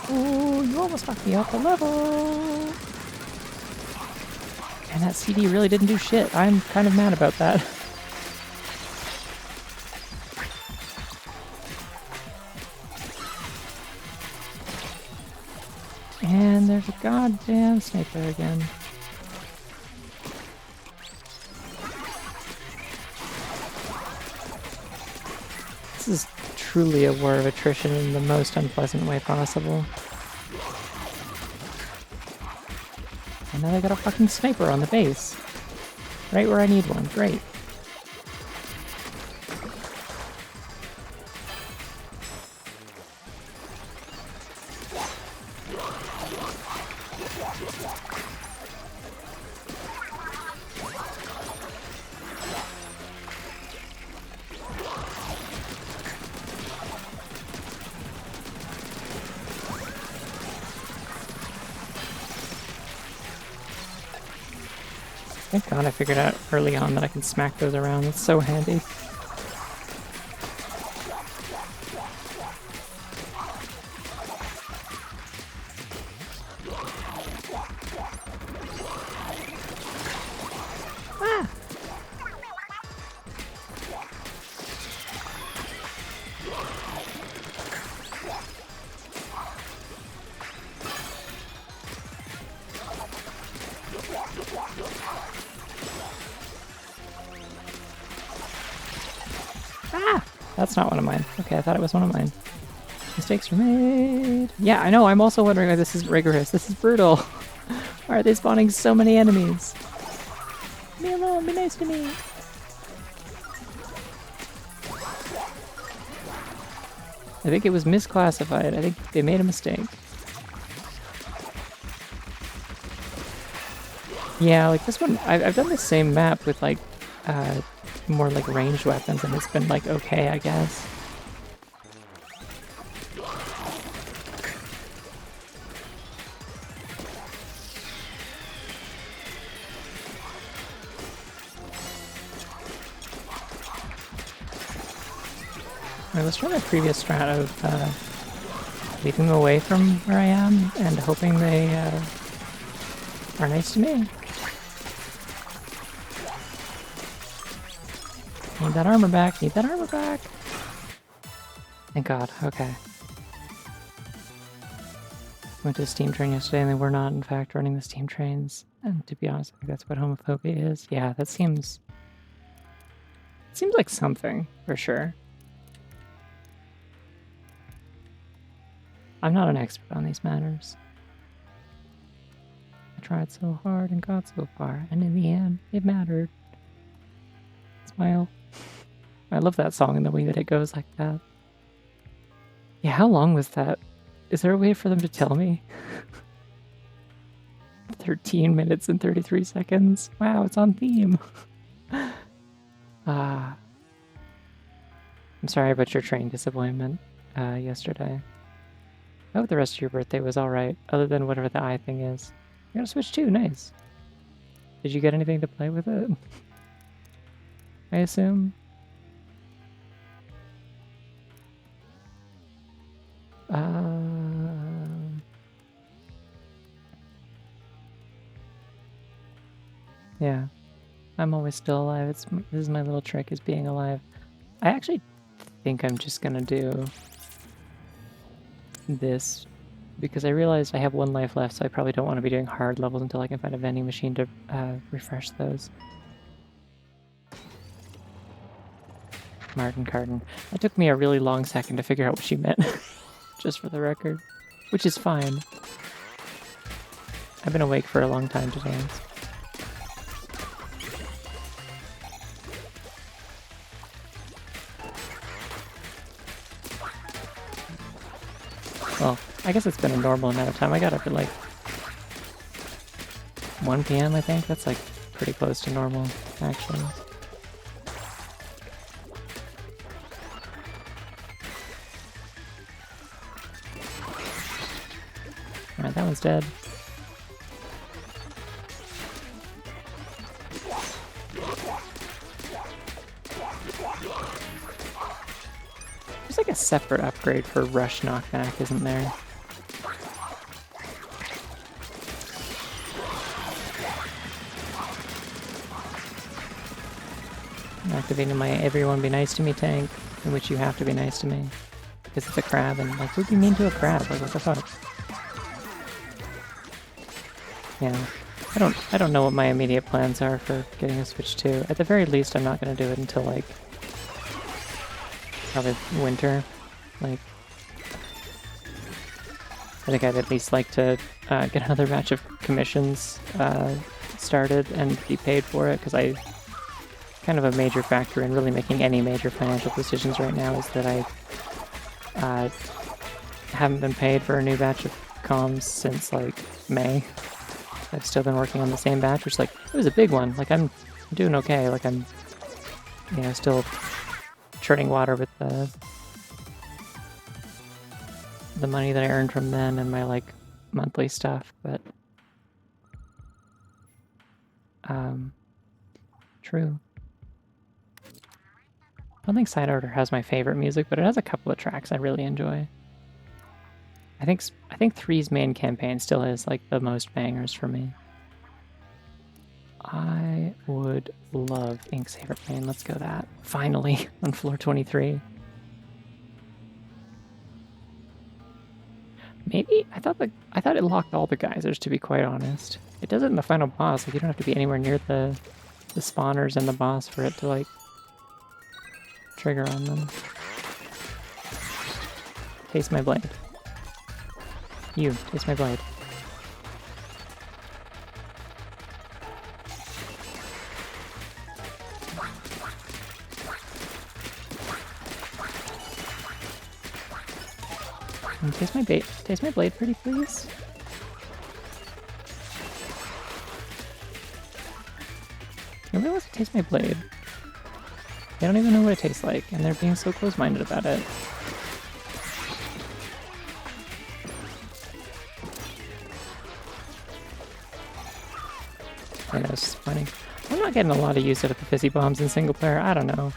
Oh, you almost knocked me off the level! And that CD really didn't do shit. I'm kind of mad about that. And there's a goddamn sniper again. This is truly a war of attrition in the most unpleasant way possible. And now they got a fucking sniper on the base. Right where I need one. Great. Thank God I figured out early on that I can smack those around. It's so handy. Ah! Ah! That's not one of mine. Okay, I thought it was one of mine. Mistakes were made. Yeah, I know, I'm also wondering why this is rigorous. This is brutal. Why are they spawning so many enemies? Leave me alone, be nice to me. I think it was misclassified. I think they made a mistake. Yeah, like this one, I've done the same map with like more like ranged weapons, and it's been like okay, I guess. Alright, let's try my previous strat of leaving them away from where I am and hoping they are nice to me. Need that armor back, need that armor back! Thank God, okay. Went to the steam train yesterday and they were not in fact running the steam trains. And to be honest, I think that's what homophobia is. Yeah, that seems like something, for sure. I'm not an expert on these matters. I tried so hard and got so far, and in the end, it mattered. Smile. I love that song and the way that it goes like that. Yeah, how long was that? Is there a way for them to tell me? 13 minutes and 33 seconds. Wow, it's on theme. I'm sorry about your train disappointment yesterday. I hope the rest of your birthday was alright, other than whatever the eye thing is. You got a Switch 2, nice. Did you get anything to play with it? I assume? Yeah. I'm always still alive. This is my little trick, is being alive. I actually think I'm just gonna do this because I realized I have 1 life left, so I probably don't want to be doing hard levels until I can find a vending machine to refresh those. Martin Carden. It took me a really long second to figure out what she meant, just for the record, which is fine. I've been awake for a long time to dance. Well, I guess it's been a normal amount of time. I got up at like 1 p.m. I think. That's like pretty close to normal, actually. Alright, that one's dead. There's like a separate upgrade for rush knockback, isn't there? I'm activating my everyone be nice to me tank, in which you have to be nice to me. Because it's a crab, and like, who'd be mean to a crab? Like, what the fuck? Yeah. I don't know what my immediate plans are for getting a Switch 2. At the very least, I'm not gonna do it until like probably winter. Like, I think I'd at least like to get another batch of commissions started and be paid for it, because I kind of a major factor in really making any major financial decisions right now is that I haven't been paid for a new batch of comms since like May. I've still been working on the same batch, which like it was a big one. Like I'm doing okay. Like I'm, you know, still treading water with the money that I earned from them and my like monthly stuff, but true. I don't think Side Order has my favorite music, but it has a couple of tracks I really enjoy. I think 3's main campaign still has like the most bangers for me. I would love Ink Saver Plane. Let's go that. Finally, on floor 23. Maybe I thought it locked all the geysers, to be quite honest. It does it in the final boss. Like you don't have to be anywhere near the spawners and the boss for it to like trigger on them. Taste my blade. You, taste my blade. Taste my bait. Taste my blade, pretty please. taste my blade. They don't even know what it tastes like, and they're being so close-minded about it. I know, it's disappointing. I'm not getting a lot of use out of the fizzy bombs in single player. I don't know.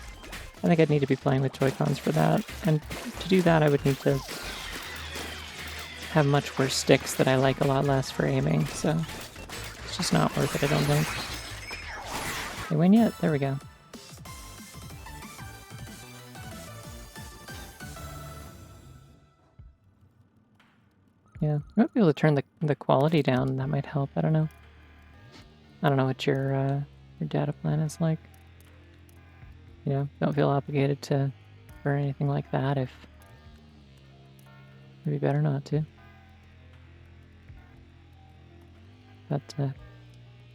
I think I'd need to be playing with Joy-Cons for that. And to do that, I would need to have much worse sticks that I like a lot less for aiming, so it's just not worth it, I don't think. They win yet? There we go. Yeah, I might be able to turn the quality down. That might help. I don't know. I don't know what your data plan is like. You know, don't feel obligated to burn anything like that if it'd be better not to. But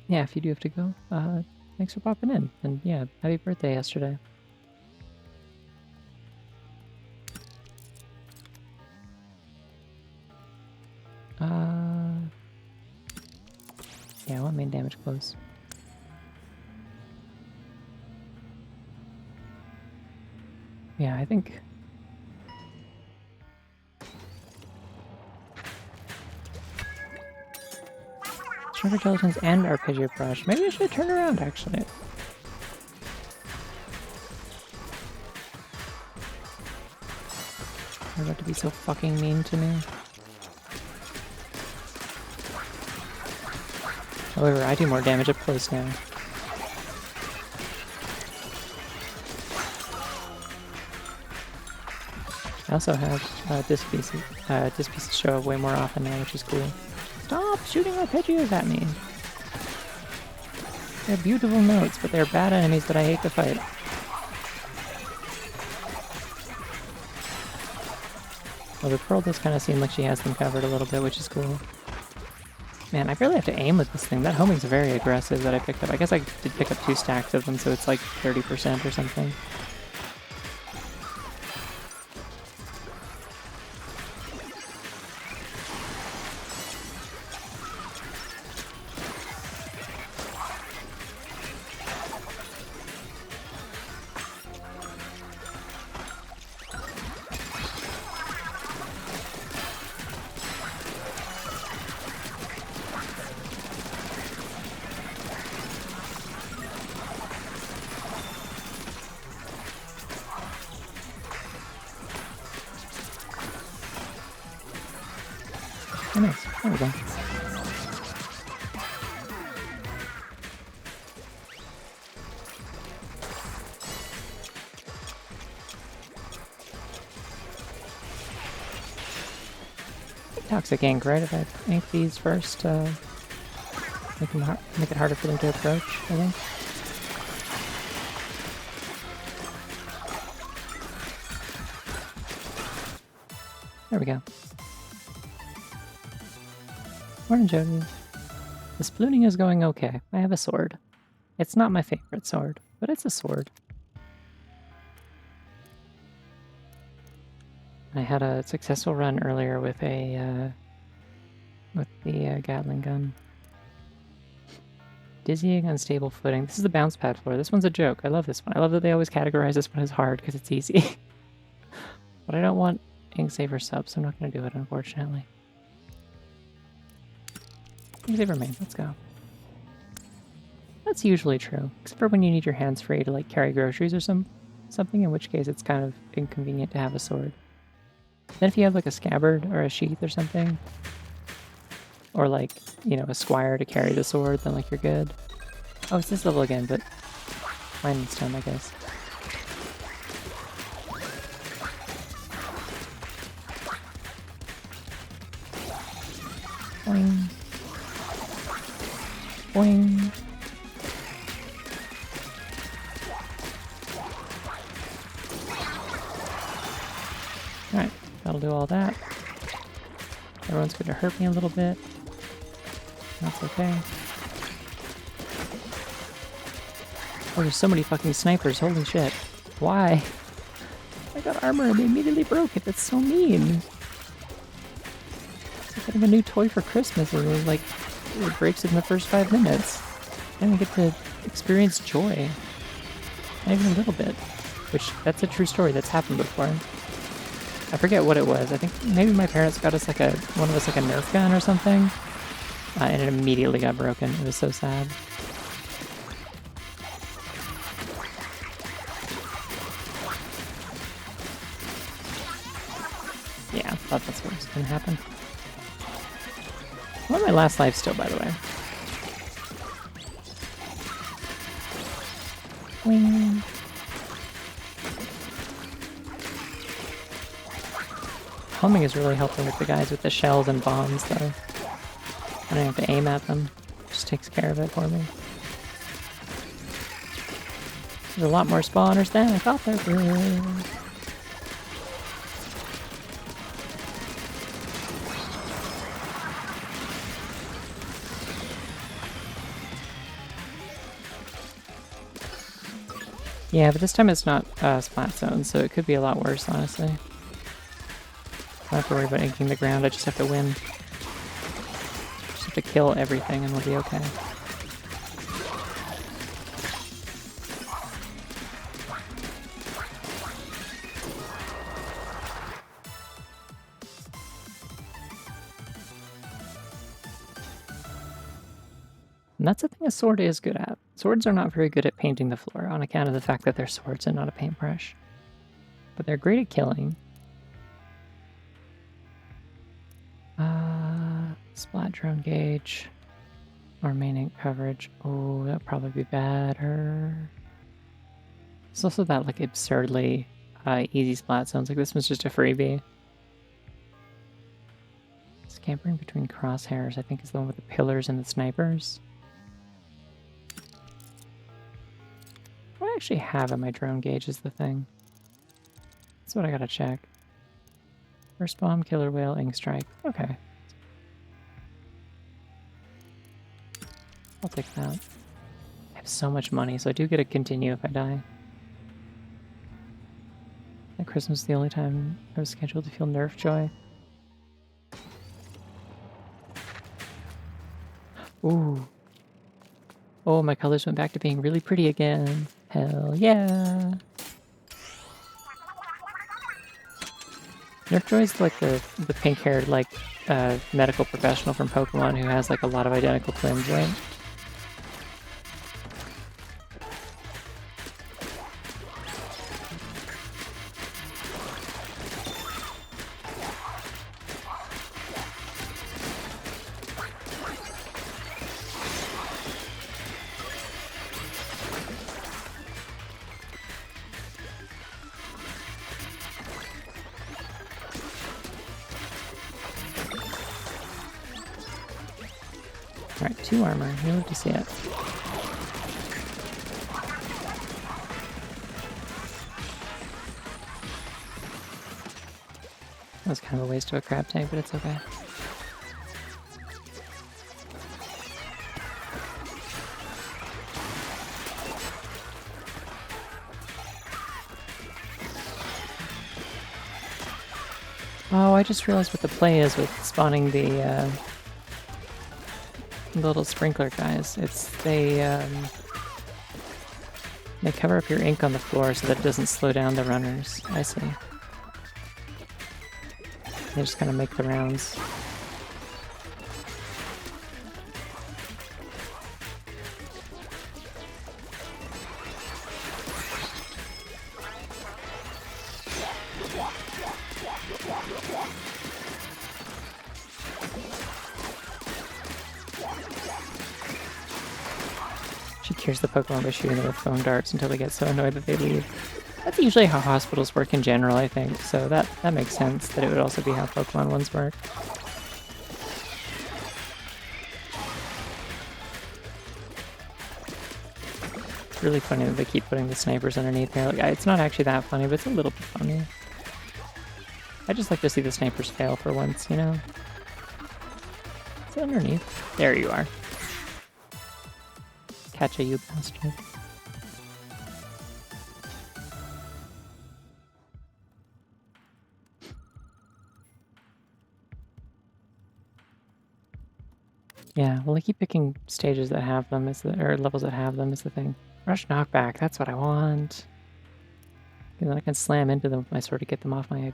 yeah, if you do have to go, thanks for popping in. And yeah, happy birthday yesterday. Yeah, I want main damage close. Yeah, I think... Sugar Gelatins and Arpeggio Brush. Maybe I should turn around, actually. You're about to be so fucking mean to me. However, I do more damage up close now. I also have disc pieces show up way more often now, which is cool. Stop shooting arpeggios at me! They're beautiful notes, but they're bad enemies that I hate to fight. Well, the Pearl does kind of seem like she has them covered a little bit, which is cool. Man, I really have to aim with this thing. That homing's very aggressive that I picked up. I guess I did pick up 2 stacks of them, so it's like 30% or something. Oh, nice. There we go. Toxic ink, right? If I ink these first, make it harder for them to approach, I think. There we go. Morning, Jody. The splooning is going okay. I have a sword. It's not my favorite sword, but it's a sword. I had a successful run earlier with a the Gatling gun. Dizzying, unstable footing. This is the bounce pad floor. This one's a joke. I love this one. I love that they always categorize this one as hard because it's easy. But I don't want Inksaver sub, so I'm not going to do it, unfortunately. Inksaver main, let's go. That's usually true, except for when you need your hands free to like carry groceries or something, in which case it's kind of inconvenient to have a sword. Then if you have like a scabbard or a sheath or something, or like, you know, a squire to carry the sword, then like you're good. Oh, it's this level again, but mine is done, I guess. Boing. Boing. Alright, that'll do all that. Everyone's going to hurt me a little bit. That's okay. Oh, there's so many fucking snipers, holy shit. Why? I got armor and they immediately broke it, that's so mean. It's like getting a new toy for Christmas and it breaks it in the first 5 minutes. I didn't get to experience joy. Not even a little bit. Which, that's a true story, that's happened before. I forget what it was. I think maybe my parents got us like one of us like a Nerf gun or something. And it immediately got broken. It was so sad. Yeah, I thought that's what was gonna happen. I'm on my last life still, by the way. Wing. Homing is really helping with the guys with the shells and bombs, though. I don't have to aim at them. It just takes care of it for me. There's a lot more spawners than I thought there were. Yeah, but this time it's not splat zone, so it could be a lot worse, honestly. I don't have to worry about inking the ground, I just have to win. Just have to kill everything and we'll be okay. And that's the thing a sword is good at. Swords are not very good at painting the floor on account of the fact that they're swords and not a paintbrush. But they're great at killing. Splat drone gauge. Remaining coverage. Oh, that'd probably be better. There's also that like absurdly easy splat zones. Like this one's just a freebie. Scampering between crosshairs, I think is the one with the pillars and the snipers. What do I actually have on my drone gauge is the thing. That's what I gotta check. First bomb, killer whale, ink strike. Okay. I'll take that. I have so much money, so I do get to continue if I die. At Christmas is the only time I was scheduled to feel Nerf joy. Ooh. Oh, my colors went back to being really pretty again. Hell yeah. Nerf Joy is like the pink-haired like medical professional from Pokemon who has like a lot of identical twins, right? Alright, 2 armor. You love to see it. That was kind of a waste of a crab tank, but it's okay. Oh, I just realized what the play is with spawning the little sprinkler guys. It's they cover up your ink on the floor so that it doesn't slow down the runners. I see. They just kind of make the rounds. She cures the Pokemon by shooting them with foam darts until they get so annoyed that they leave. That's usually how hospitals work in general, I think, so that makes sense that it would also be how Pokemon ones work. It's really funny that they keep putting the snipers underneath there. Like, it's not actually that funny, but it's a little bit funny. I just like to see the snipers fail for once, you know? Is it underneath? There you are. Catch a you bastard. Yeah, well, I keep picking stages that have them, or levels that have them is the thing. Rush knockback, that's what I want. And then I can slam into them with my sword to get them off my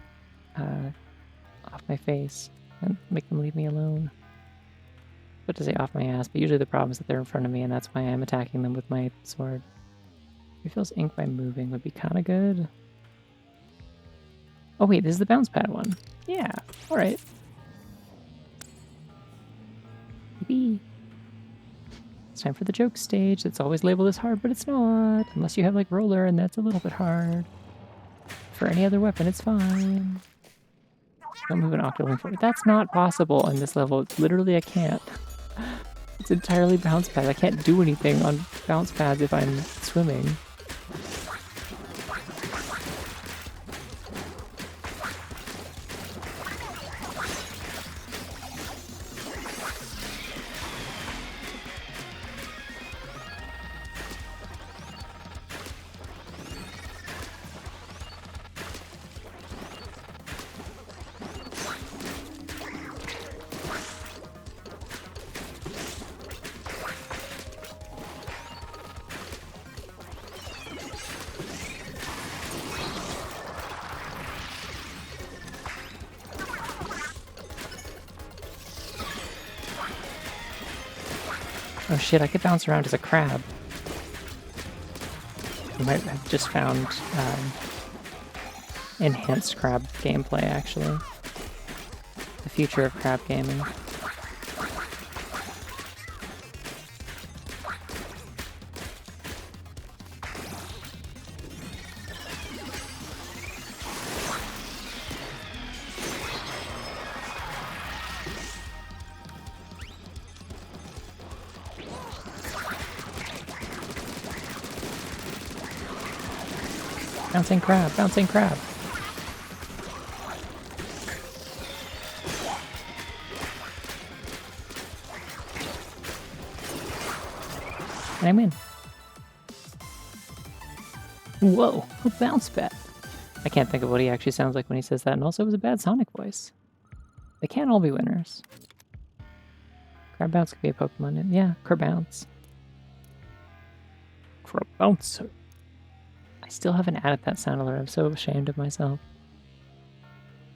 face and make them leave me alone. What to say off my ass, but usually the problem is that they're in front of me and that's why I'm attacking them with my sword. Refills ink by moving would be kind of good. Oh wait, this is the bounce pad one. Yeah, alright. Yippee. It's time for the joke stage. It's always labeled as hard, but it's not. Unless you have like roller and that's a little bit hard. For any other weapon, it's fine. Don't move an octoling forward. That's not possible on this level. Literally, I can't. It's entirely bounce pads. I can't do anything on bounce pads if I'm swimming. Oh shit, I could bounce around as a crab. You might have just found enhanced crab gameplay, actually. The future of crab gaming. Bouncing crab, bouncing crab. And I win. Whoa, a bounce pad. I can't think of what he actually sounds like when he says that, and also it was a bad Sonic voice. They can't all be winners. Crabbounce could be a Pokemon. Yeah, Crabbounce. Crabbouncer. I still haven't added that sound alert. I'm so ashamed of myself.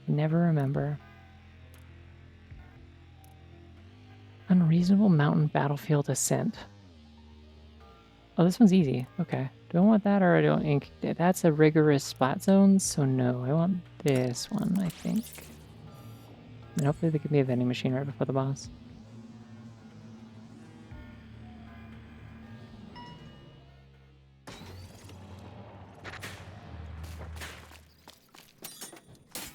Never remember. Unreasonable mountain battlefield ascent. Oh, this one's easy. Okay. Do I want that or I don't ink? That's a rigorous splat zone, so no. I want this one, I think. And hopefully they give me a vending machine right before the boss.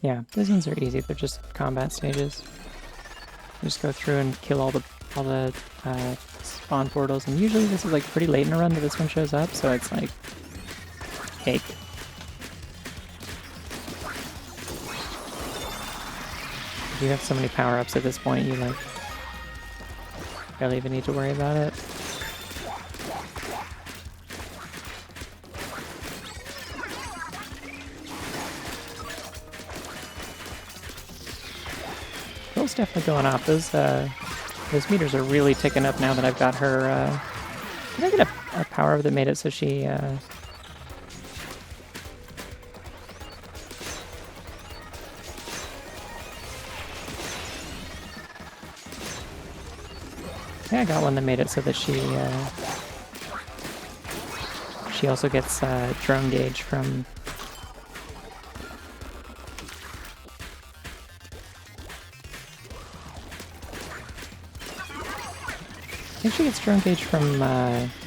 Yeah, those ones are easy. They're just combat stages. You just go through and kill all the spawn portals, and usually this is like pretty late in a run that this one shows up, so it's like cake. You have so many power-ups at this point, you like barely even need to worry about it. Girl's definitely going off. Those meters are really ticking up now that I've got her. Did I get a power that made it so she? I think I got one that made it so that she also gets drone gauge from. I think she gets drone gauge from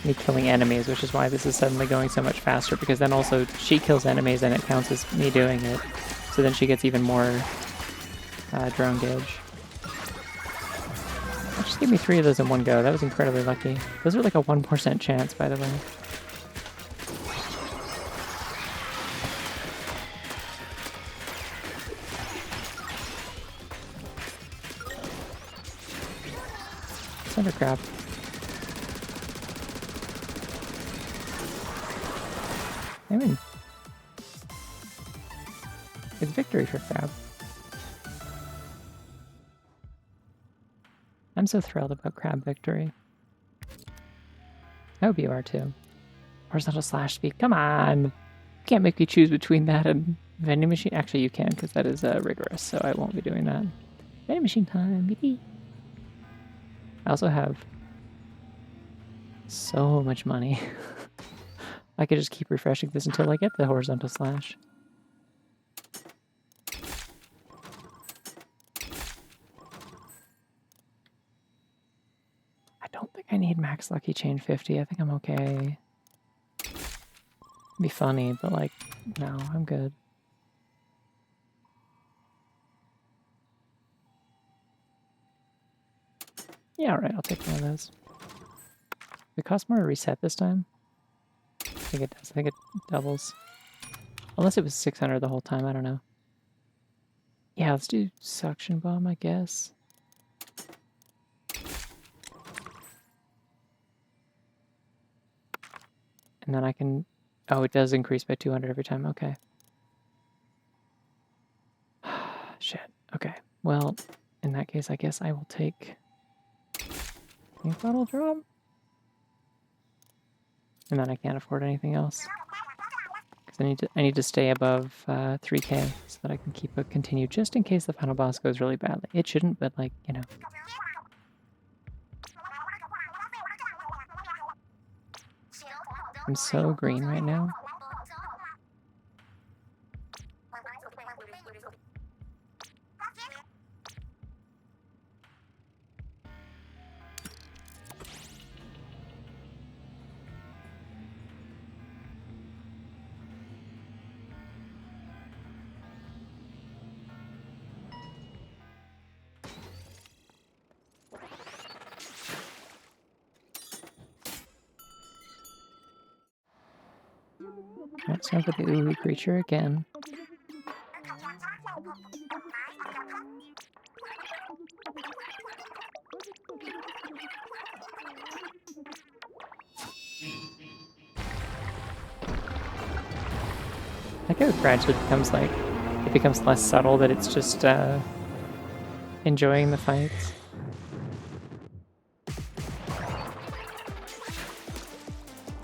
me killing enemies, which is why this is suddenly going so much faster, because then also she kills enemies and it counts as me doing it. So then she gets even more drone gauge. Just give me 3 of those in one go. That was incredibly lucky. Those are like a 1% chance, by the way. Thunder crab. I mean, it's victory for crab. I'm so thrilled about crab victory. I hope you are too. Horizontal slash speed. Come on! You can't make me choose between that and vending machine. Actually, you can, because that is rigorous, so I won't be doing that. Vending machine time, yippee! I also have so much money. I could just keep refreshing this until I get the horizontal slash. I don't think I need max lucky chain 50. I think I'm okay. It'd be funny, but like, no, I'm good. Yeah, alright, I'll take one of those. It costs more to reset this time? I think it does. I think it doubles. Unless it was 600 the whole time, I don't know. Yeah, let's do suction bomb, I guess. And then I can... Oh, it does increase by 200 every time. Okay. Shit. Okay. Well, in that case, I guess I will take... Ink bottle drop? And then I can't afford anything else. Because I need to stay above 3k so that I can keep it continued just in case the final boss goes really badly. It shouldn't, but like, you know. I'm so green right now. It's time for the ooey creature again. I think it gradually becomes like, it becomes less subtle, that it's just enjoying the fights.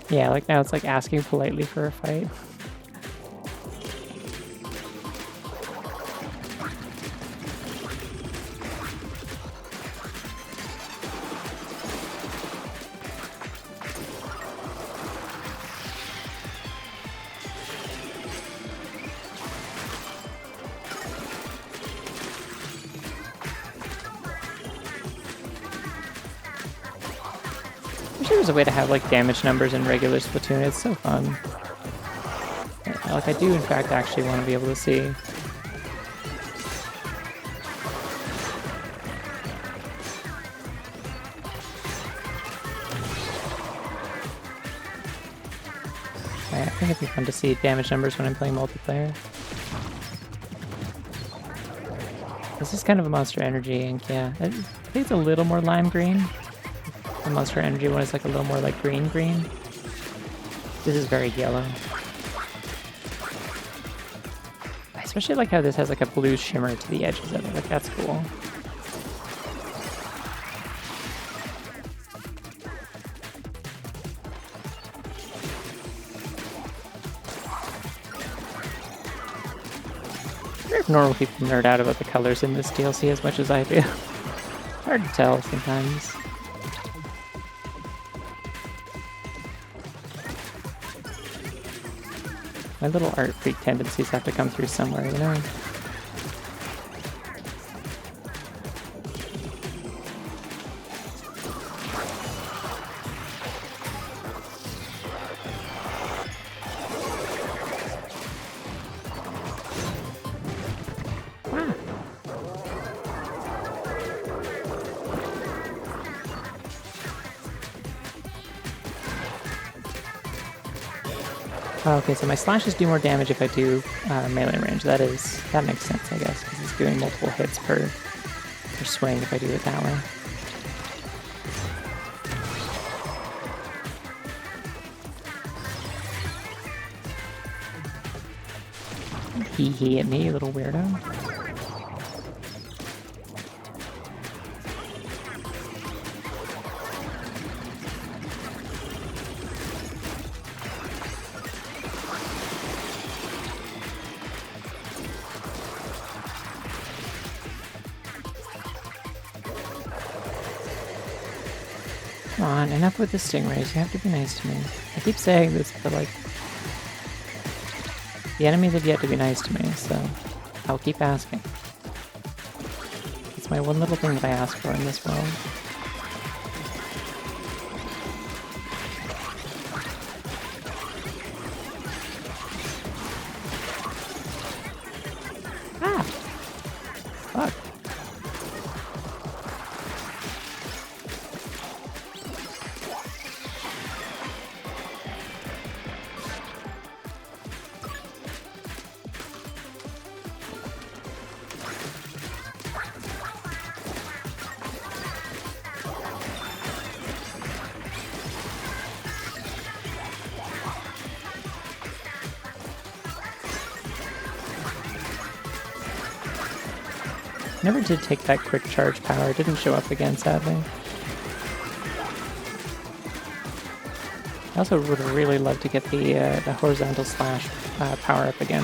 Yeah, like now it's like asking politely for a fight. There's a way to have like damage numbers in regular Splatoon. It's so fun. Like I do in fact actually want to be able to see. I think it'd be fun to see damage numbers when I'm playing multiplayer. This is kind of a Monster Energy ink, yeah. I think it's a little more lime green. The Monster Energy one is like a little more like green. This is very yellow. I especially like how this has like a blue shimmer to the edges of it. Like that's cool. I wonder if normal people nerd out about the colors in this DLC as much as I do. Hard to tell sometimes. My little art freak tendencies have to come through somewhere, you know? Oh, okay, so my slashes do more damage if I do melee range. That makes sense, I guess, because it's doing multiple hits per swing if I do it that way. Hee hee at me, you little weirdo. Come on, enough with the stingrays. You have to be nice to me. I keep saying this, but like, the enemies have yet to be nice to me, so I'll keep asking. It's my one little thing that I ask for in this world. Ah! Fuck. Never did take that quick charge power. It didn't show up again, sadly. I also would really love to get the horizontal slash power up again.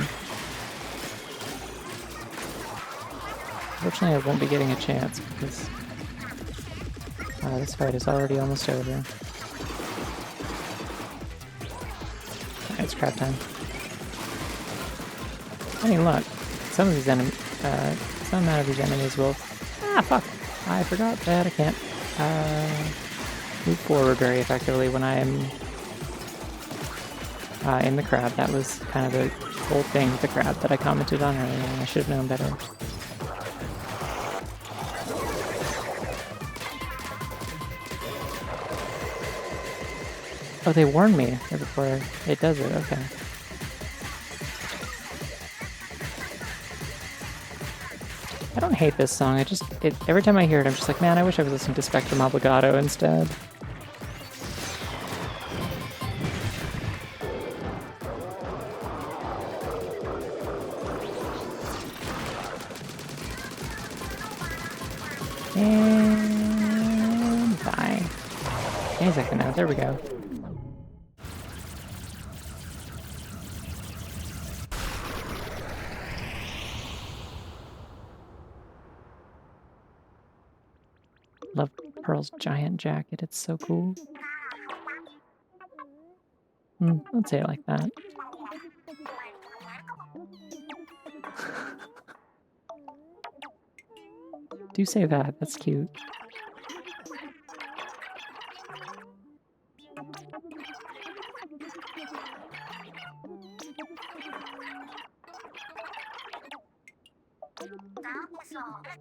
Unfortunately, I won't be getting a chance because this fight is already almost over. It's crap time. Any luck, some of these some amount of these enemies will... Ah, fuck! I forgot that I can't move forward very effectively when I am in the crab. That was kind of the whole thing with the crab that I commented on earlier, and I should have known better. Oh, they warned me before it does it, okay. I don't hate this song, every time I hear it, I'm just like, man, I wish I was listening to Spectrum Obligato instead. And die. Any second now, there we go. Love Pearl's giant jacket, it's so cool. Don't say it like that. Do say that, that's cute.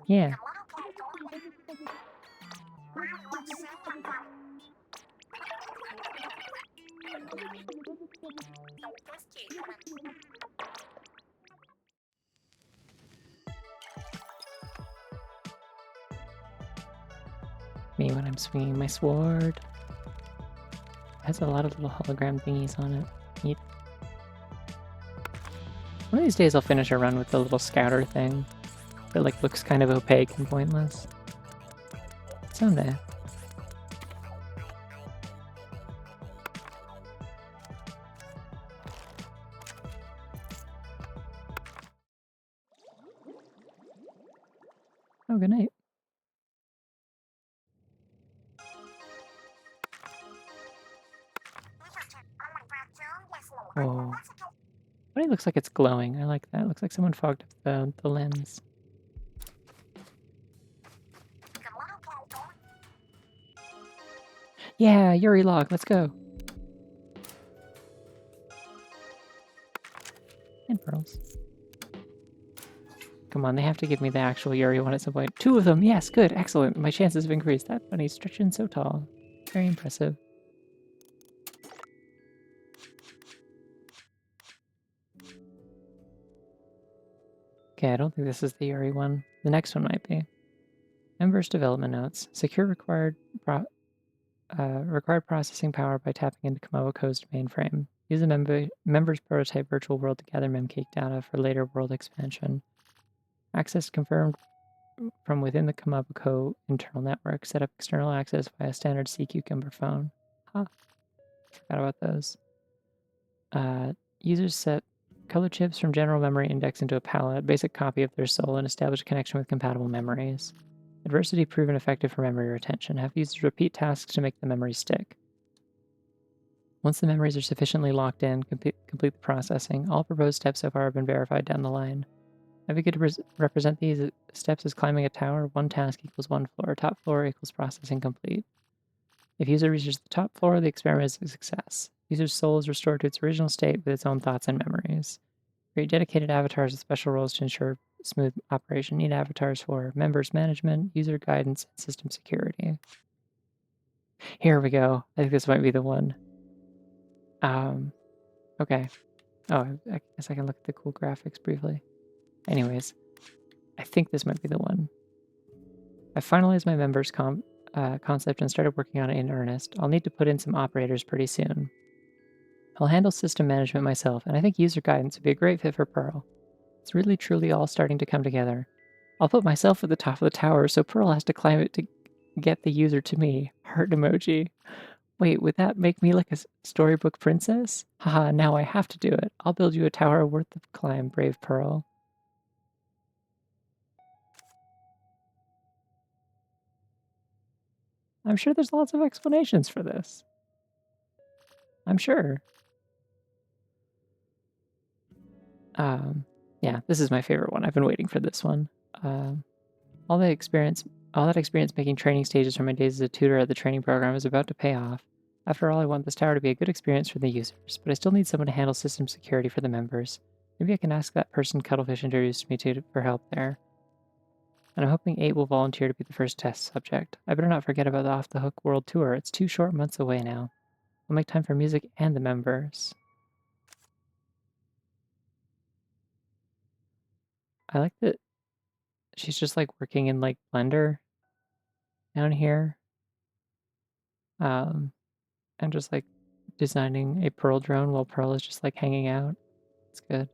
Yeah. Me when I'm swinging my sword. It has a lot of little hologram thingies on it. Neat. One of these days I'll finish a run with the little scouter thing that like looks kind of opaque and pointless. Someday. Oh, good night. Oh. But it looks like it's glowing. I like that. It looks like someone fogged up the lens. Yeah, Yuri log, let's go. And pearls. Come on, they have to give me the actual Yuri one at some point. 2 of them, yes, good, excellent. My chances have increased. That bunny's stretching so tall. Very impressive. Okay, I don't think this is the Yuri one. The next one might be. Members development notes. Secure required processing power by tapping into Komodo Coast mainframe. Use the member's prototype virtual world to gather memcake data for later world expansion. Access confirmed from within the Kamaboko internal network. Set up external access via standard C Cucumber phone. Huh. Forgot about those. Users set color chips from general memory index into a palette, basic copy of their soul, and establish a connection with compatible memories. Adversity proven effective for memory retention. Have users repeat tasks to make the memory stick. Once the memories are sufficiently locked in, complete the processing. All proposed steps so far have been verified down the line. If we could represent these steps as climbing a tower, one task equals one floor. Top floor equals processing complete. If user reaches the top floor, the experiment is a success. User's soul is restored to its original state with its own thoughts and memories. Create dedicated avatars with special roles to ensure smooth operation. Need avatars for members management, user guidance, and system security. Here we go. I think this might be the one. Okay. Oh, I guess I can look at the cool graphics briefly. Anyways, I think this might be the one. I finalized my members concept and started working on it in earnest. I'll need to put in some operators pretty soon. I'll handle system management myself, and I think user guidance would be a great fit for Pearl. It's really truly all starting to come together. I'll put myself at the top of the tower, so Pearl has to climb it to get the user to me. Heart emoji. Wait, would that make me like a storybook princess? Haha, now I have to do it. I'll build you a tower worth the climb, brave Pearl. I'm sure there's lots of explanations for this. I'm sure. Yeah, this is my favorite one. I've been waiting for this one. All that experience making training stages from my days as a tutor at the training program is about to pay off. After all, I want this tower to be a good experience for the users, but I still need someone to handle system security for the members. Maybe I can ask that person Cuttlefish introduced me to for help there. And I'm hoping 8 will volunteer to be the first test subject. I better not forget about the Off the Hook World Tour. It's 2 short months away now. I'll make time for music and the members. I like that she's just like working in like Blender down here. And just like designing a Pearl drone while Pearl is just like hanging out. It's good.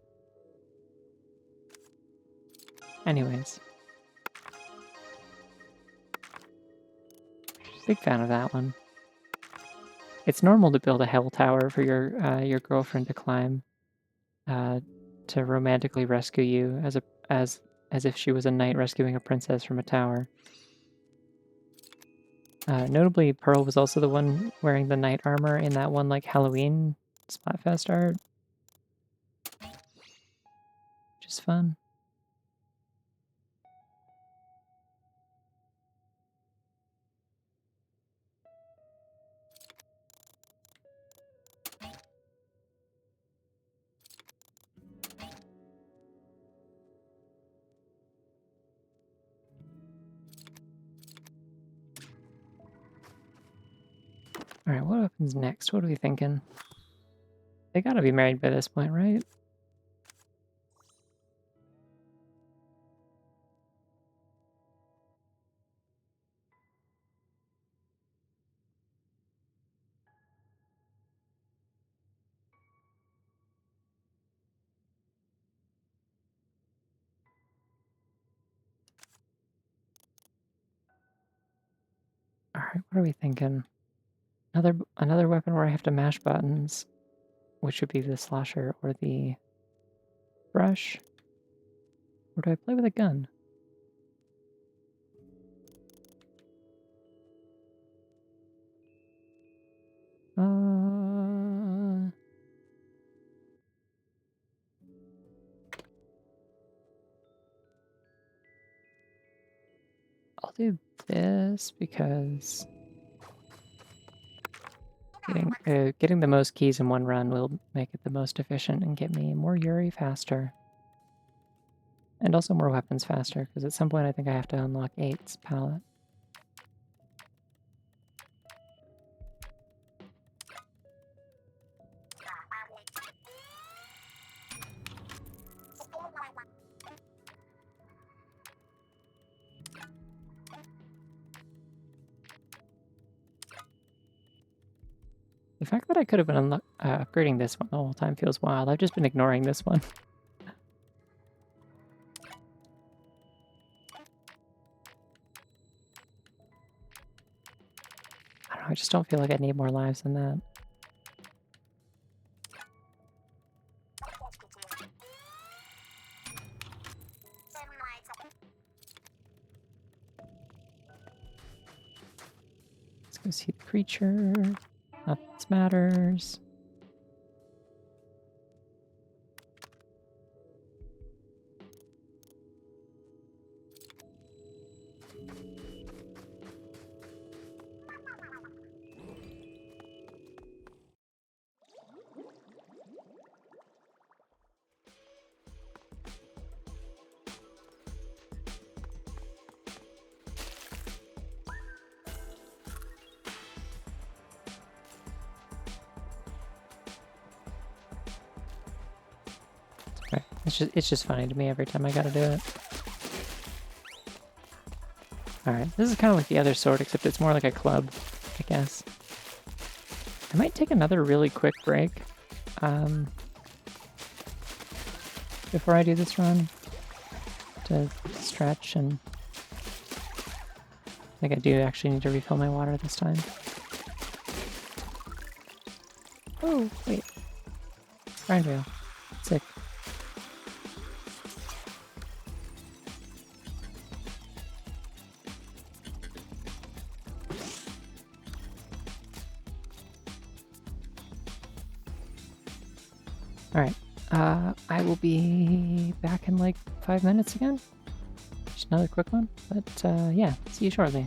Anyways. Big fan of that one. It's normal to build a hell tower for your girlfriend to climb, to romantically rescue you as if she was a knight rescuing a princess from a tower. Notably, Pearl was also the one wearing the knight armor in that one like Halloween Splatfest art, which is fun. Alright, what happens next? What are we thinking? They gotta be married by this point, right? Alright, what are we thinking? Another weapon where I have to mash buttons, which would be the slasher or the brush. Or do I play with a gun? I'll do this because getting the most keys in one run will make it the most efficient and get me more Yuri faster. And also more weapons faster, because at some point I think I have to unlock 8's palette. The fact that I could have been upgrading this one the whole time feels wild. I've just been ignoring this one. I don't know, I just don't feel like I need more lives than that. Let's go see the creature. Nothing matters. Okay. It's just funny to me every time I gotta do it. Alright, this is kind of like the other sword, except it's more like a club, I guess. I might take another really quick break before I do this run to stretch, and I think I do actually need to refill my water this time. Oh, wait. Grind wheel. Sick. Alright, I will be back in like 5 minutes again. Just another quick one, but yeah, see you shortly.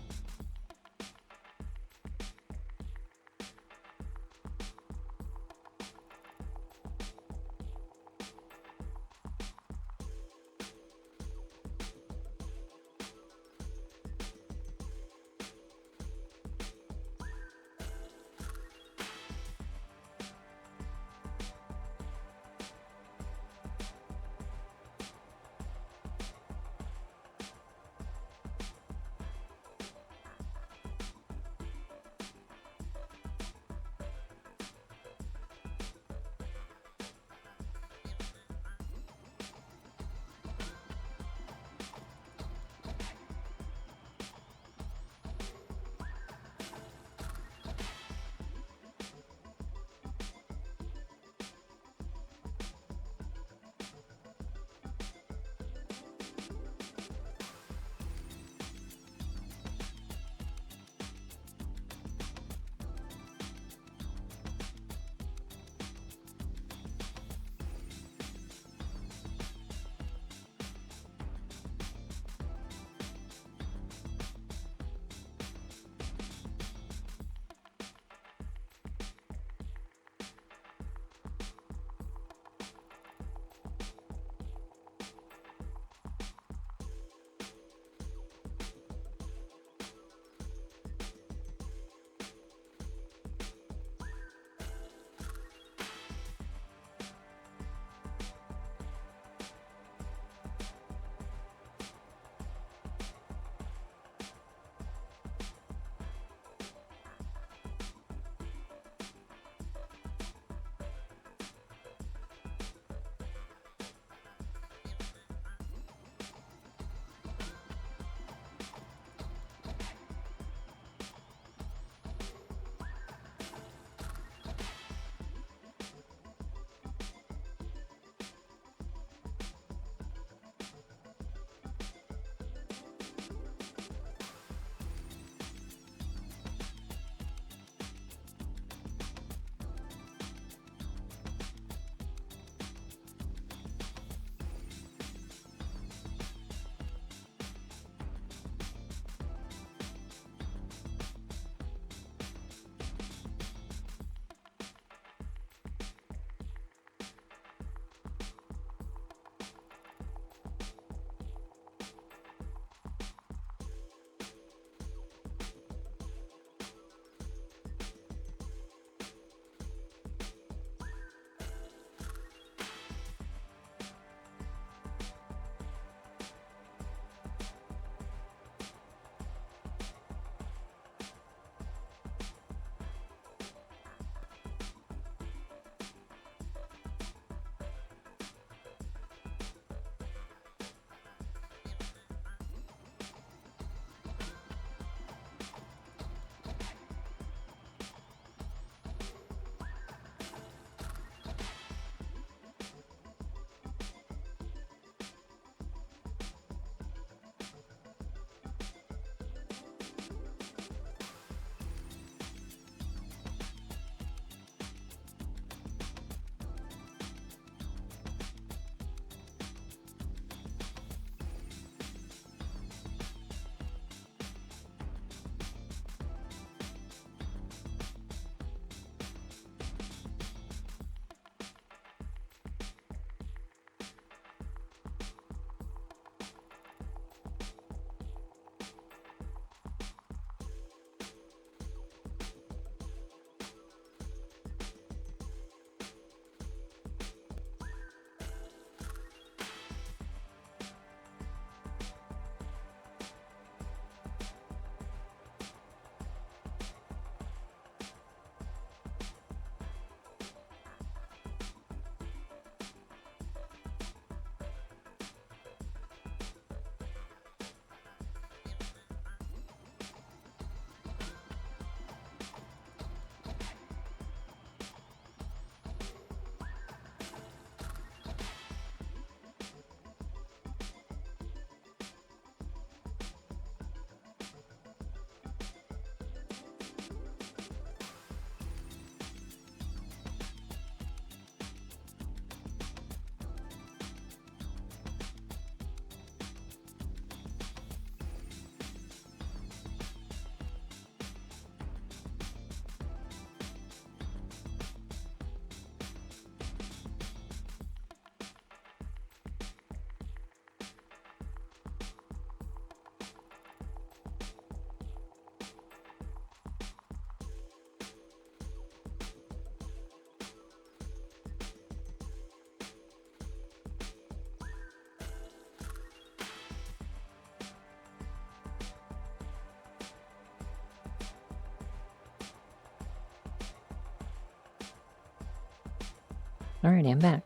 Alrighty, I'm back.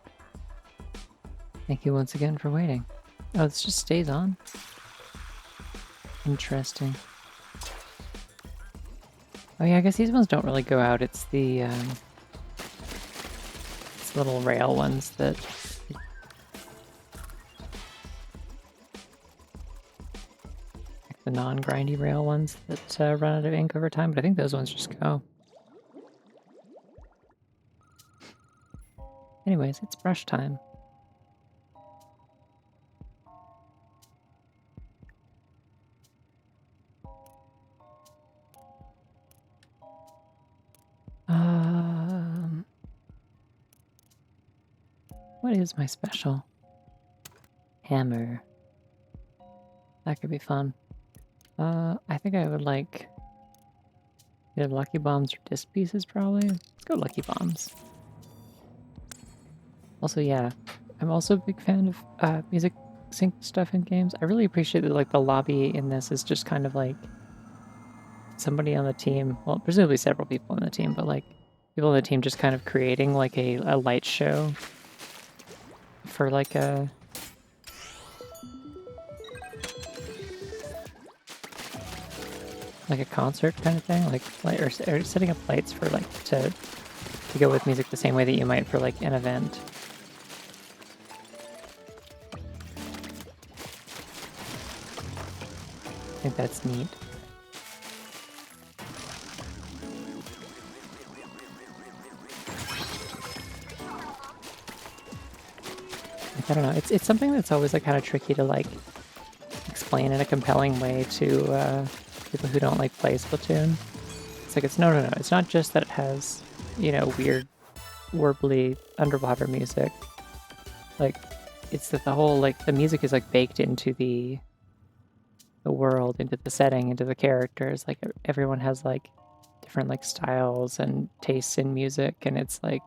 Thank you once again for waiting. Oh, this just stays on? Interesting. Oh yeah, I guess these ones don't really go out. It's the it's little rail ones that... like the non-grindy rail ones that run out of ink over time, but I think those ones just go. Anyways, it's brush time. What is my special? Hammer. That could be fun. I think I would like either Lucky Bombs or Disc Pieces, probably. Let's go Lucky Bombs. Also, yeah, I'm also a big fan of music sync stuff in games. I really appreciate that, like, the lobby in this is just kind of like somebody on the team, well, presumably several people on the team, but like people on the team just kind of creating like a light show for like a concert kind of thing, like or setting up lights for like to go with music the same way that you might for like an event. I think that's neat. Like, I don't know, it's something that's always like kind of tricky to like explain in a compelling way to people who don't like play Splatoon. It's like, it's no, it's not just that it has, you know, weird, warbly underwater music. Like, it's that the whole, like, the music is like baked into the world, into the setting, into the characters. Like, everyone has like different like styles and tastes in music, and it's like,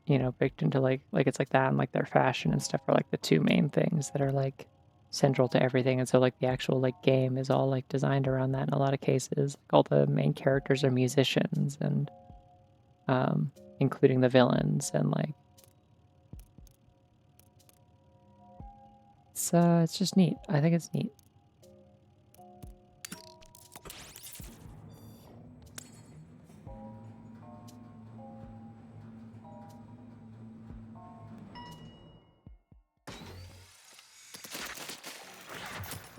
you know, baked into like it's like that, and like their fashion and stuff are like the two main things that are like central to everything. And so like the actual like game is all like designed around that in a lot of cases. Like, all the main characters are musicians, and including the villains, and like it's just neat. I think it's neat.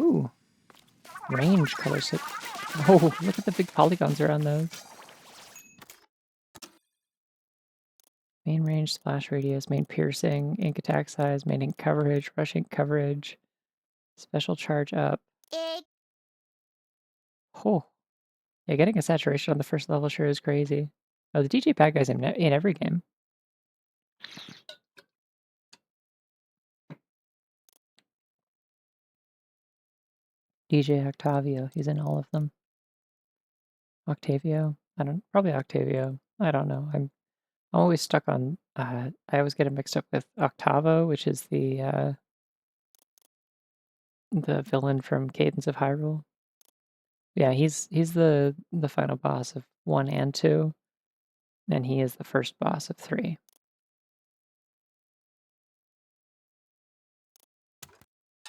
Ooh, range color set. Oh, look at the big polygons around those. Main range, splash radius, main piercing, ink attack size, main ink coverage, rush ink coverage, special charge up. Oh, yeah, getting a saturation on the first level sure is crazy. Oh, the DJ Pad guy's in every game. DJ Octavio, he's in all of them. Octavio, probably Octavio. I don't know. I'm always stuck on. I always get it mixed up with Octavo, which is the villain from Cadence of Hyrule. Yeah, he's the final boss of 1 and 2, and he is the first boss of 3.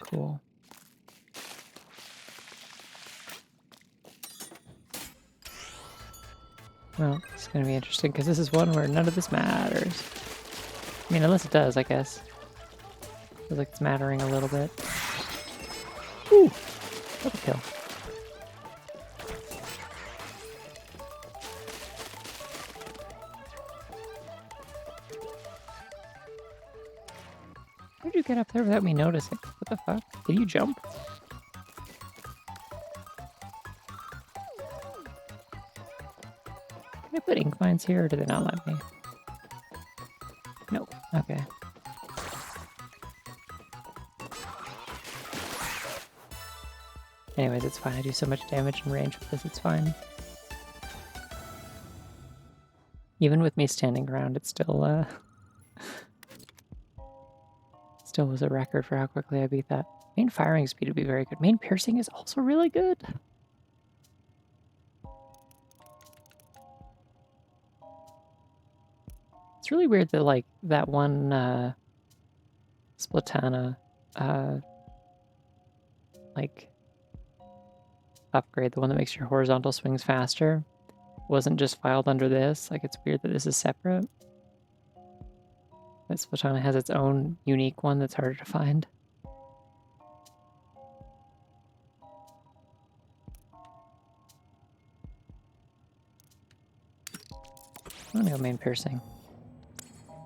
Cool. Well, it's gonna be interesting because this is one where none of this matters. I mean, unless it does, I guess. Feels like it's mattering a little bit. Ooh, double kill. How'd you get up there without me noticing? What the fuck? Did you jump? Can I put ink mines here, or do they not let me? No. Okay. Anyways, it's fine. I do so much damage in range with this, it's fine. Even with me standing around, it still still was a record for how quickly I beat that. Main firing speed would be very good. Main piercing is also really good. It's It's really weird that, like, that one Splatana, like, upgrade, the one that makes your horizontal swings faster, wasn't just filed under this. Like, it's weird that this is separate. That Splatana has its own unique one that's harder to find. I'm gonna go main piercing.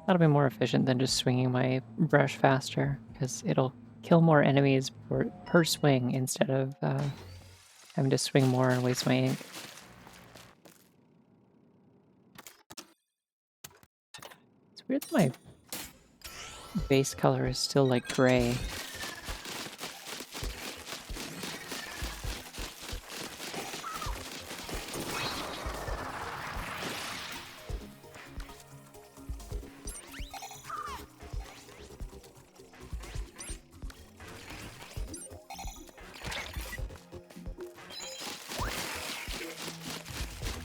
That'll be more efficient than just swinging my brush faster, because it'll kill more enemies per swing instead of having to swing more and waste my ink. It's weird that my base color is still like gray.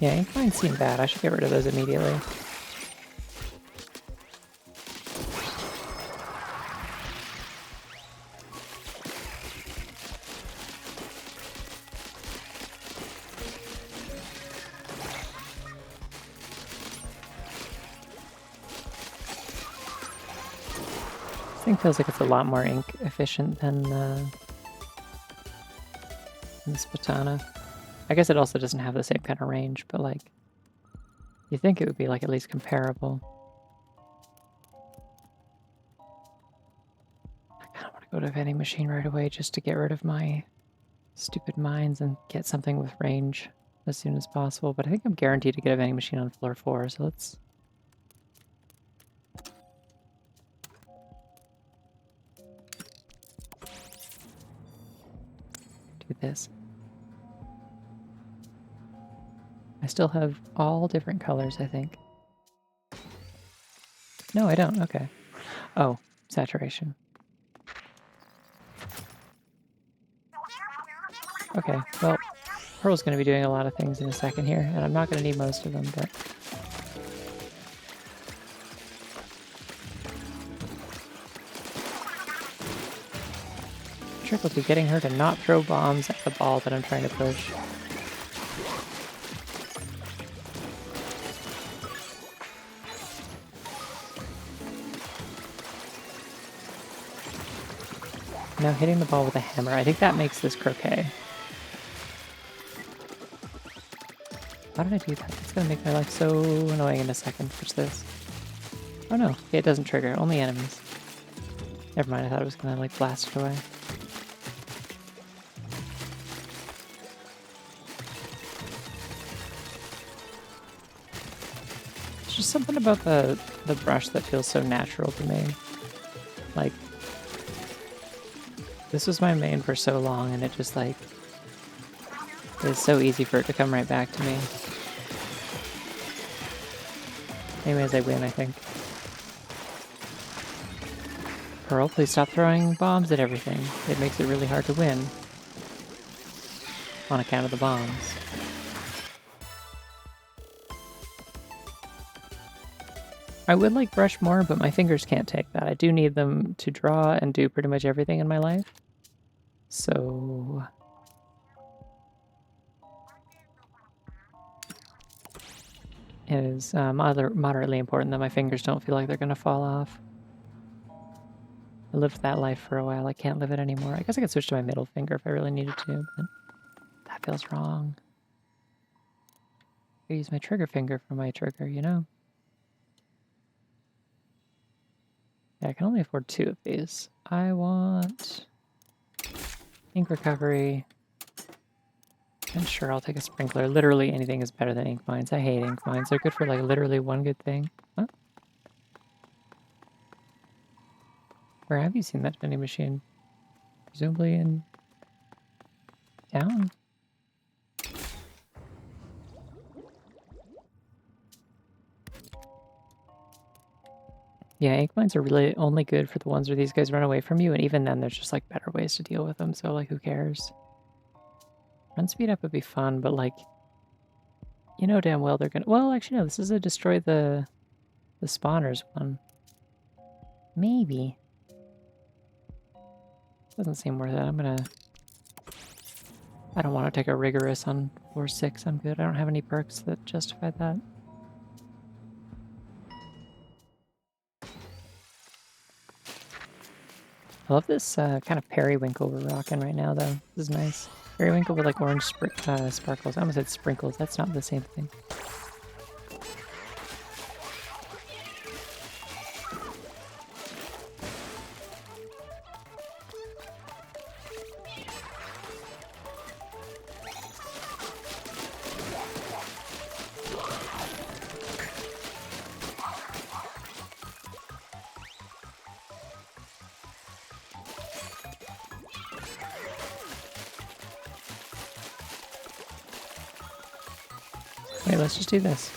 Yeah, ink mines seem bad. I should get rid of those immediately. This thing feels like it's a lot more ink efficient than the Spatana. I guess it also doesn't have the same kind of range, but like, you think it would be like at least comparable. I kind of want to go to vending machine right away just to get rid of my stupid mines and get something with range as soon as possible, but I think I'm guaranteed to get a vending machine on floor 4, so let's do this. I still have all different colors, I think. No, I don't. Okay. Oh, saturation. Okay, well, Pearl's going to be doing a lot of things in a second here, and I'm not going to need most of them, but... the trick will be getting her to not throw bombs at the ball that I'm trying to push. Now hitting the ball with a hammer. I think that makes this croquet. How did I do that? It's gonna make my life so annoying in a second. What's this? Oh no, it doesn't trigger. Only enemies. Never mind, I thought it was gonna like blast it away. There's just something about the brush that feels so natural to me. Like, this was my main for so long, and it just like is so easy for it to come right back to me. Anyways, I win, I think. Pearl, please stop throwing bombs at everything. It makes it really hard to win. On account of the bombs. I would like brush more, but my fingers can't take that. I do need them to draw and do pretty much everything in my life. So... it is moderately important that my fingers don't feel like they're going to fall off. I lived that life for a while. I can't live it anymore. I guess I could switch to my middle finger if I really needed to, but that feels wrong. I use my trigger finger for my trigger, you know? Yeah, I can only afford 2 of these. I want ink recovery. And sure, I'll take a sprinkler. Literally anything is better than ink mines. I hate ink mines. They're good for like literally one good thing. Huh? Where have you seen that vending machine? Presumably in town? Yeah, ink mines are really only good for the ones where these guys run away from you, and even then there's just like better ways to deal with them, so like who cares? Run speed up would be fun, but like, you know damn well they're gonna... well, actually no, this is a destroy the the spawners one. Maybe. Doesn't seem worth it. I don't want to take a rigorous on floor 6. I'm good. I don't have any perks that justify that. I love this kind of periwinkle we're rocking right now, though. This is nice. Periwinkle with like orange sparkles. I almost said sprinkles. That's not the same thing. Wait, let's just do this.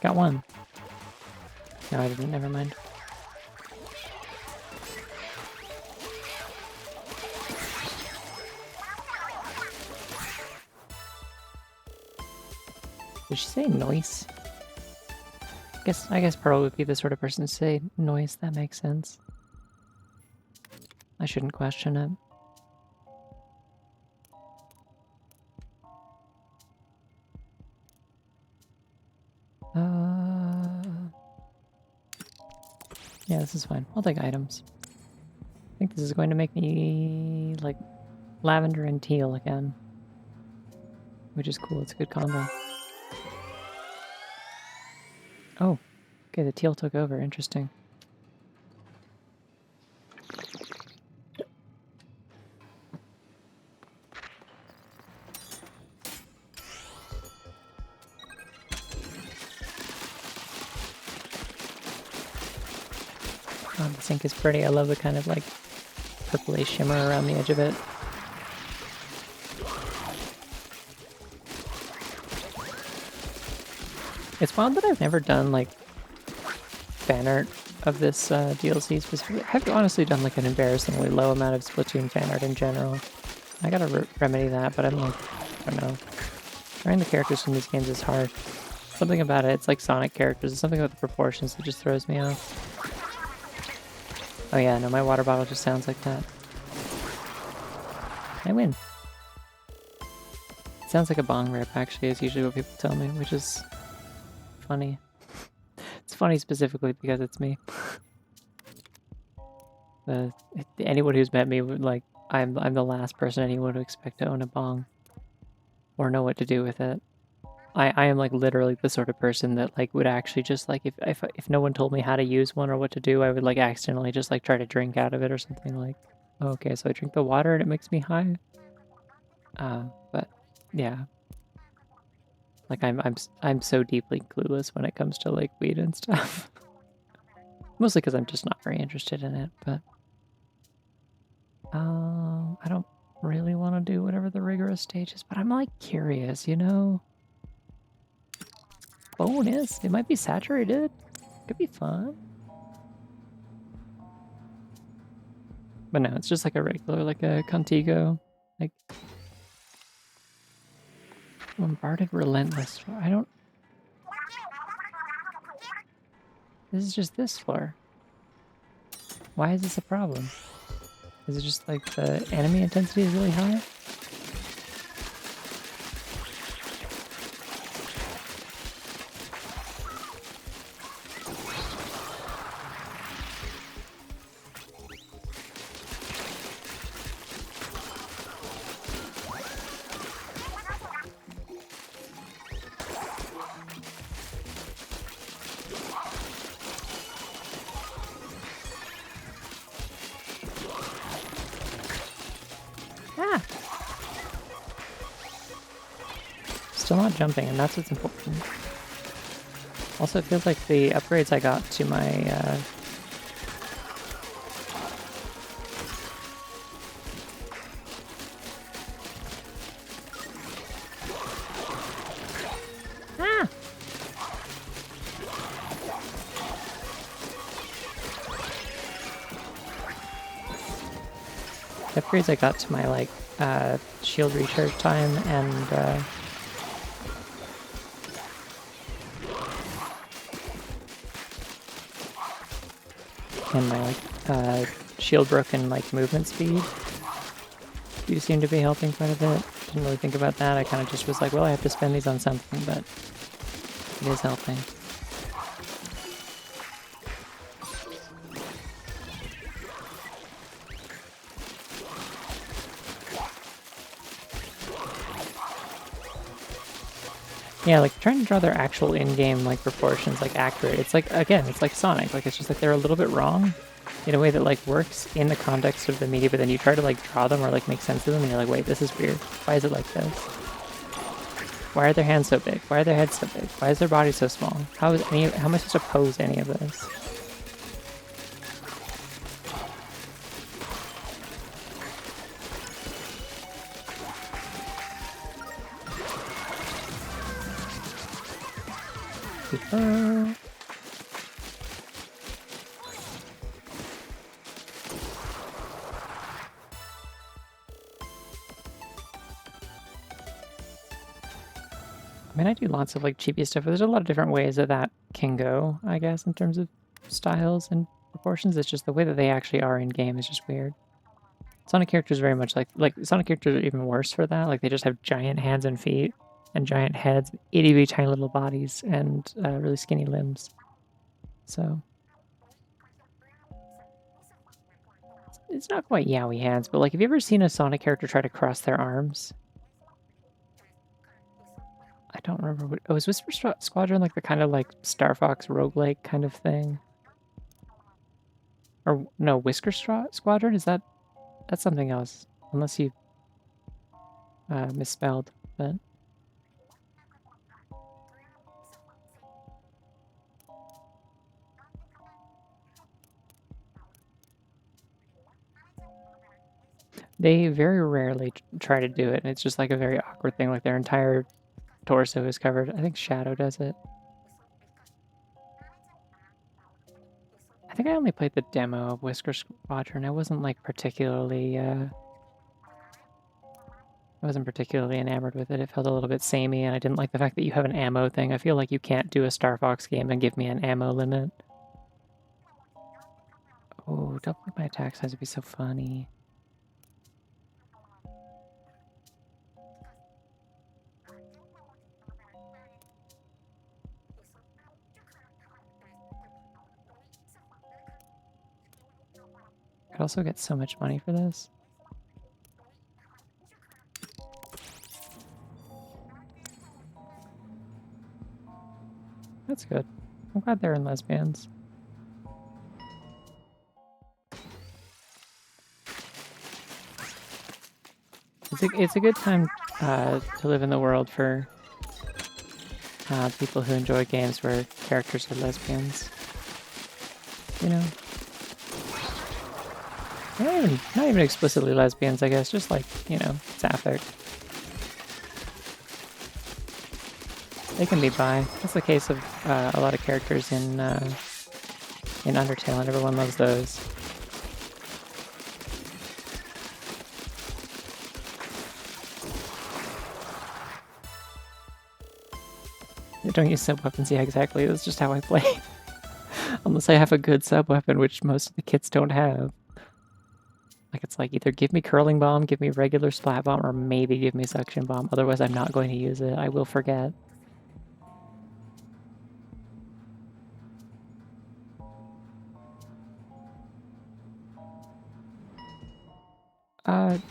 Got one. No, I didn't. Never mind. Did she say noise? I guess Pearl would be the sort of person to say noise. That makes sense. I shouldn't question it. Yeah, this is fine. I'll take items. I think this is going to make me like lavender and teal again, which is cool. It's a good combo. Oh, okay, the teal took over. Interesting. Oh, the sink is pretty. I love the kind of like purpley shimmer around the edge of it. It's wild that I've never done like fan art of this DLC specifically. I've honestly done like an embarrassingly low amount of Splatoon fan art in general. I gotta remedy that, but I'm like, I don't know. Drawing the characters from these games is hard. Something about it, it's like Sonic characters. There's something about the proportions that just throws me off. Oh yeah, no, my water bottle just sounds like that. I win. It sounds like a bong rip, actually, is usually what people tell me, which is funny. It's funny specifically because it's me. Anyone who's met me would like, I'm the last person anyone would expect to own a bong or know what to do with it. I am like literally the sort of person that like would actually just like if no one told me how to use one or what to do, I would like accidentally just like try to drink out of it or something like. Oh, okay, so I drink the water and it makes me high. But yeah, like I'm so deeply clueless when it comes to like weed and stuff. Mostly because I'm just not very interested in it. But I don't really want to do whatever the rigorous stage is, but I'm like curious, you know. Bonus. It might be saturated. Could be fun. But no, it's just like a regular, like a Contigo. Like bombarded relentless. I don't. This is just this floor. Why is this a problem? Is it just like the enemy intensity is really high? Still not jumping, and that's what's important. Also, it feels like the upgrades I got to my the upgrades I got to my like shield recharge time and my like shield broken like movement speed do seem to be helping quite a bit. Didn't really think about that. I kind of just was like, well, I have to spend these on something, but it is helping. Yeah, like trying to draw their actual in-game like proportions like accurate. It's like, again, it's like Sonic. Like it's just like they're a little bit wrong in a way that like works in the context of the media, but then you try to like draw them or like make sense of them and you're like, wait, this is weird. Why is it like this? Why are their hands so big? Why are their heads so big? Why is their body so small? How am I supposed to pose any of this? I mean, I do lots of like cheapy stuff, but there's a lot of different ways that can go, I guess, in terms of styles and proportions. It's just the way that they actually are in game is just weird. Sonic characters very much like Sonic characters are even worse for that. Like they just have giant hands and feet and giant heads, itty bitty tiny little bodies, and really skinny limbs. So it's not quite yaoi hands, but like, have you ever seen a Sonic character try to cross their arms? I don't remember what. Oh, is Whisper Squadron like the kind of like Star Fox roguelike kind of thing? Or no, Whisker Squadron? Is that's something else? Unless you misspelled, but. They very rarely try to do it, and it's just like a very awkward thing. Like their entire torso is covered. I think Shadow does it. I think I only played the demo of Whisker Squadron. I wasn't like particularly I wasn't particularly enamored with it. It felt a little bit samey, and I didn't like the fact that you have an ammo thing. I feel like you can't do a Star Fox game and give me an ammo limit. Oh, doubling my attack size would be so funny. Could also get so much money for this. That's good. I'm glad they're in lesbians. It's a good time to live in the world for people who enjoy games where characters are lesbians. You know? Not even explicitly lesbians, I guess. Just like, you know, sapphic. They can be bi. That's the case of a lot of characters in Undertale, and everyone loves those. Don't use sub-weapons, yeah, exactly. That's just how I play. Unless I have a good sub-weapon, which most of the kits don't have. Like, it's like, either give me Curling Bomb, give me regular Splat Bomb, or maybe give me Suction Bomb. Otherwise, I'm not going to use it. I will forget.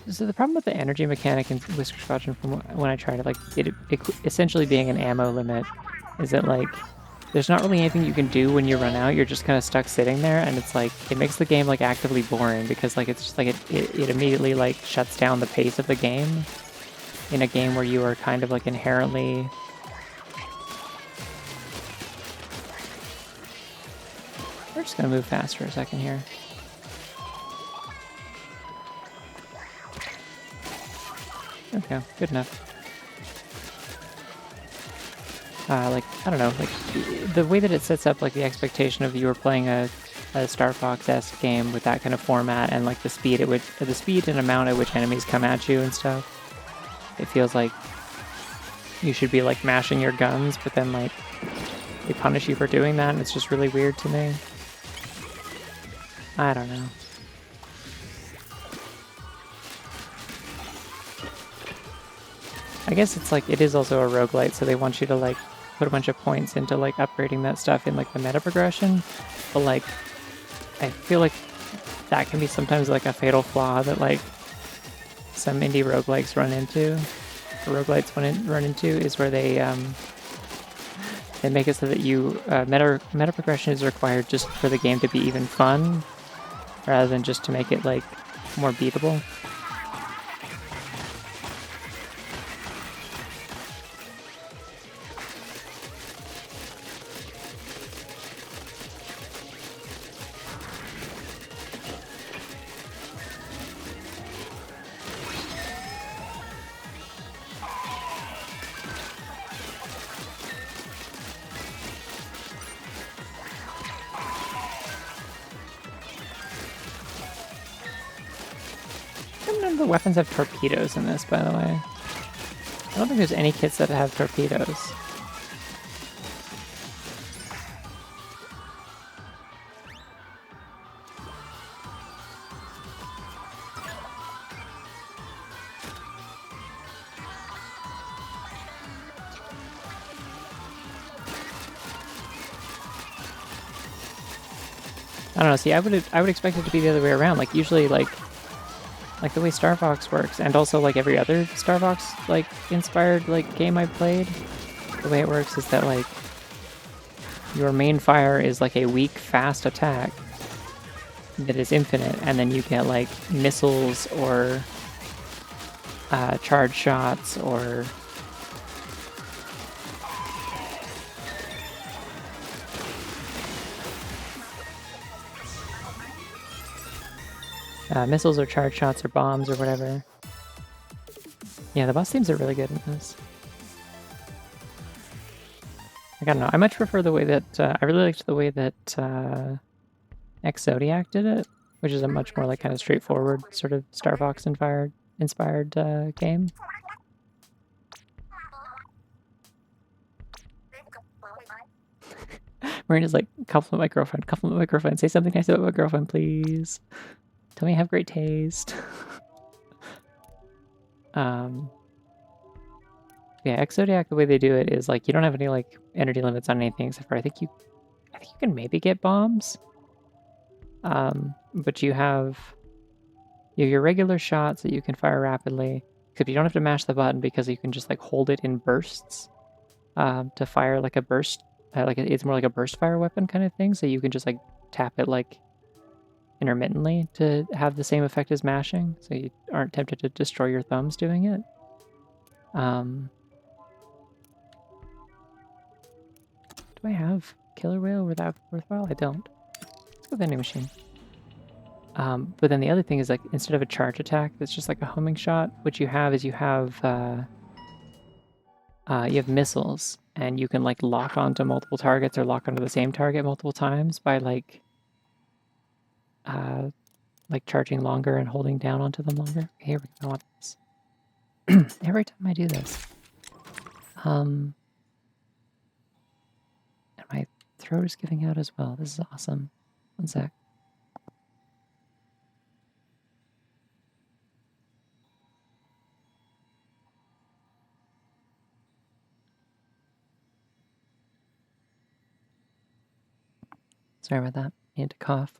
So the problem with the energy mechanic in Whisker Squadron from when I tried it, like, it essentially being an ammo limit, is that, like, there's not really anything you can do when you run out. You're just kind of stuck sitting there, and it's like, it makes the game, like, actively boring, because, like, it's just, like, it immediately, like, shuts down the pace of the game in a game where you are kind of, like, inherently... We're just gonna move fast for a second here. Okay, good enough. Like, I don't know, like, the way that it sets up, like, the expectation of you are playing a a Star Fox-esque game with that kind of format and like the speed and amount at which enemies come at you and stuff. It feels like you should be like mashing your guns, but then like they punish you for doing that, and it's just really weird to me. I don't know. I guess it's like, it is also a roguelite, so they want you to like put a bunch of points into like upgrading that stuff in like the meta progression, but like I feel like that can be sometimes like a fatal flaw that like some indie roguelikes run into, or roguelites run into, is where they make it so that you meta progression is required just for the game to be even fun, rather than just to make it like more beatable. None of the weapons have torpedoes in this, by the way. I don't think there's any kits that have torpedoes. I don't know, see, I would expect it to be the other way around. Like, usually, like the way Star Fox works, and also like every other Star Fox like inspired like game I've played, the way it works is that like your main fire is like a weak, fast attack that is infinite, and then you get like missiles or charge shots or missiles or charge shots or bombs or whatever. Yeah, the boss themes are really good in this. I don't know. I much prefer the way that I really liked the way that Exodiac did it, which is a much more like kind of straightforward sort of Star Fox inspired game. Marina's like, compliment my girlfriend, say something nice about my girlfriend, please. Tell me I have great taste. Yeah, Exodiac, the way they do it is like you don't have any like energy limits on anything except for I think you can maybe get bombs. But you have your regular shots that you can fire rapidly, except you don't have to mash the button because you can just like hold it in bursts to fire like a burst. It's more like a burst fire weapon kind of thing, so you can just like tap it like intermittently to have the same effect as mashing, so you aren't tempted to destroy your thumbs doing it. Do I have Killer Whale without Worthwhile? I don't. Let's go vending machine. But then the other thing is like instead of a charge attack that's just like a homing shot, what you have is you have missiles, and you can like lock onto multiple targets or lock onto the same target multiple times by like charging longer and holding down onto them longer. Okay, here we go. I want this. Every time I do this. And my throat is giving out as well. This is awesome. One sec. Sorry about that. I need to cough.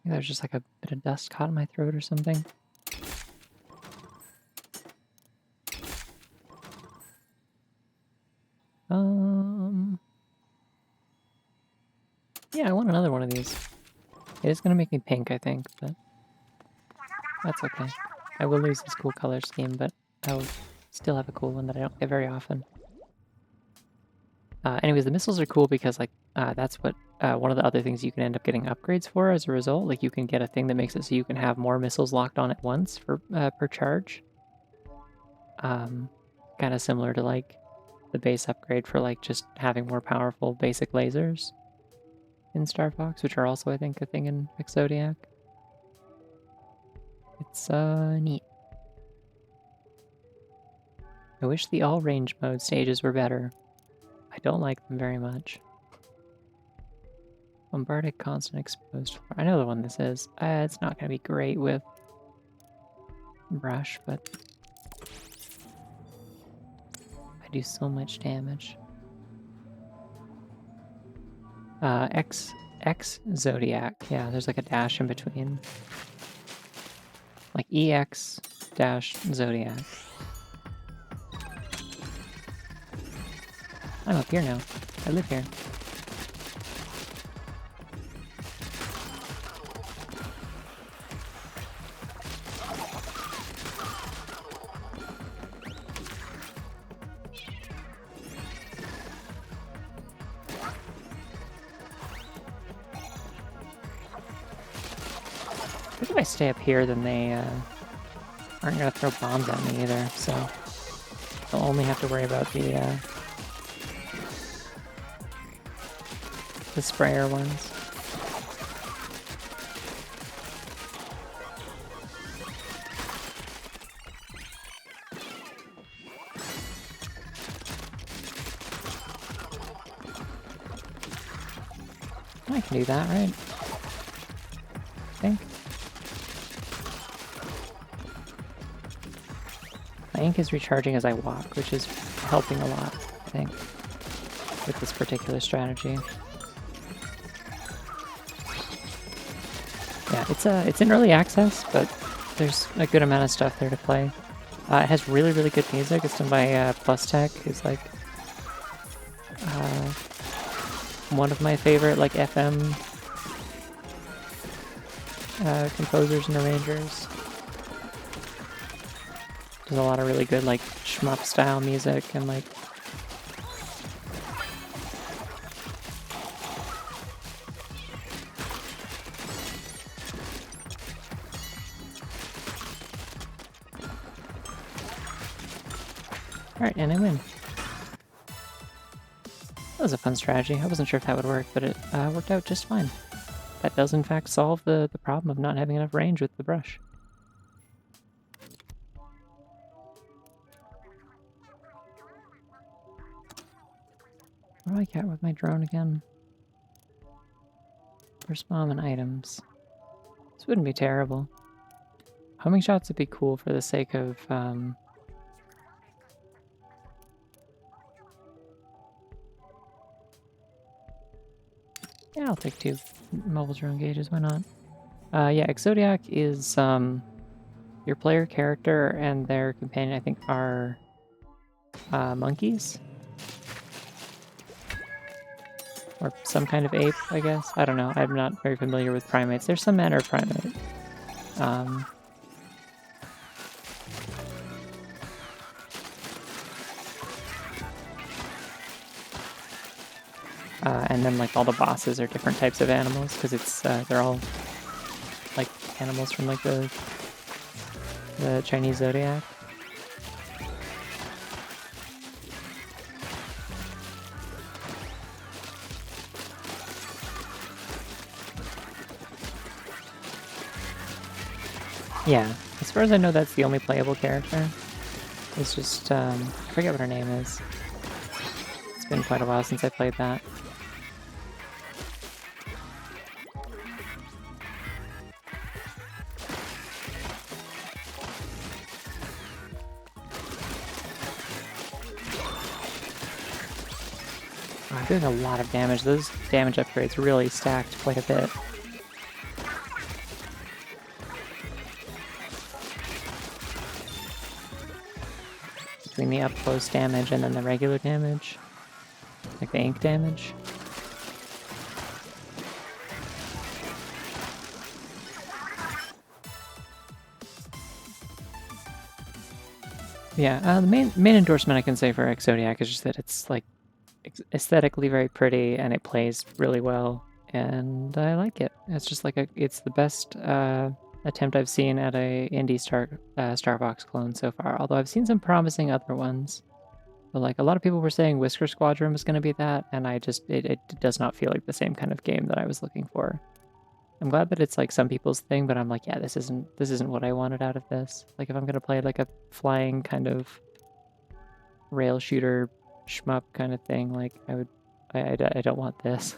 Maybe there's just like a bit of dust caught in my throat or something. Yeah, I want another one of these. It is gonna make me pink, I think, but that's okay. I will lose this cool color scheme, but I'll still have a cool one that I don't get very often. Anyways, the missiles are cool because like that's what one of the other things you can end up getting upgrades for as a result. Like you can get a thing that makes it so you can have more missiles locked on at once for per charge. Kind of similar to like the base upgrade for like just having more powerful basic lasers. in Star Fox, which are also, I think, a thing in Exodiac. It's neat. I wish the all range mode stages were better. I don't like them very much. Bombarded, constant, exposed. I know the one this is. It's not going to be great with brush, but I do so much damage. X Zodiac. Yeah, there's like a dash in between. Like EX dash Zodiac. I'm up here now. I live here. If I stay up here, then they aren't gonna throw bombs at me either, so I'll only have to worry about the sprayer ones. I can do that, right? I think. My ink is recharging as I walk, which is helping a lot, I think, with this particular strategy. Yeah, it's in early access, but there's a good amount of stuff there to play. It has really, really good music. It's done by Plus Tech, who's like one of my favorite like FM composers and arrangers. Does a lot of really good like shmup style music and like Alright, and I win. That was a fun strategy. I wasn't sure if that would work, but it worked out just fine. That does in fact solve the problem of not having enough range with the brush. What do I get with my drone again? First bomb and items. This wouldn't be terrible. Homing shots would be cool for the sake of yeah, I'll take 2 mobile drone gauges, why not? Yeah, Exodiac is your player character and their companion, I think, are monkeys? Or some kind of ape, I guess? I don't know. I'm not very familiar with primates. There's some manner of primate. And then like all the bosses are different types of animals because it's they're all like animals from like the Chinese zodiac. Yeah, as far as I know, that's the only playable character. It's just I forget what her name is. It's been quite a while since I played that. I'm doing a lot of damage. Those damage upgrades really stacked quite a bit. Between the up close damage and then the regular damage. Like the ink damage. Yeah, the main endorsement I can say for Exodiac is just that it's like aesthetically very pretty and it plays really well and I like it. It's just like it's the best attempt I've seen at a indie Star Fox clone so far, although I've seen some promising other ones. But like a lot of people were saying Whisker Squadron was going to be that, and it does not feel like the same kind of game that I was looking for. I'm glad that it's like some people's thing, but I'm like, yeah, this isn't what I wanted out of this. Like if I'm gonna play like a flying kind of rail shooter shmup kind of thing, like I don't want this.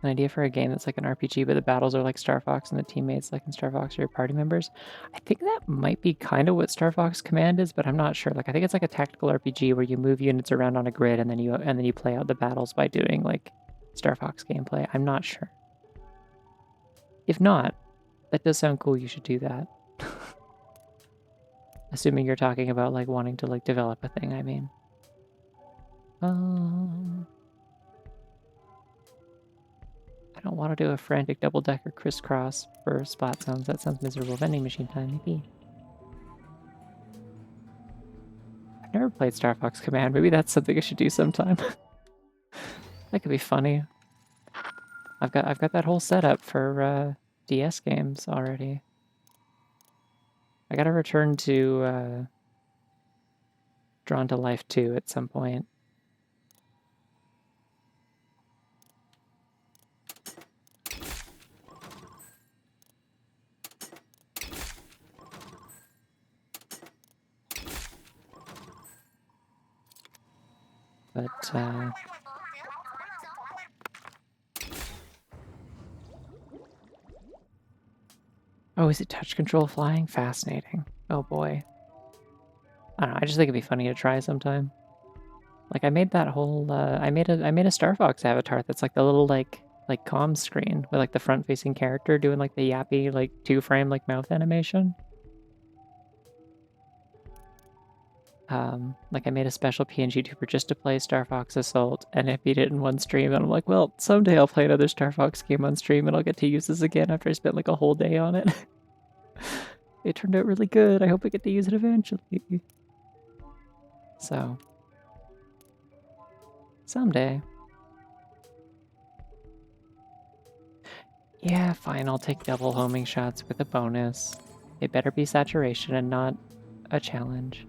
An idea for a game that's like an RPG, but the battles are like Star Fox and the teammates like in Star Fox are your party members. I think that might be kind of what Star Fox Command is, but I'm not sure. Like I think it's like a tactical RPG where you move units around on a grid and then you play out the battles by doing like Star Fox gameplay. I'm not sure. If not, that does sound cool. You should do that. Assuming you're talking about like wanting to like develop a thing, I mean. I don't want to do a frantic double-decker crisscross for splat zones. That sounds miserable. Vending machine time, maybe. I've never played Star Fox Command. Maybe that's something I should do sometime. That could be funny. I've got that whole setup for DS games already. I gotta return to Drawn to Life 2 at some point. But oh, is it touch control flying? Fascinating. Oh boy. I don't know, I just think it'd be funny to try sometime. Like I made that whole I made a Star Fox avatar that's like the little like comm screen with like the front facing character doing like the yappy like 2-frame like mouth animation. Like I made a special PNG tuber just to play Star Fox Assault, and I beat it in one stream, and I'm like, well, someday I'll play another Star Fox game on stream, and I'll get to use this again after I spent like a whole day on it. It turned out really good. I hope I get to use it eventually. So, someday. Yeah, fine, I'll take double homing shots with a bonus. It better be saturation and not a challenge.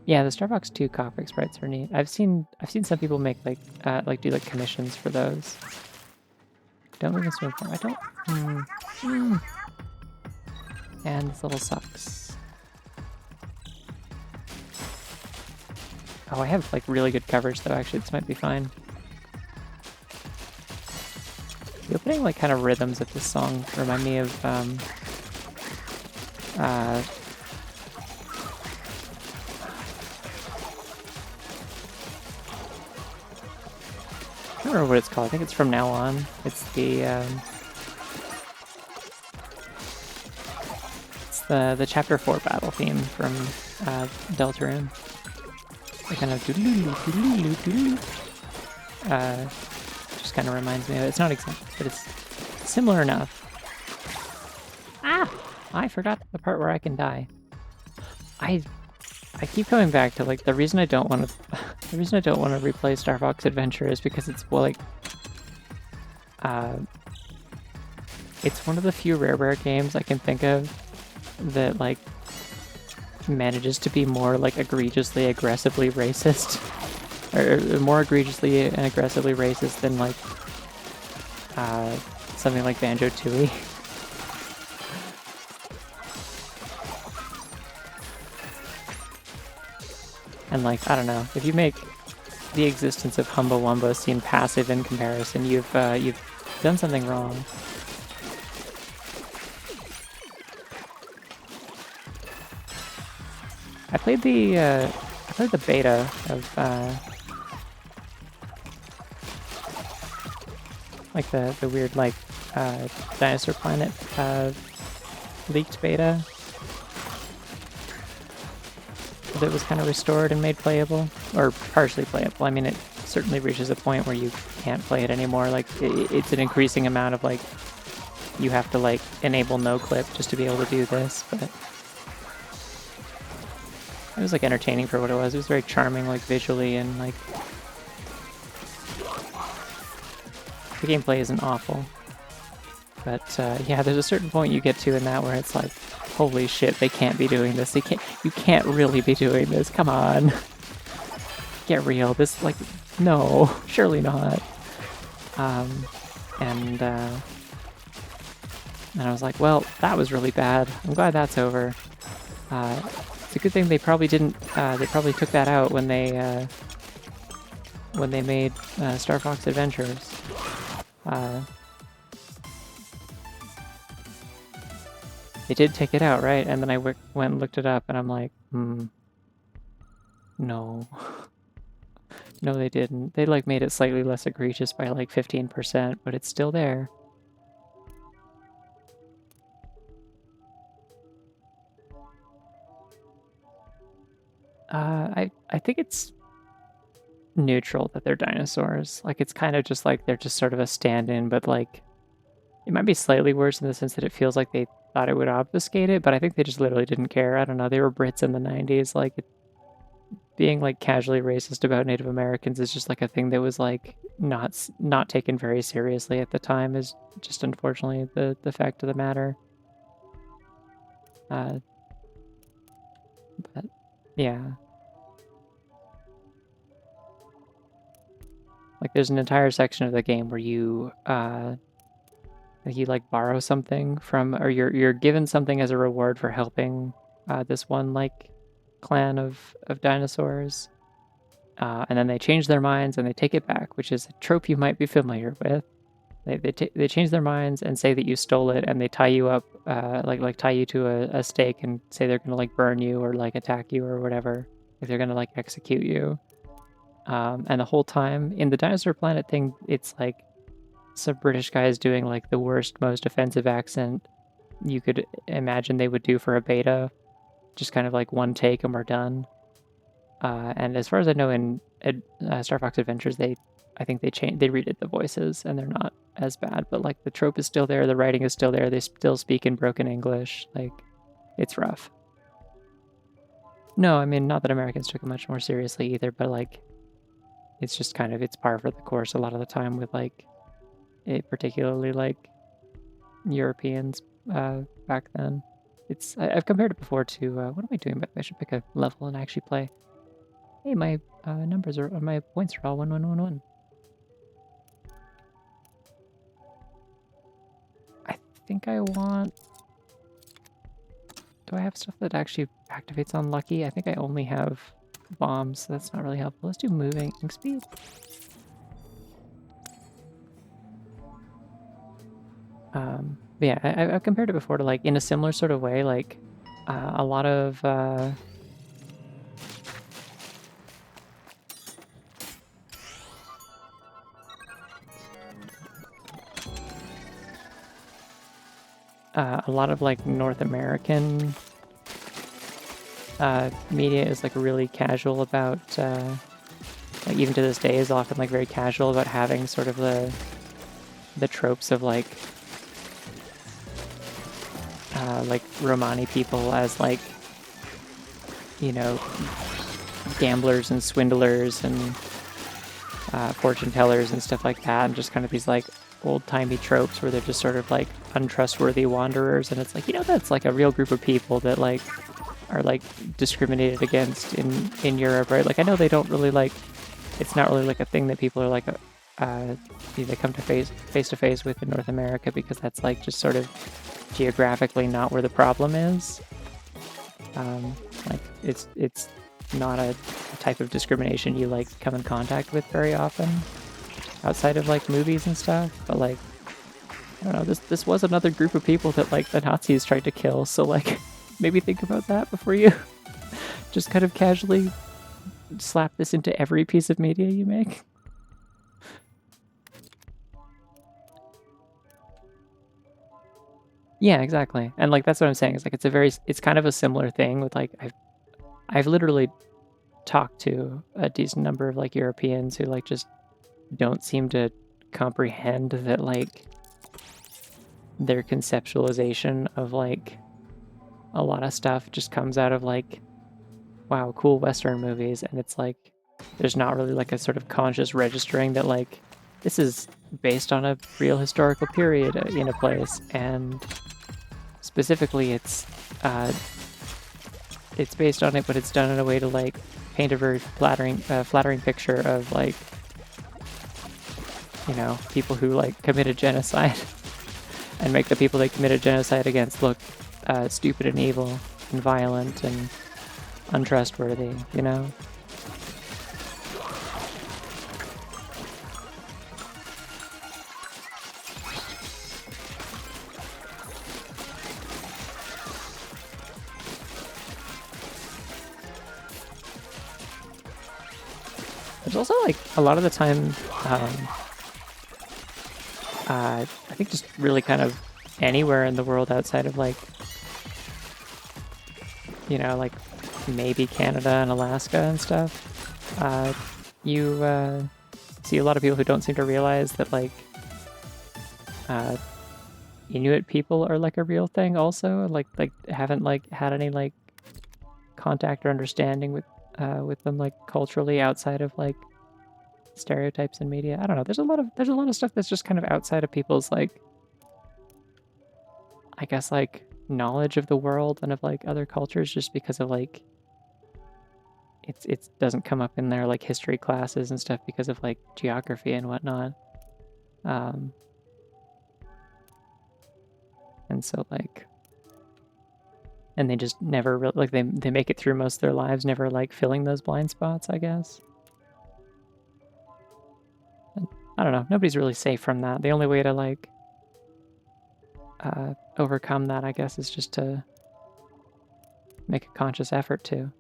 Yeah, the Star Fox 2 Copic sprites are neat. I've seen some people make like do like commissions for those. Don't move in swim form. I don't. And this little sucks. Oh, I have like really good coverage though. Actually, this might be fine. The opening like kind of rhythms of this song remind me of I don't remember what it's called. I think it's From Now On. It's the chapter 4 battle theme from Deltarune. It kind of just kind of reminds me of it. It's not exact, but it's similar enough. Ah! I forgot the part where I can die. I keep coming back to like the reason I don't want to replay Star Fox Adventure is because it's like it's one of the few rare games I can think of that like manages to be more like egregiously aggressively racist or more egregiously and aggressively racist than like something like Banjo-Tooie. And like, I don't know, if you make the existence of Humba Wumba seem passive in comparison, you've done something wrong. I played the beta of like the weird like Dinosaur Planet leaked beta that was kind of restored and made playable, or partially playable. I mean, it certainly reaches a point where you can't play it anymore. Like, it's an increasing amount of, like, you have to, like, enable no clip just to be able to do this, but it was, like, entertaining for what it was. It was very charming, like, visually, and, like, the gameplay isn't awful. But yeah, there's a certain point you get to in that where it's like, holy shit, they can't be doing this. You can't really be doing this. Come on. Get real. This, like, no, surely not. And I was like, well, that was really bad. I'm glad that's over. It's a good thing they probably didn't, they probably took that out when they made Star Fox Adventures. They did take it out, right? And then I went and looked it up, and I'm like, no. No, they didn't. They, like, made it slightly less egregious by, like, 15%, but it's still there. I think it's neutral that they're dinosaurs. Like, it's kind of just like they're just sort of a stand-in, but, like, it might be slightly worse in the sense that it feels like they thought it would obfuscate it, but I think they just literally didn't care. I don't know. They were Brits in the 90s. Like, being, like, casually racist about Native Americans is just, like, a thing that was, like, not taken very seriously at the time, is just unfortunately the fact of the matter. But yeah. Like, there's an entire section of the game where you like borrow something from, or you're given something as a reward for helping this one, like, clan of dinosaurs, and then they change their minds and they take it back, which is a trope you might be familiar with. They change their minds and say that you stole it, and they tie you up, like tie you to a stake and say they're gonna, like, burn you or, like, attack you or whatever. Like, they're gonna, like, execute you. And the whole time in the Dinosaur Planet thing, it's like some British guys doing, like, the worst, most offensive accent you could imagine they would do for a beta. Just kind of like one take and we're done. And as far as I know, in Star Fox Adventures, I think they redid the voices and they're not as bad. But, like, the trope is still there, the writing is still there. They still speak in broken English. Like, it's rough. No, I mean, not that Americans took it much more seriously either, but, like, it's just kind of, it's par for the course a lot of the time with, like, particularly, like, Europeans back then. I've compared it before to, what am I doing? I should pick a level and actually play. Hey, my my points are all 1, 1, 1, 1. I think I want... Do I have stuff that actually activates on Lucky? I think I only have bombs, so that's not really helpful. Let's do moving speed. But yeah, I've compared it before to, like, in a similar sort of way, like, a lot of... a lot of, like, North American media is, like, really casual about, like, even to this day is often, like, very casual about having sort of the tropes of, like Romani people as, like, you know, gamblers and swindlers and fortune tellers and stuff like that, and just kind of these, like, old-timey tropes where they're just sort of, like, untrustworthy wanderers, and it's like, you know, that's, like, a real group of people that, like, are, like, discriminated against in Europe, right? Like, I know they don't really, like, it's not really, like, a thing that people are, like, they come to face to face with in North America, because that's, like, just sort of geographically not where the problem is. Like, it's not a type of discrimination you, like, come in contact with very often outside of, like, movies and stuff. But, like, I don't know, this was another group of people that, like, the Nazis tried to kill, so, like, maybe think about that before you just kind of casually slap this into every piece of media you make. Yeah, exactly. And, like, that's what I'm saying. It's like, it's kind of a similar thing with, like, I've literally talked to a decent number of, like, Europeans who, like, just don't seem to comprehend that, like, their conceptualization of, like, a lot of stuff just comes out of, like, wow, cool Western movies, and it's like there's not really, like, a sort of conscious registering that, like, this is based on a real historical period in a place, and specifically it's based on it, but it's done in a way to like paint a very flattering picture of like, you know, people who like committed genocide and make the people they committed genocide against look stupid and evil and violent and untrustworthy, you know? There's also like a lot of the time, I think just really kind of anywhere in the world outside of like, you know, like maybe Canada and Alaska and stuff, you see a lot of people who don't seem to realize that like Inuit people are like a real thing also, like haven't like had any like contact or understanding with them like culturally outside of like stereotypes in media. I don't know. There's a lot of stuff that's just kind of outside of people's like, I guess like knowledge of the world and of like other cultures, just because of like it doesn't come up in their like history classes and stuff because of like geography and whatnot. And so like, and they just never really like they make it through most of their lives never like filling those blind spots, I guess. And I don't know. Nobody's really safe from that. The only way to like overcome that, I guess, is just to make a conscious effort to.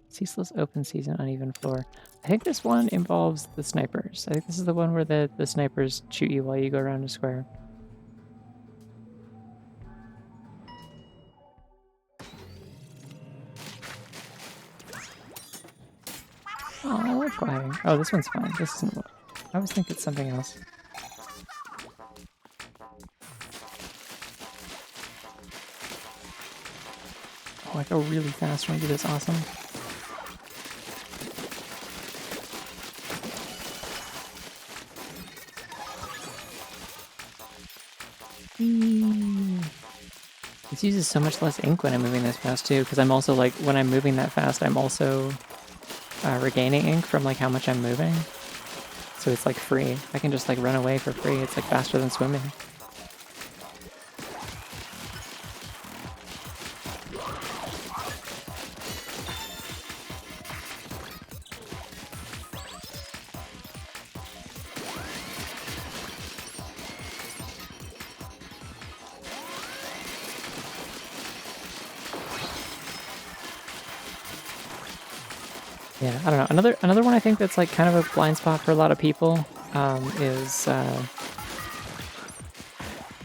Ceaseless open season, uneven floor. I think this one involves the snipers. I think this is the one where the snipers shoot you while you go around a square. Oh, I love quieting. Oh, this one's fine. This isn't what I always think it's something else. Oh, I go really fast when I do this. Awesome. This uses so much less ink when I'm moving this fast too, because I'm also like, when I'm moving that fast, I'm also regaining ink from like how much I'm moving. So it's like free. I can just like run away for free. It's like faster than swimming. Yeah, I don't know. Another one I think that's like kind of a blind spot for a lot of people is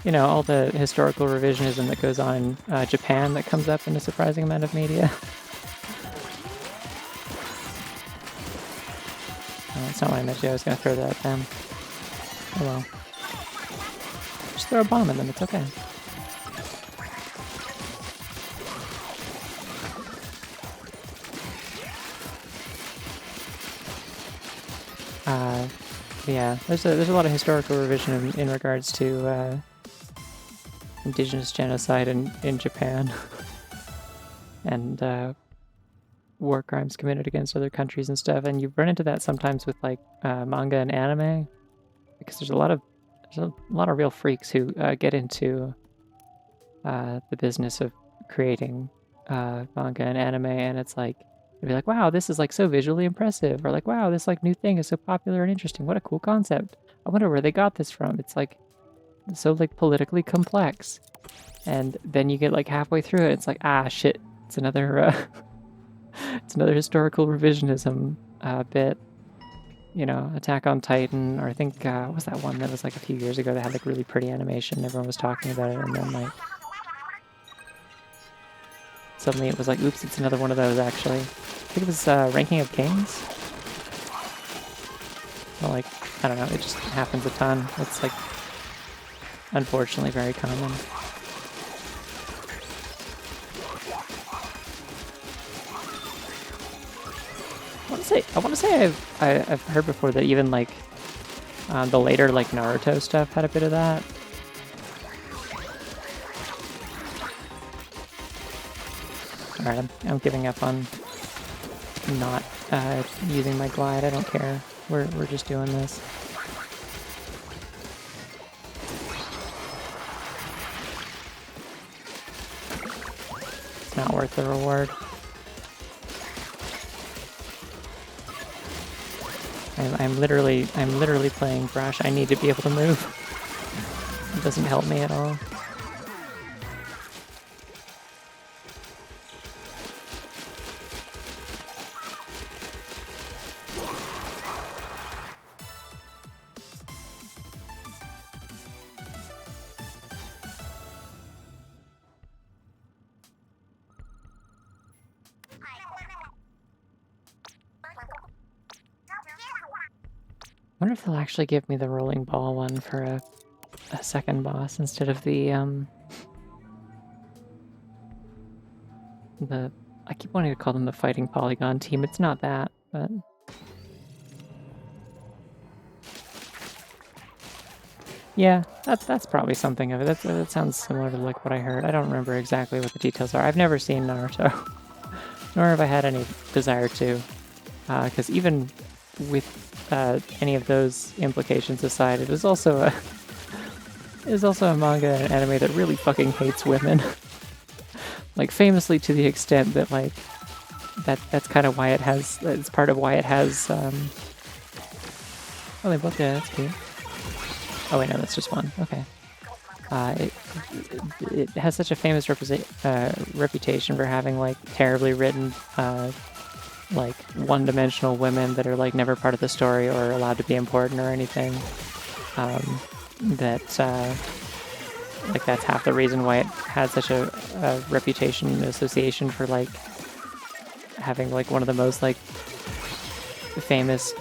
you know, all the historical revisionism that goes on in Japan that comes up in a surprising amount of media. That's not what I meant to do. I was going to throw that at them. Oh well. Just throw a bomb at them. It's okay. Yeah, there's a lot of historical revision in regards to indigenous genocide in Japan and war crimes committed against other countries and stuff. And you run into that sometimes with like manga and anime, because there's a lot of real freaks who get into the business of creating manga and anime, and it's like, they'd be like, wow, this is like so visually impressive, or like, wow, this like new thing is so popular and interesting. What a cool concept. I wonder where they got this from. It's like so like politically complex. And then you get like halfway through it, it's like, ah, shit, it's another it's another historical revisionism bit. You know, Attack on Titan, or I think what was that one that was like a few years ago that had like really pretty animation. Everyone was talking about it, and then like suddenly it was like, oops, it's another one of those, actually. I think it was Ranking of Kings. Well, like, I don't know, it just happens a ton. It's like, unfortunately, very common. I want to say I've heard before that even like The later like Naruto stuff had a bit of that. Alright, I'm giving up on not using my glide. I don't care. We're just doing this. It's not worth the reward. I'm literally playing brush. I need to be able to move. It doesn't help me at all. I wonder if they'll actually give me the rolling ball one for a second boss instead of the I keep wanting to call them the fighting polygon team. It's not that, but yeah, that's probably something of it. That sounds similar to like what I heard. I don't remember exactly what the details are. I've never seen Naruto, nor have I had any desire to, because even with any of those implications aside, it is also a manga and an anime that really fucking hates women. Like famously to the extent that like that's kind of why it has. It's part of why it has. Oh, they both did. That's cute. Oh wait, no, that's just one. Okay. It has such a famous reputation for having like terribly written like one-dimensional women that are like never part of the story or allowed to be important or anything. Like that's half the reason why it had such a reputation and association for like having like one of the most like famous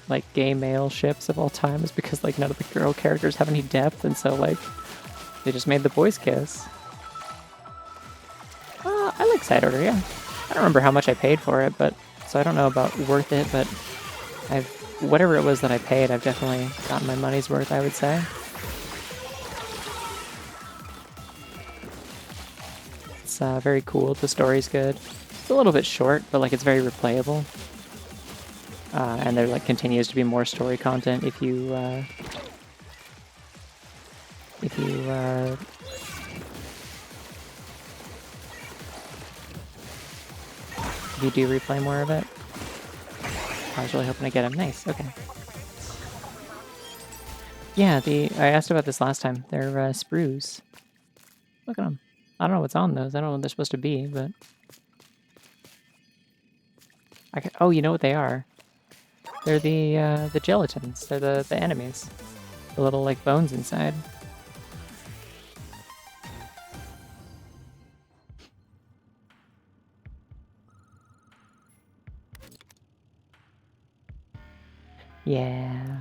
like gay male ships of all time, is because like none of the girl characters have any depth, and so like they just made the boys kiss. I like Side Order, yeah. I don't remember how much I paid for it, but so I don't know about worth it, but whatever it was that I paid, I've definitely gotten my money's worth, I would say. It's very cool. The story's good. It's a little bit short, but like it's very replayable. And there like continues to be more story content if you do replay more of it. I was really hoping to get him. Nice. Okay. Yeah, I asked about this last time. They're sprues. Look at them. I don't know what's on those. I don't know what they're supposed to be, but oh, you know what they are? They're the gelatins. They're the enemies. The little like bones inside. Yeah.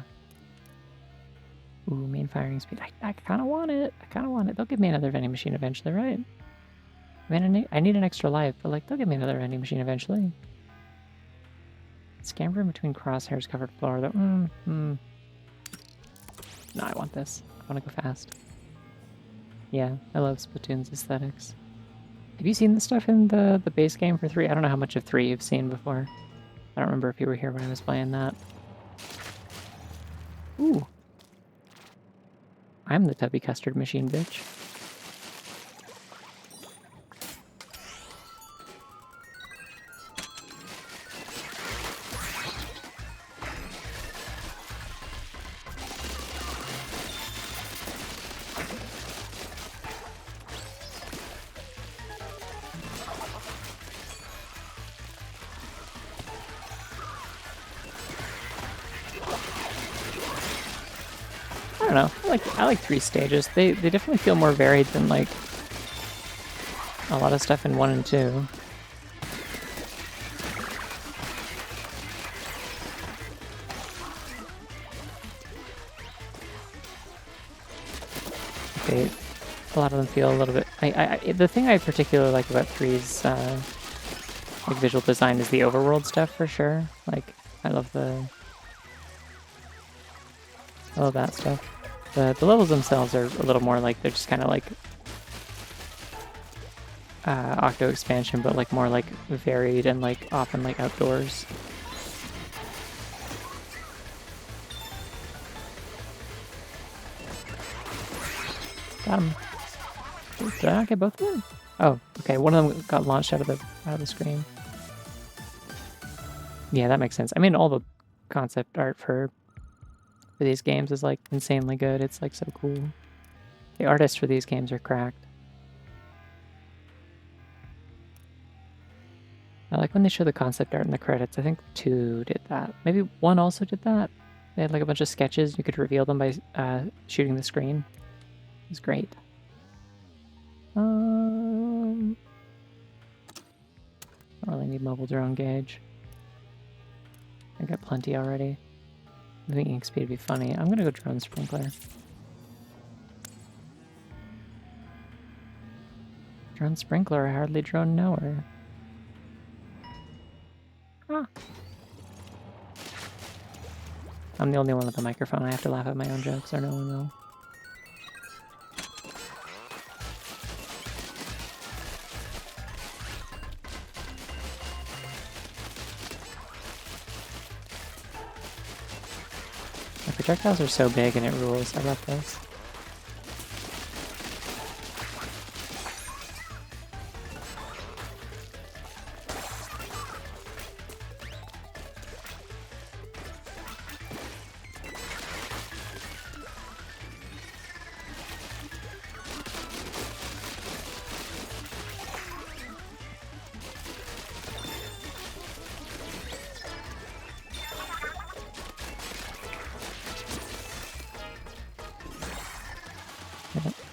Ooh, main firing speed. I kind of want it. I kind of want it. They'll give me another vending machine eventually, right? Man, I need an extra life, but like they'll give me another vending machine eventually. Scamper in between crosshairs covered floor though. No, I want this. I want to go fast. Yeah, I love Splatoon's aesthetics. Have you seen the stuff in the base game for 3? I don't know how much of 3 you've seen before. I don't remember if you were here when I was playing that. Ooh. I'm the tubby custard machine, bitch. I don't know. I like 3 stages. They definitely feel more varied than like a lot of stuff in 1 and 2. A lot of them feel a little bit. The thing I particularly like about 3's like visual design is the overworld stuff for sure. Like I love the I love that stuff. The levels themselves are a little more like, they're just kind of like Octo expansion, but like more like varied and like often like outdoors. Got him. Did I not get both of them? Oh, okay. One of them got launched out of the screen. Yeah, that makes sense. I mean, all the concept art for these games is like insanely good. It's like so cool. The artists for these games are cracked. I like when they show the concept art in the credits. I think 2 did that. Maybe 1 also did that. They had like a bunch of sketches. You could reveal them by shooting the screen. It was great. I don't really need mobile drone gauge. I got plenty already. Moving speed would be funny. I'm gonna go drone sprinkler. Drone sprinkler, I hardly drone knower. Ah. I'm the only one with a microphone. I have to laugh at my own jokes or no one will. My projectiles are so big and it rules. I love this.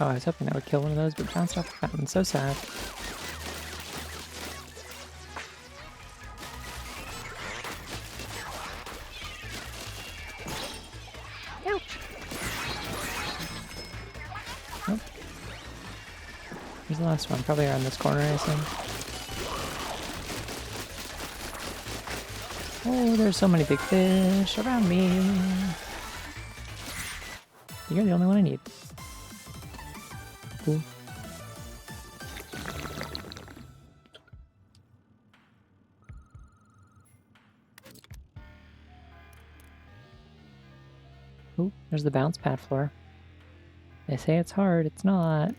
Oh, I was hoping that would kill one of those, but bounced off the fountain. So sad. Ouch! Oh. Here's the last one. Probably around this corner, I assume. Oh, there's so many big fish around me. You're the only one I need. Cool. Ooh, there's the bounce pad floor. They say it's hard, it's not.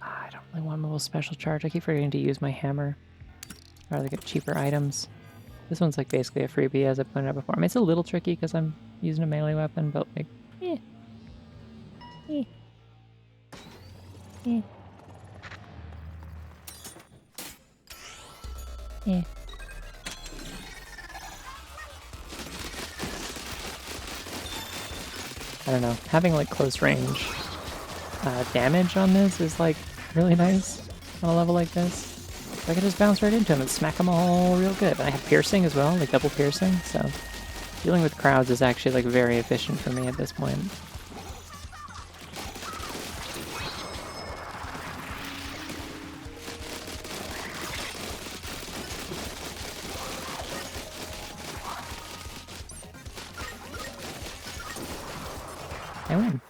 I don't really want mobile special charge. I keep forgetting to use my hammer. I'd rather get cheaper items. This one's like basically a freebie, as I pointed out before. I mean, it's a little tricky because I'm using a melee weapon, but like, eh. Eh. Eh. Eh. I don't know. Having like close range damage on this is like really nice on a level like this. I can just bounce right into him and smack them all real good. And I have piercing as well, like double piercing, so dealing with crowds is actually like very efficient for me at this point. I win.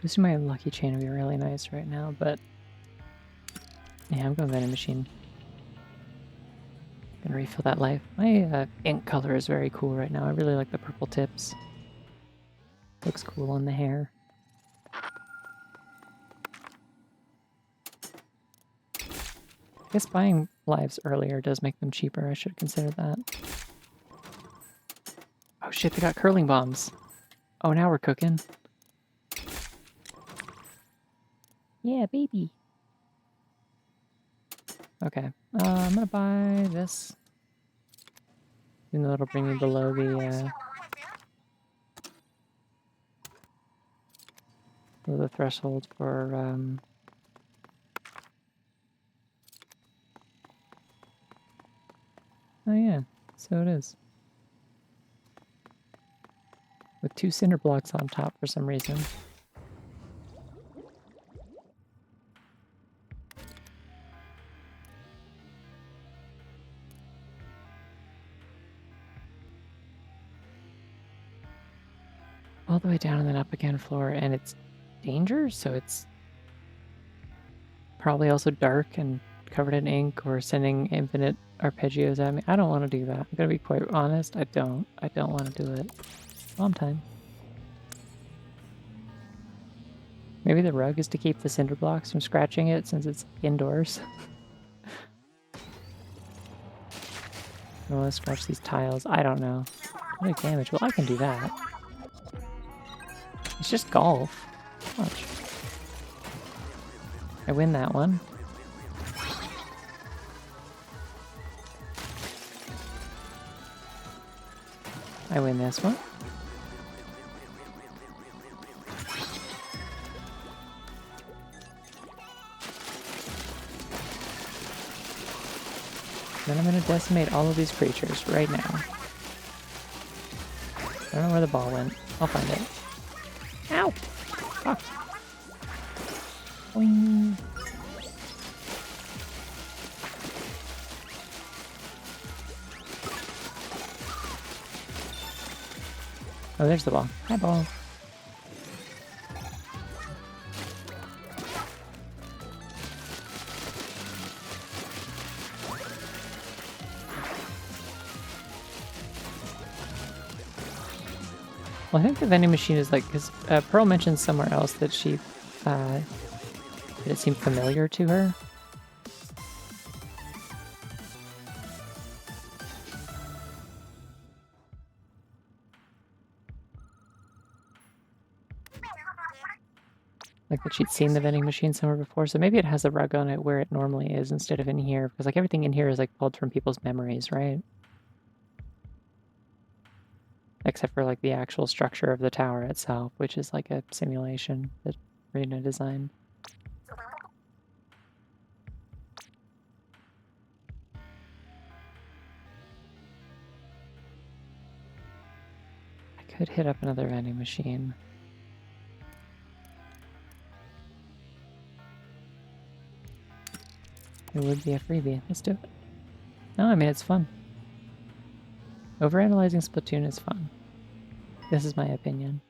Boosting my lucky chain would be really nice right now, but yeah, I'm going vending machine. Gonna refill that life. My ink color is very cool right now. I really like the purple tips. Looks cool on the hair. I guess buying lives earlier does make them cheaper. I should consider that. Oh shit, they got curling bombs. Oh, now we're cooking. Yeah, baby. Okay, I'm gonna buy this. Even though it'll bring me below the threshold for oh yeah, so it is. with 2 cinder blocks on top for some reason. All the way down and then up again floor, and it's danger, so it's probably also dark and covered in ink or sending infinite arpeggios at me. I don't want to do that. I'm gonna be quite honest. I don't want to do it. Mom time. Maybe the rug is to keep the cinder blocks from scratching it since it's indoors. I want to scratch these tiles. I don't know. What damage? Well, I can do that. It's just golf. Watch. I win that one. I win this one. Then I'm going to decimate all of these creatures right now. I don't know where the ball went. I'll find it. Ow! Fuck. Boing. Oh, there's the ball. Hi, ball. Well, I think the vending machine is like, because Pearl mentioned somewhere else that she, that it seemed familiar to her. Like that she'd seen the vending machine somewhere before, so maybe it has a rug on it where it normally is instead of in here, because like everything in here is like pulled from people's memories, right? Except for like the actual structure of the tower itself, which is like a simulation that Marina designed. I could hit up another vending machine. It would be a freebie. Let's do it. No, I mean, it's fun. Overanalyzing Splatoon is fun. This is my opinion.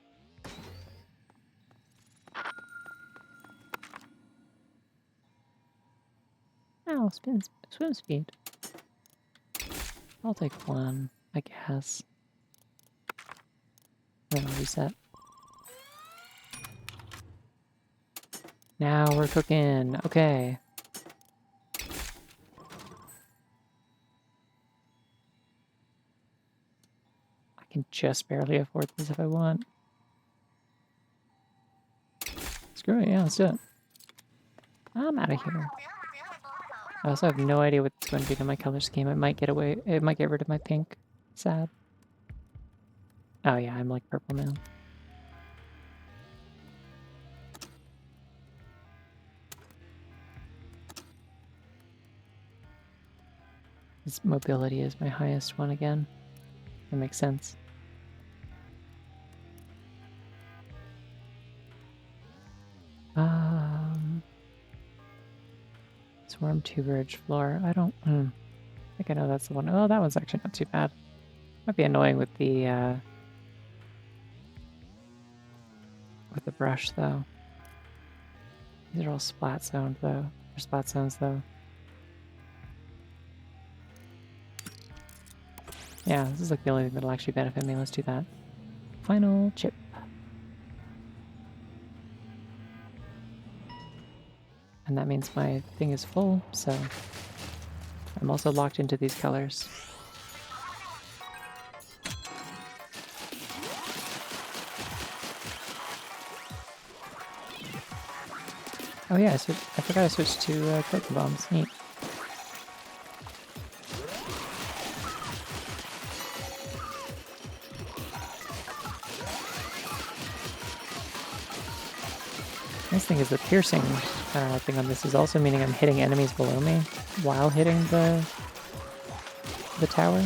Oh, swim speed. I'll take one, I guess. Then I'll reset. Now we're cooking. Okay. I can just barely afford this if I want. Screw it, yeah, let's do it. I'm out of here. I also have no idea what's going to do to my color scheme. It might get rid of my pink. Sad. Oh yeah, I'm like purple now. This mobility is my highest one again. That makes sense. Swarm tuberage floor. I don't I think I know that's the one. Oh, that one's actually not too bad. Might be annoying with the brush though. These are all splat zoned though. Or splat zones though. Yeah, this is like the only thing that'll actually benefit me. Let's do that. Final chip. And that means my thing is full, so I'm also locked into these colors. Oh yeah, I forgot I switched to cloaking bombs. Neat. Nice thing is the piercing thing on this is also meaning I'm hitting enemies below me while hitting the tower.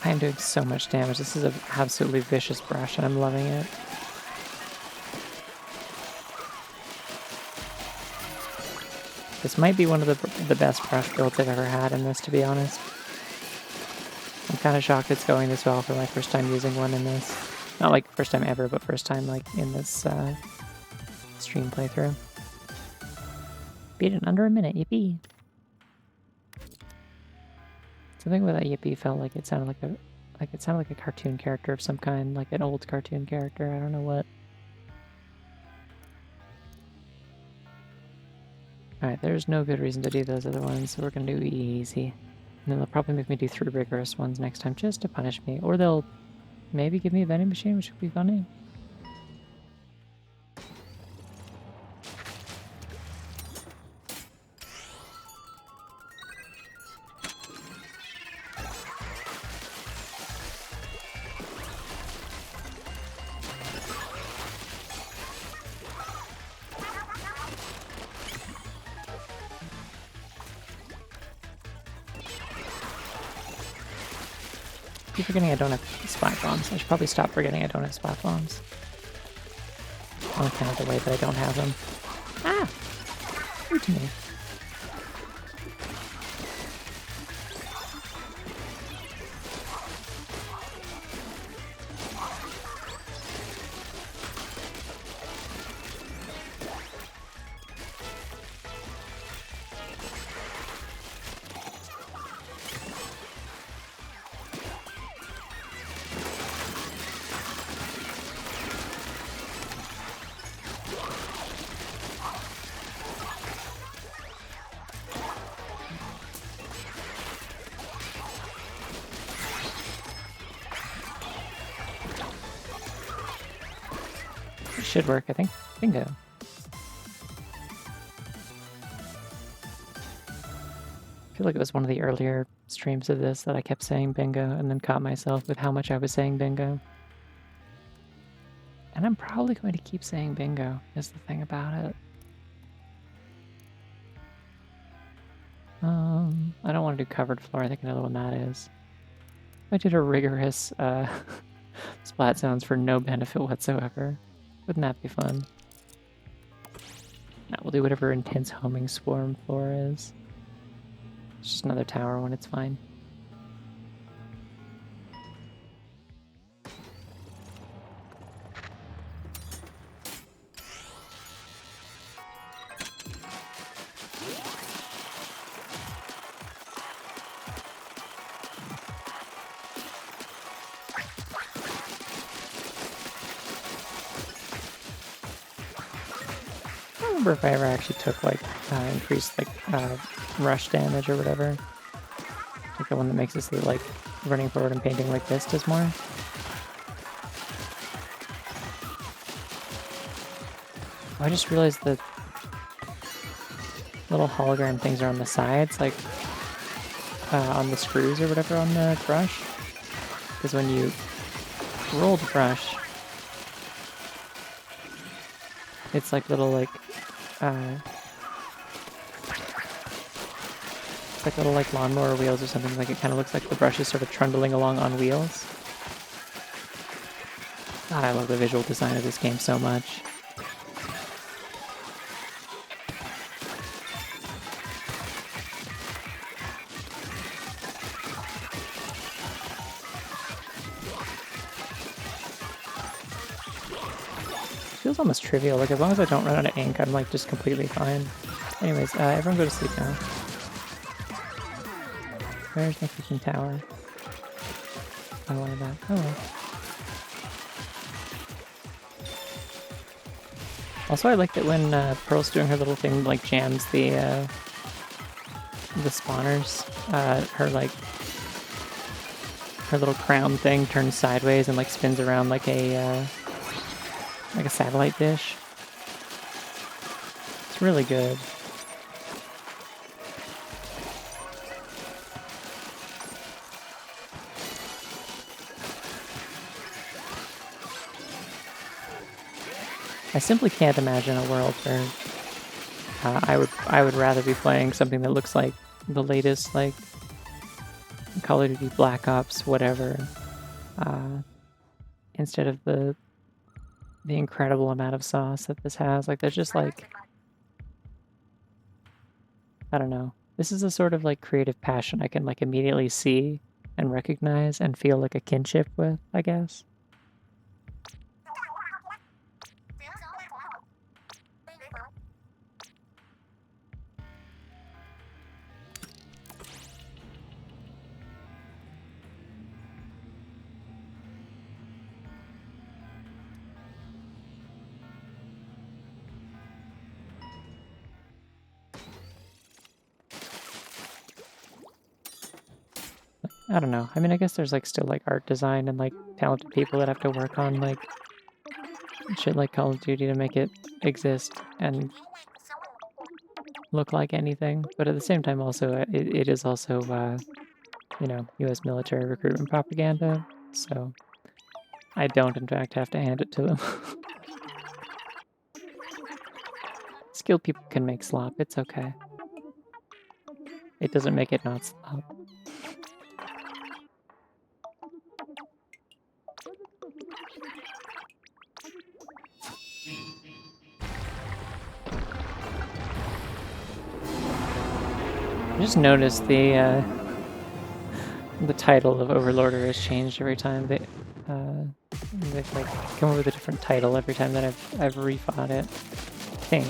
I am doing so much damage. This is an absolutely vicious brush, and I'm loving it. This might be one of the best brush builds I've ever had in this, to be honest. I'm kind of shocked it's going this well for my first time using one in this. Not like first time ever, but first time like in this stream playthrough. Beat it in under a minute, yippee! Something with that yippee felt like it sounded like a cartoon character of some kind, like an old cartoon character. I don't know what. Alright, there's no good reason to do those other ones, so we're gonna do easy. And then they'll probably make me do 3 rigorous ones next time just to punish me. Or they'll maybe give me a vending machine, which would be funny. I keep forgetting I don't have spot bombs. I should probably stop forgetting I don't have spot bombs. On account of the way that I don't have them. Ah! Rude to me. Should work, I think. Bingo. I feel like it was one of the earlier streams of this that I kept saying bingo and then caught myself with how much I was saying bingo. And I'm probably going to keep saying bingo, is the thing about it. I don't want to do covered floor, I think I know what that is. I did a rigorous splat zones for no benefit whatsoever. Wouldn't that be fun? Now we'll do whatever intense homing swarm floor is. It's just another tower one, it's fine. I don't remember if I ever actually took like increased like rush damage or whatever. Like the one that makes it so that like running forward and painting like this does more. I just realized that little hologram things are on the sides, like on the screws or whatever on the brush. Because when you roll the brush, it's like little like it's like little like lawnmower wheels or something. Like it kind of looks like the brush is sort of trundling along on wheels. God, I love the visual design of this game so much. Feels almost trivial. Like as long as I don't run out of ink, I'm like just completely fine. Anyways, everyone go to sleep now. Where's my freaking tower? I wanted that. Oh well. Also, I like that when Pearl's doing her little thing, like jams the spawners. Her little crown thing turns sideways and like spins around like a satellite dish. It's really good. I simply can't imagine a world where I would rather be playing something that looks like the latest like Call of Duty Black Ops, whatever, instead of the incredible amount of sauce that this has. Like, there's just like, I don't know. This is a sort of like creative passion I can like immediately see and recognize and feel like a kinship with, I guess. I don't know. I mean, I guess there's like still like art design and like talented people that have to work on like shit like Call of Duty to make it exist and look like anything. But at the same time, also it is also you know, U.S. military recruitment propaganda. So I don't, in fact, have to hand it to them. Skilled people can make slop. It's okay. It doesn't make it not slop. I just noticed the title of Overlorder has changed every time. They've like come up with a different title every time that I've refought it. I think.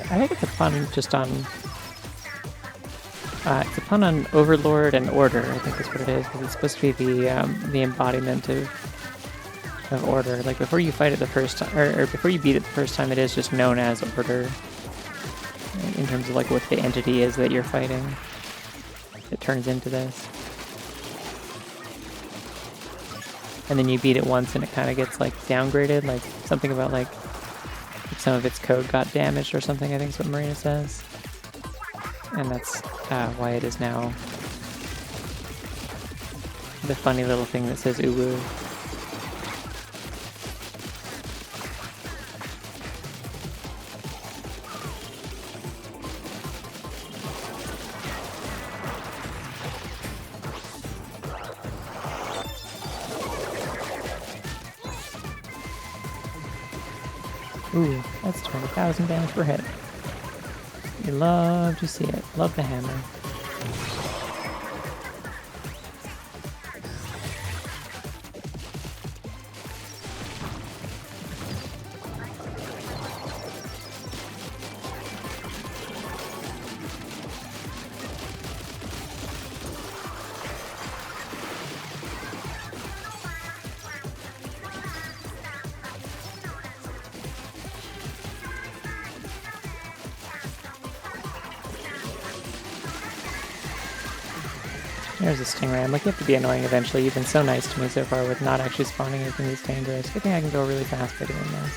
I think it's a pun just on... it's a pun on Overlord and Order, I think is what it is, because it's supposed to be the embodiment of Order. Like, before you fight it the first time, or before you beat it the first time, it is just known as Order, in terms of, like, what the entity is that you're fighting. It turns into this. And then you beat it once and it kind of gets, like, downgraded, like, something about, like, some of its code got damaged or something, I think is what Marina says. And that's why it is now the funny little thing that says uwu. Ooh, that's 20,000 damage per hit. You love to see it. Love the hammer. There's a stingray. I'm like, you have to be annoying eventually. You've been so nice to me so far with not actually spawning anything that's dangerous. Good thing I can go really fast by doing this.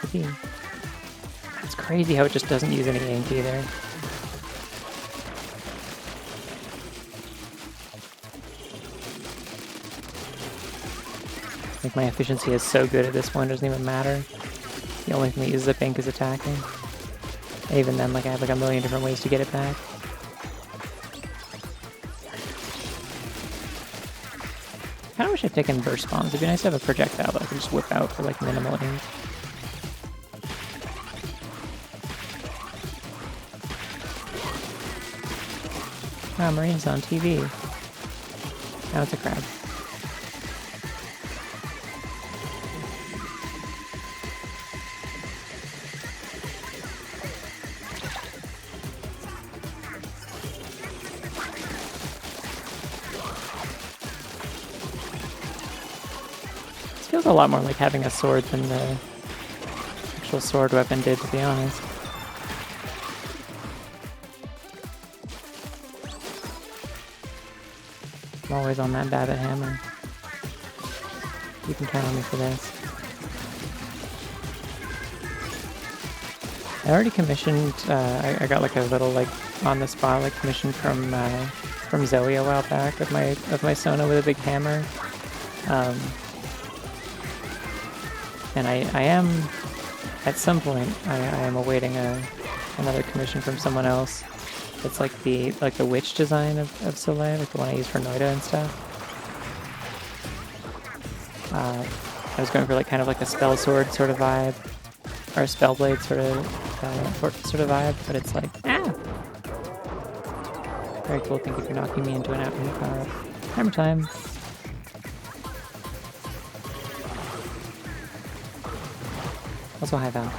Yippee. It's crazy how it just doesn't use any ink either. Like, my efficiency is so good at this point, it doesn't even matter. The only thing that uses up ink is attacking. And even then, like, I have like a million different ways to get it back. I kinda wish I'd taken burst bombs. It'd be nice to have a projectile that I could just whip out for like minimal ink. Wow, Marina's on TV. Now it's a crab. Feels a lot more like having a sword than the actual sword weapon did, to be honest. I'm always on that Babbitt hammer. You can count on me for this. I already commissioned, I got like a little like on the spot like commission from Zoe a while back of my Sona with a big hammer. And I am, at some point, I am awaiting another commission from someone else. It's like the witch design of Soleil, like the one I use for Noida and stuff. I was going for like kind of like a spell sword sort of vibe, or a spell blade sort of vibe, but it's like very cool. Thank you for knocking me into an out-new power up. Hammer time. Also high vow.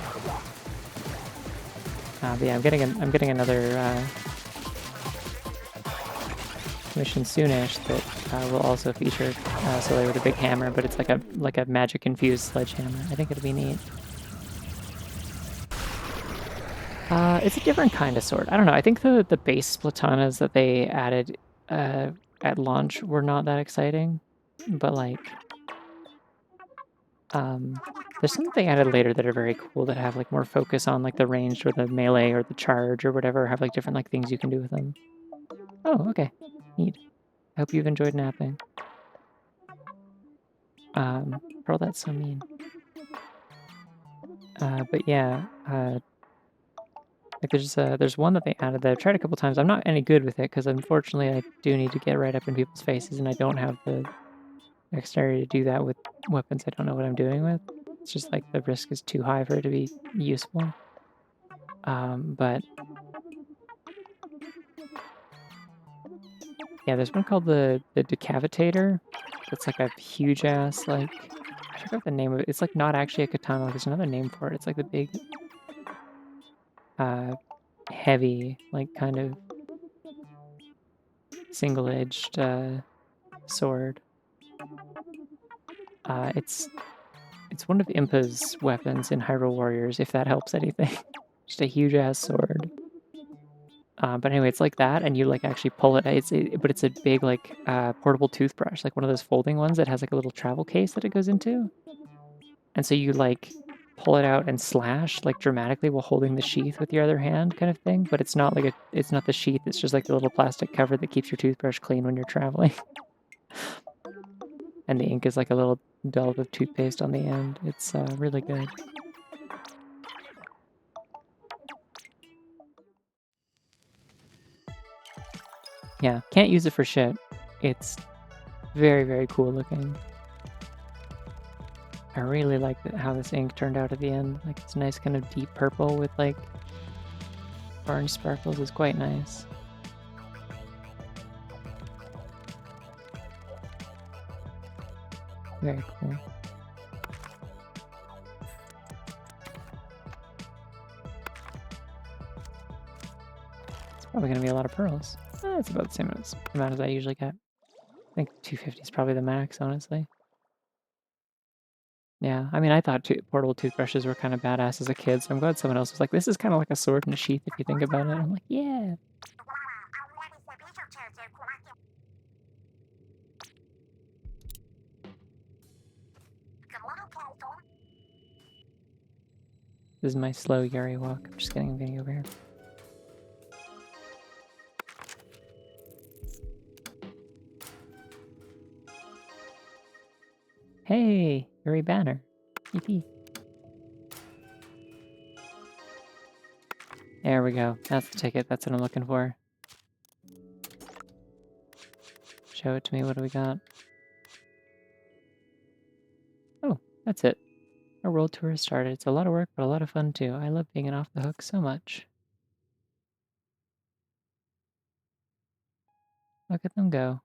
But yeah, I'm getting another mission soonish that will also feature Soleil with a big hammer, but it's like a magic infused sledgehammer. I think it'll be neat. It's a different kind of sword. I don't know. I think the base Splatanas that they added at launch were not that exciting, but like there's some they added later that are very cool that have like more focus on like the ranged or the melee or the charge or whatever, have like different like things you can do with them. Oh, okay. Neat. I hope you've enjoyed napping. Pearl, that's so mean. But yeah, like there's one that they added that I've tried a couple times. I'm not any good with it because unfortunately I do need to get right up in people's faces and I don't have the dexterity to do that with weapons I don't know what I'm doing with. It's just like the risk is too high for it to be useful. But yeah, there's one called the Decavitator. It's like a huge ass like I forgot the name of it. It's like not actually a katana. Like, there's another name for it. It's like the big, heavy, like kind of single-edged sword. It's one of Impa's weapons in Hyrule Warriors, if that helps anything. Just a huge ass sword. But anyway, it's like that, and you like actually pull it. But it's a big like portable toothbrush, like one of those folding ones that has like a little travel case that it goes into. And so you like pull it out and slash like dramatically while holding the sheath with your other hand, kind of thing. But it's not like it's not the sheath. It's just like the little plastic cover that keeps your toothbrush clean when you're traveling. And the ink is like a little dollop of toothpaste on the end. It's really good. Yeah, can't use it for shit. It's very, very cool looking. I really like how this ink turned out at the end. Like, it's nice kind of deep purple with like orange sparkles. It's quite nice. Very cool. It's probably going to be a lot of pearls. It's about the same amount as I usually get. I think 250 is probably the max, honestly. Yeah, I mean, I thought portable toothbrushes were kind of badass as a kid, so I'm glad someone else was like, this is kind of like a sword in a sheath if you think about it. I'm like, yeah. This is my slow Yuri walk. I'm just kidding, I'm getting over here. Hey, Yuri banner. Yippee. There we go. That's the ticket. That's what I'm looking for. Show it to me. What do we got? Oh, that's it. Our world tour has started. It's a lot of work, but a lot of fun too. I love being an off the hook so much. Look at them go.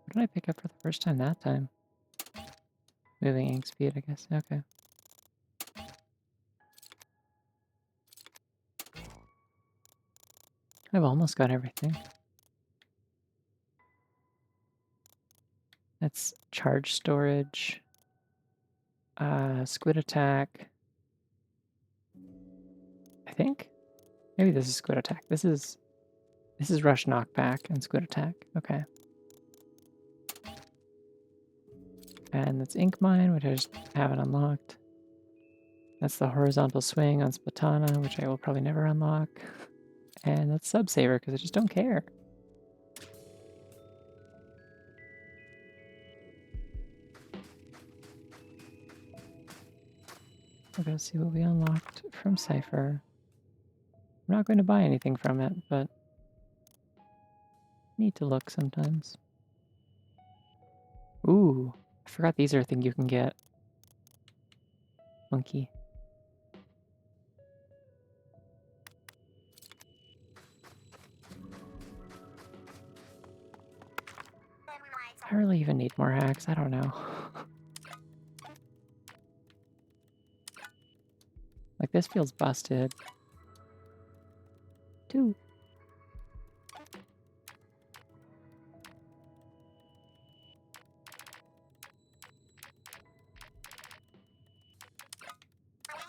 What did I pick up for the first time that time? Moving ink speed, I guess. Okay. I've almost got everything. That's charge storage. Squid attack. I think. Maybe this is squid attack. This is rush knockback and squid attack. Okay. And that's ink mine, which I just haven't unlocked. That's the horizontal swing on Splatana, which I will probably never unlock. And that's Subsaver, because I just don't care. We'll go see what we unlocked from Cypher. I'm not going to buy anything from it, but need to look sometimes. Ooh, I forgot these are a thing you can get. Monkey. I really even need more hacks. I don't know. Like, this feels busted. 2.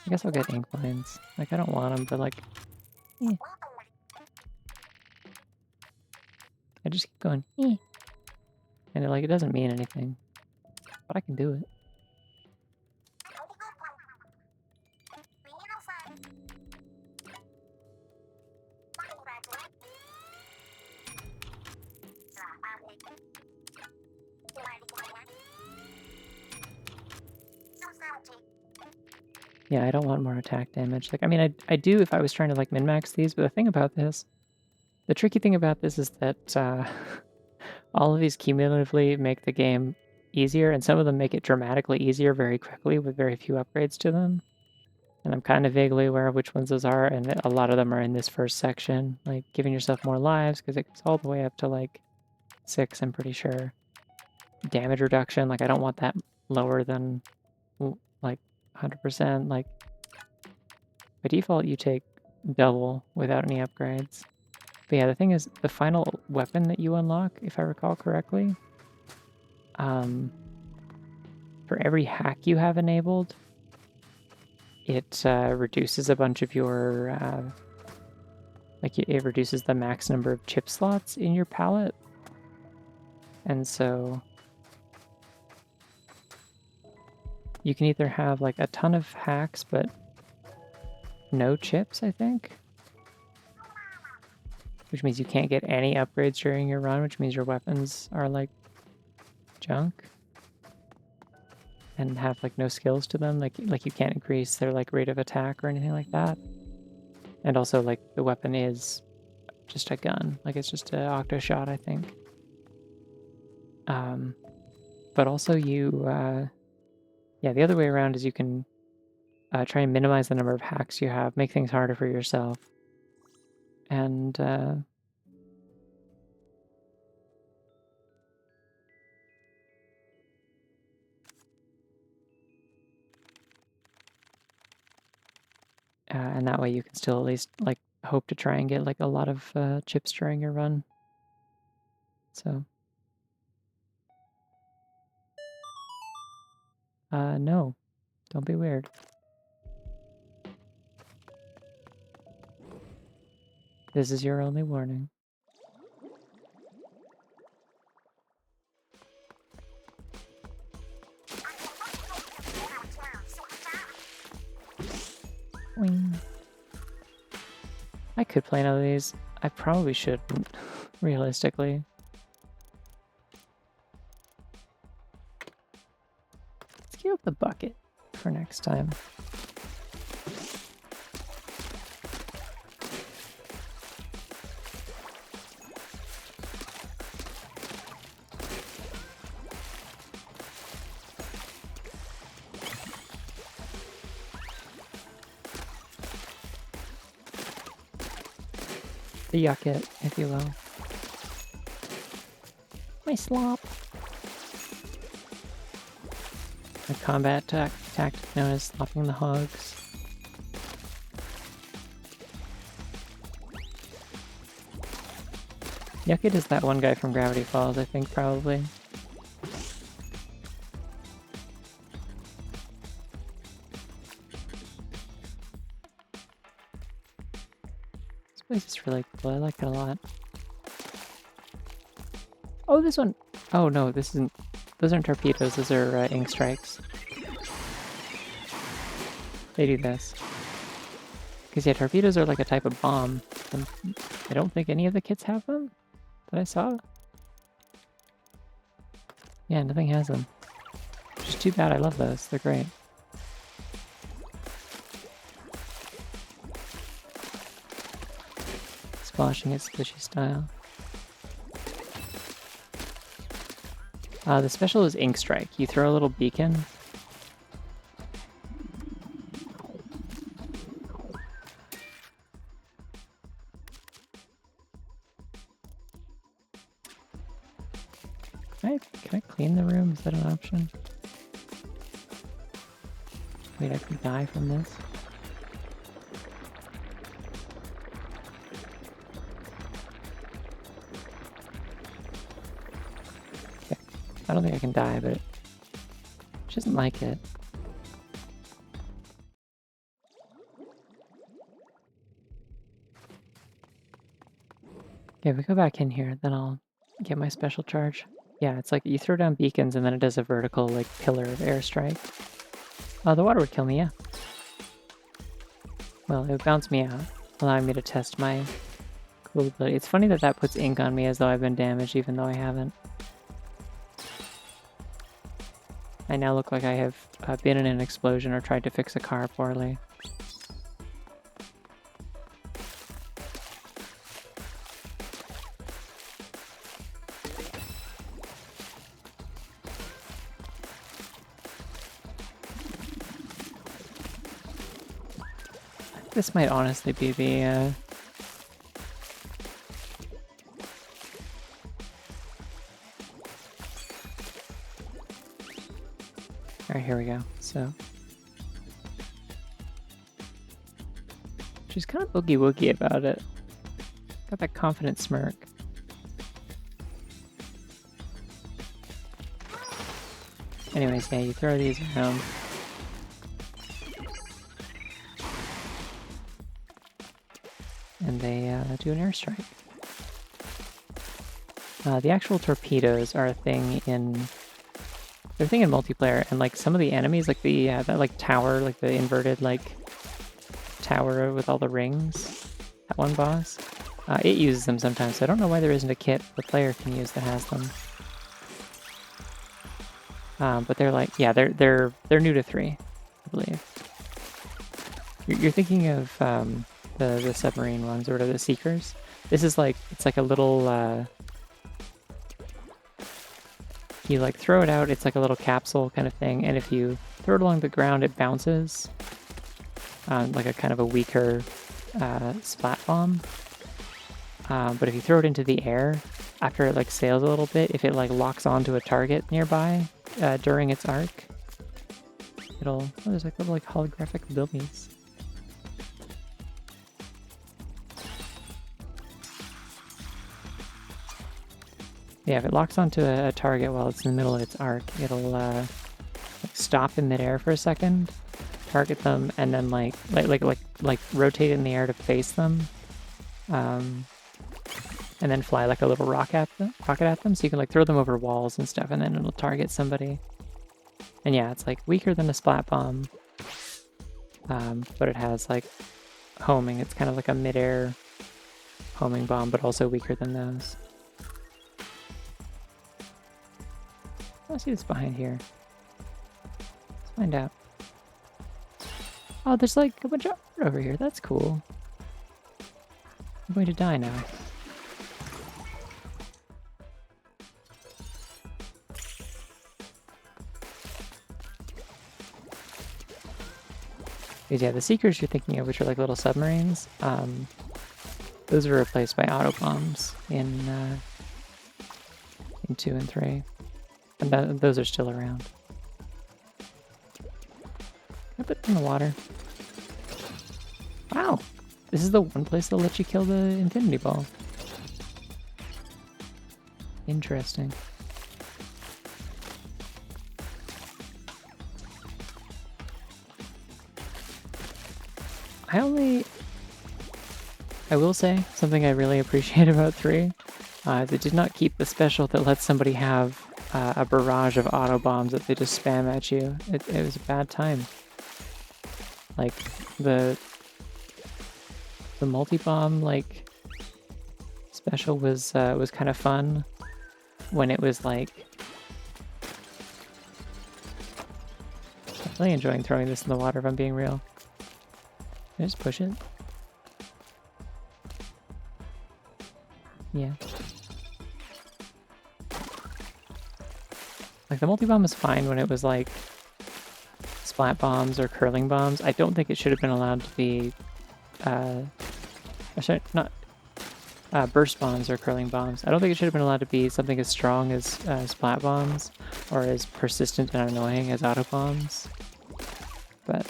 I guess I'll get ink lines. Like, I don't want them, but like, eh. I just keep going, eh. And it doesn't mean anything. But I can do it. Yeah, I don't want more attack damage. Like, I mean, I do if I was trying to, like, min-max these, but the thing about this, the tricky thing about this is that all of these cumulatively make the game easier, and some of them make it dramatically easier very quickly with very few upgrades to them. And I'm kind of vaguely aware of which ones those are, and a lot of them are in this first section, like giving yourself more lives, because it goes all the way up to, like, 6, I'm pretty sure. Damage reduction, like, I don't want that lower than, like, 100%. Like, by default, you take double without any upgrades. But yeah, the thing is, the final weapon that you unlock, if I recall correctly, for every hack you have enabled, it reduces a bunch of your, it reduces the max number of chip slots in your palette. And so you can either have, like, a ton of hacks, but no chips, I think. Which means you can't get any upgrades during your run, which means your weapons are, like, junk. And have, like, no skills to them. Like you can't increase their, like, rate of attack or anything like that. And also, like, the weapon is just a gun. Like, it's just an octo shot, I think. But also yeah, the other way around is you can try and minimize the number of hacks you have, make things harder for yourself. And and that way you can still at least, like, hope to try and get, like, a lot of chips during your run. So no, don't be weird. This is your only warning. Wing. I could play another of these. I probably shouldn't, realistically. Let's queue up the bucket for next time. The yucket, if you will. My slop. A combat tactic known as slopping the hogs. Yuckid is that one guy from Gravity Falls, I think, probably. This place is really cool. I like it a lot. Oh, this one! Oh no, this isn't... Those aren't torpedoes, those are ink strikes. They do this. Because yeah, torpedoes are like a type of bomb. And I don't think any of the kits have them that I saw. Yeah, nothing has them. Which is too bad, I love those. They're great. Splashing it squishy style. The special is Ink Strike. You throw a little beacon. Can I clean the room? Is that an option? Wait, I could die from this. Okay. I don't think I can die, but she doesn't like it. Okay, if we go back in here, then I'll get my special charge. Yeah, it's like you throw down beacons and then it does a vertical, like, pillar of airstrike. The water would kill me, yeah. Well, it would bounce me out, allowing me to test my cool ability. It's funny that that puts ink on me as though I've been damaged, even though I haven't. I now look like I have been in an explosion or tried to fix a car poorly. This might honestly be the, Alright, here we go. So... She's kind of boogie-woogie about it. Got that confident smirk. Anyways, yeah, you throw these around. And they do an airstrike. The actual torpedoes are a thing in... They're a thing in multiplayer, and like some of the enemies, like the that like tower, like the inverted like tower with all the rings, that one boss, it uses them sometimes. So I don't know why there isn't a kit the player can use that has them. But they're like, yeah, they're new to 3, I believe. You're thinking of the submarine ones, or what are the Seekers? This is like, it's like a little, you like throw it out, it's like a little capsule kind of thing, and if you throw it along the ground, it bounces. Like a kind of a weaker splat bomb. But if you throw it into the air, after it like sails a little bit, if it like locks onto a target nearby during its arc, it'll... Oh, there's like little like holographic billies. Yeah, if it locks onto a target while it's in the middle of its arc, it'll like stop in midair for a second, target them, and then like rotate in the air to face them, and then fly like a little rocket at them, so you can like throw them over walls and stuff, and then it'll target somebody. And yeah, it's like weaker than a splat bomb, but it has like homing. It's kind of like a midair homing bomb, but also weaker than those. Let's see what's behind here. Let's find out. Oh, there's like a bunch of art over here. That's cool. I'm going to die now. Because yeah, the Seekers you're thinking of, which are like little submarines, those are replaced by auto bombs in 2 and 3. And those are still around. I put it in the water. Wow! This is the one place they'll let you kill the infinity ball. Interesting. I will say, something I really appreciate about 3, they did not keep the special that lets somebody have a barrage of auto bombs that they just spam at you. It was a bad time. Like, the multi-bomb, like, special was kind of fun when it was, like... I'm really enjoying throwing this in the water if I'm being real. Can I just push it? Yeah. Like, the multi-bomb was fine when it was, like, splat bombs or curling bombs. I don't think it should have been allowed to be, not burst bombs or curling bombs. I don't think it should have been allowed to be something as strong as splat bombs or as persistent and annoying as auto bombs. But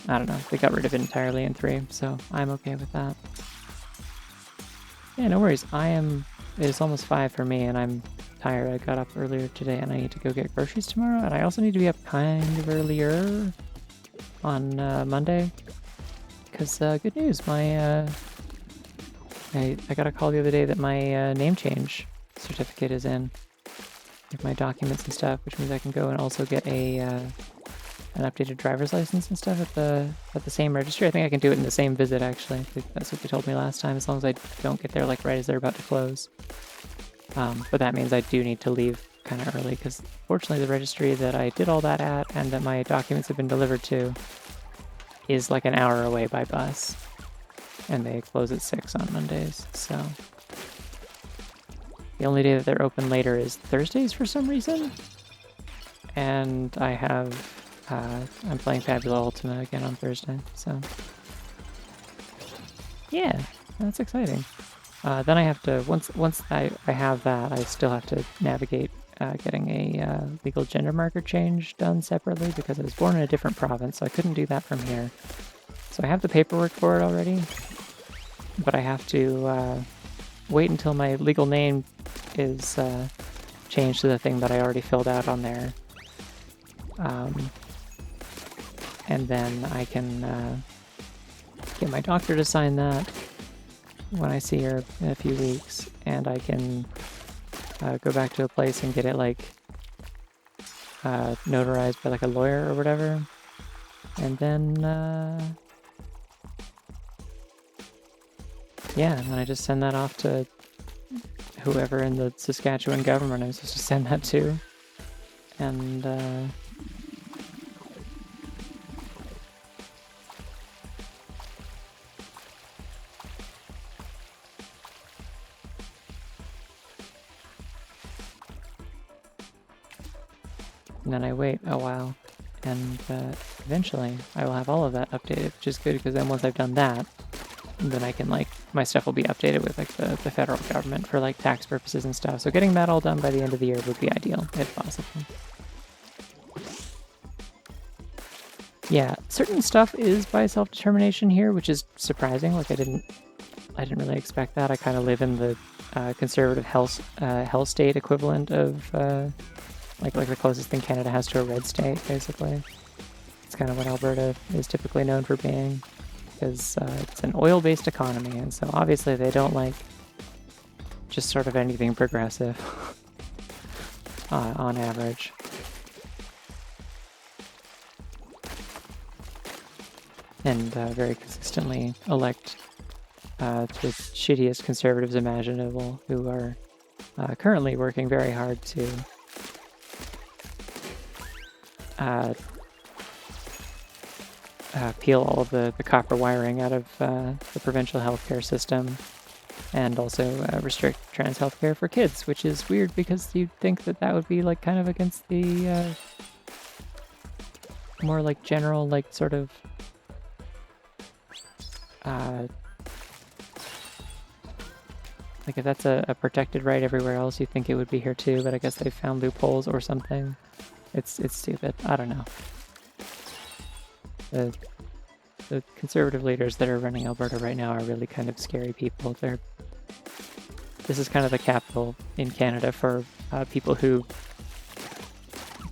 I don't know. They got rid of it entirely in 3, so I'm okay with that. Yeah, no worries. It's almost 5 for me, and I'm tired. I got up earlier today, and I need to go get groceries tomorrow, and I also need to be up kind of earlier on Monday. Because, good news, I got a call the other day that my name change certificate is in with my documents and stuff, which means I can go and also get an updated driver's license and stuff at the same registry. I think I can do it in the same visit, actually. That's what they told me last time, as long as I don't get there like right as they're about to close. But that means I do need to leave kind of early, because fortunately the registry that I did all that at and that my documents have been delivered to is like an hour away by bus. And they close at 6 on Mondays, so... The only day that they're open later is Thursdays for some reason. And I have... I'm playing Fabula Ultima again on Thursday, so... Yeah, that's exciting. Then I have to... Once I have that, I still have to navigate getting a legal gender marker change done separately, because I was born in a different province, so I couldn't do that from here. So I have the paperwork for it already, but I have to wait until my legal name is changed to the thing that I already filled out on there. And then I can get my doctor to sign that when I see her in a few weeks, and I can go back to a place and get it like notarized by like a lawyer or whatever, and then yeah, and then I just send that off to whoever in the Saskatchewan government I'm supposed to send that to, and then I wait a while, and eventually I will have all of that updated, which is good, because then once I've done that, then I can, like, my stuff will be updated with, like, the federal government for, like, tax purposes and stuff. So getting that all done by the end of the year would be ideal, if possible. Yeah, certain stuff is by self-determination here, which is surprising. Like, I didn't really expect that. I kind of live in the conservative hell state equivalent of, like the closest thing Canada has to a red state, basically. It's kind of what Alberta is typically known for being, because it's an oil-based economy, and so obviously they don't like just sort of anything progressive on average. And very consistently elect the shittiest conservatives imaginable, who are currently working very hard to peel all of the copper wiring out of the provincial healthcare system, and also restrict trans healthcare for kids, which is weird because you'd think that that would be like kind of against the more like general, like sort of like if that's a protected right everywhere else, you'd think it would be here too, but I guess they found loopholes or something. It's stupid. I don't know. The conservative leaders that are running Alberta right now are really kind of scary people. This is kind of the capital in Canada for people who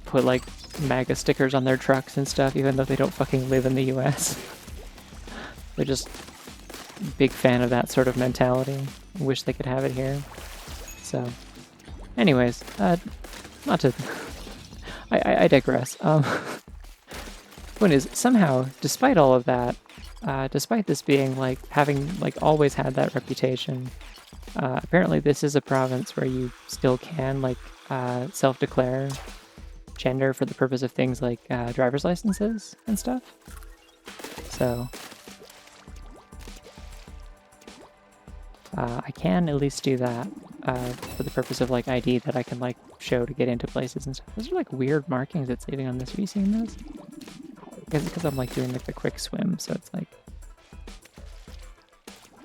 put like MAGA stickers on their trucks and stuff, even though they don't fucking live in the US. They're just big fan of that sort of mentality. Wish they could have it here. So, anyways, not to... I digress. Point is, somehow, despite all of that, despite this being like having like always had that reputation, apparently this is a province where you still can like self-declare gender for the purpose of things like driver's licenses and stuff. So I can at least do that for the purpose of like ID that I can like show to get into places and stuff. Those are like weird markings it's leaving on this. Have you seen those? Because I'm like doing like the quick swim, so it's like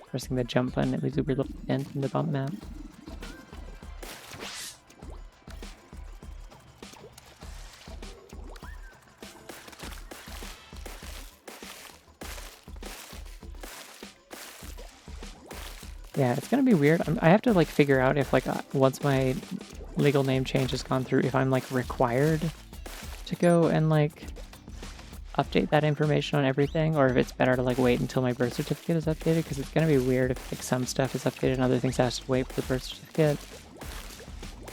pressing the jump button, it leaves a weird little dent in the bump map. Yeah, it's gonna be weird. I have to like figure out if like once my legal name change has gone through, if I'm like required to go and like update that information on everything, or if it's better to like wait until my birth certificate is updated, because it's gonna be weird if like some stuff is updated and other things has to wait for the birth certificate.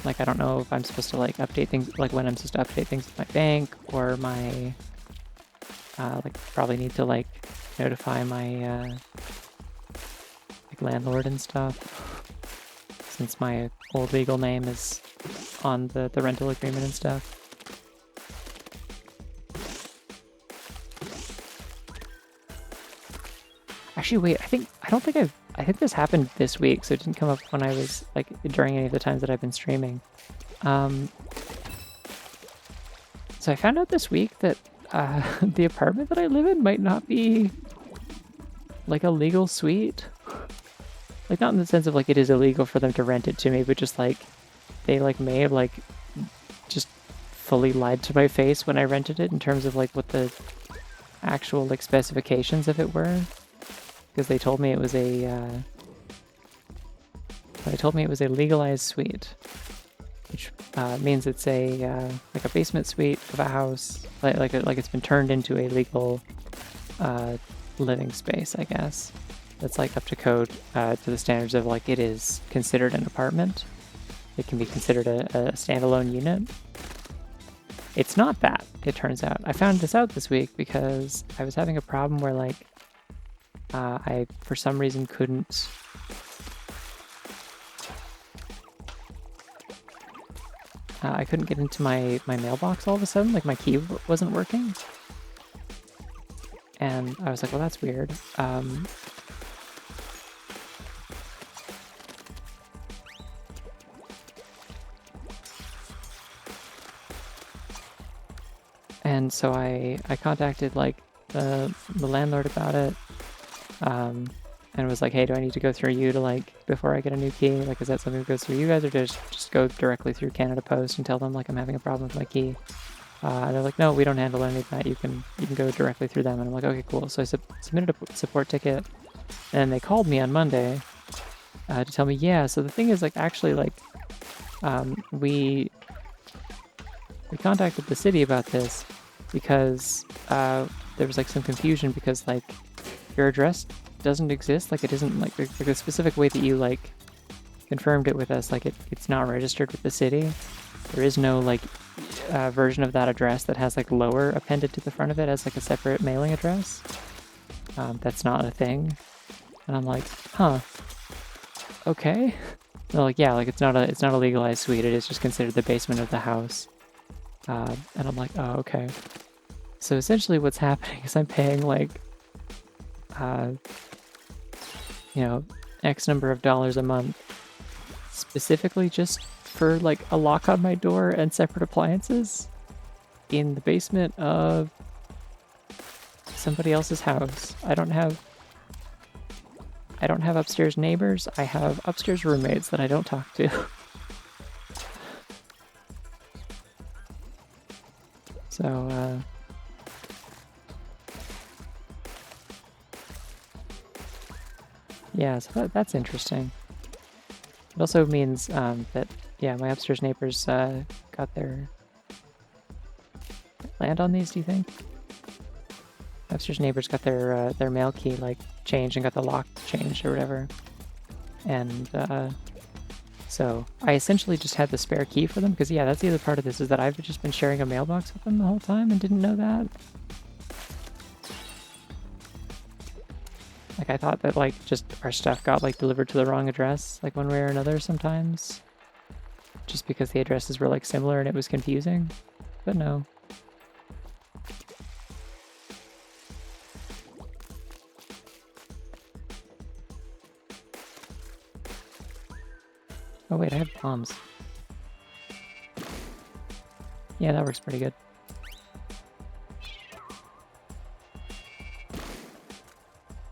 Like I don't know if I'm supposed to like update things, like when I'm supposed to update things with my bank or my like probably need to like notify my like landlord and stuff, since my old legal name is on the rental agreement and stuff. Actually, wait, I think this happened this week, so it didn't come up when I was, like, during any of the times that I've been streaming. So I found out this week that the apartment that I live in might not be, like, a legal suite. Like, not in the sense of, like, it is illegal for them to rent it to me, but just, like, they, like, may have, like, just fully lied to my face when I rented it in terms of, like, what the actual, like, specifications of it were. Because they told me it was a legalized suite, which means it's a like a basement suite of a house, like it's been turned into a legal living space, I guess. That's like up to code to the standards of like it is considered an apartment. It can be considered a standalone unit. It's not that, it turns out. I found this out this week because I was having a problem where like I, for some reason, couldn't... I couldn't get into my mailbox all of a sudden, like my key wasn't working. And I was like, well, that's weird. And so I contacted, like, the landlord about it. And was like, hey, do I need to go through you to like, before I get a new key? Like, is that something that goes through you guys, or just go directly through Canada Post and tell them like I'm having a problem with my key? And they're like, no, we don't handle any of that. You can go directly through them. And I'm like, okay, cool. So I submitted a support ticket, and they called me on Monday to tell me, yeah. So the thing is, like, actually, like, we contacted the city about this because there was like some confusion because like your address doesn't exist, like it isn't like the specific way that you like confirmed it with us, like it's not registered with the city. There is no like version of that address that has like lower appended to the front of it as like a separate mailing address. That's not a thing. And I'm like, huh, okay. They're like, yeah, like it's not a legalized suite, it is just considered the basement of the house. And I'm like, oh, okay. So essentially what's happening is I'm paying like you know, X number of dollars a month specifically just for like a lock on my door and separate appliances in the basement of somebody else's house. I don't have upstairs neighbors. I have upstairs roommates that I don't talk to. So, yeah, so that's interesting. It also means that, yeah, my upstairs neighbors got their land on these, do you think? Upstairs neighbors got their mail key, like, changed and got the lock changed or whatever. And so I essentially just had the spare key for them, because, yeah, that's the other part of this, is that I've just been sharing a mailbox with them the whole time and didn't know that. Like, I thought that, like, just our stuff got, like, delivered to the wrong address, like, one way or another sometimes. Just because the addresses were, like, similar and it was confusing. But no. Oh, wait, I have bombs. Yeah, that works pretty good.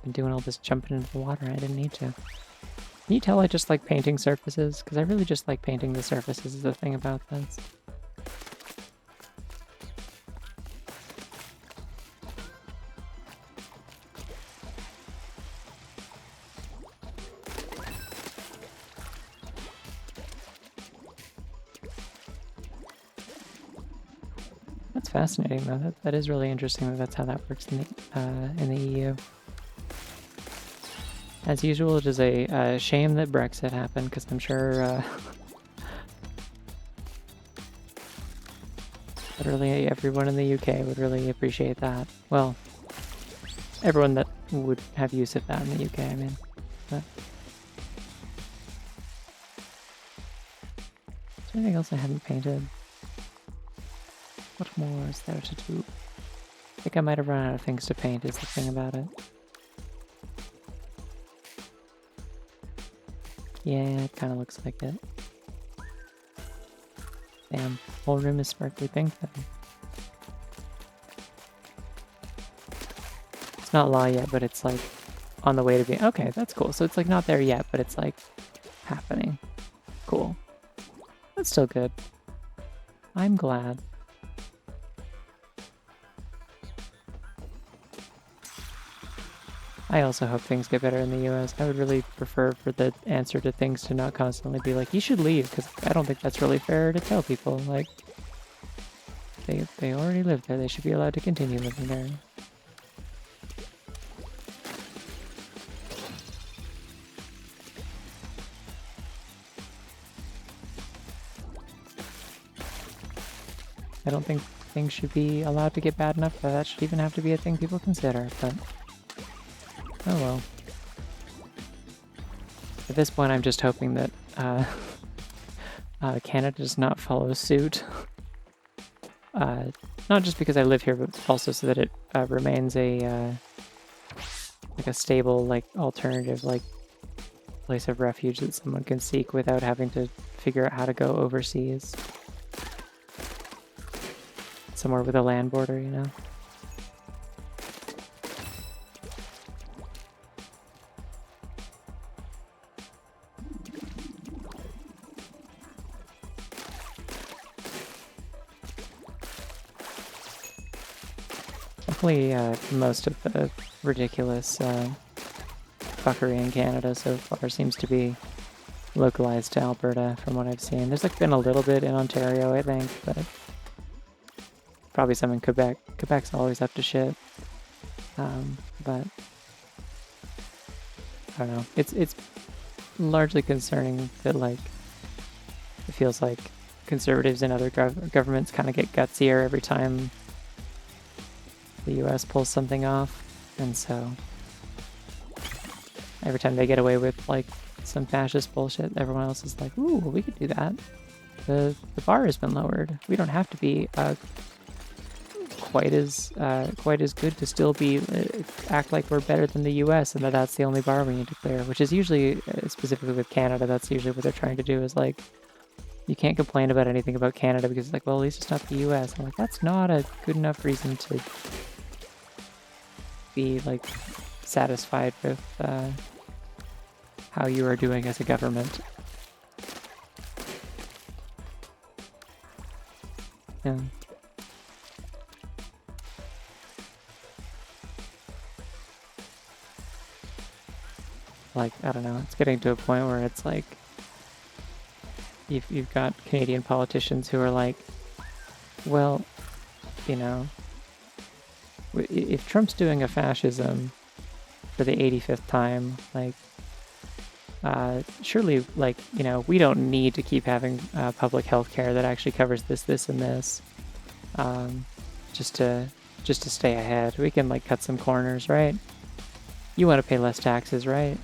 Been doing all this jumping into the water and I didn't need to. Can you tell I just like painting surfaces? Because I really just like painting the surfaces is the thing about this. That's fascinating though. That is really interesting that that's how that works in the EU. As usual, it is a shame that Brexit happened, because I'm sure literally everyone in the UK would really appreciate that. Well, everyone that would have use of that in the UK, I mean. But... is there anything else I haven't painted? What more is there to do? I think I might have run out of things to paint, is the thing about it. Yeah, it kind of looks like it. Damn, whole room is sparkly pink then. It's not law yet, but it's like on the way to be. Okay, that's cool. So it's like not there yet, but it's like happening. Cool. That's still good. I'm glad. I also hope things get better in the US. I would really prefer for the answer to things to not constantly be like, you should leave, because I don't think that's really fair to tell people. Like, they already live there. They should be allowed to continue living there. I don't think things should be allowed to get bad enough that that should even have to be a thing people consider, but... oh well. At this point, I'm just hoping that Canada does not follow suit. Not just because I live here, but also so that it remains a like a stable, like alternative, like place of refuge that someone can seek without having to figure out how to go overseas. Somewhere with a land border, you know. Hopefully, most of the ridiculous fuckery in Canada so far seems to be localized to Alberta, from what I've seen. There's like been a little bit in Ontario, I think, but probably some in Quebec. Quebec's always up to shit, but I don't know. It's largely concerning that like it feels like conservatives and other governments kind of get gutsier every time the US pulls something off, and so every time they get away with like some fascist bullshit, everyone else is like, ooh, we could do that. The bar has been lowered. We don't have to be quite as good to still be act like we're better than the US, and that's the only bar we need to clear, which is usually specifically with Canada, that's usually what they're trying to do, is like, you can't complain about anything about Canada because it's like, well, at least it's not the US. I'm like, that's not a good enough reason to be like satisfied with how you are doing as a government. Yeah. like, I don't know, it's getting to a point where it's like, you've got Canadian politicians who are like, well, you know, if Trump's doing a fascism for the 85th time, like, surely, like, you know, we don't need to keep having public health care that actually covers this, this, and this, just to stay ahead. We can, like, cut some corners, right? You want to pay less taxes, right?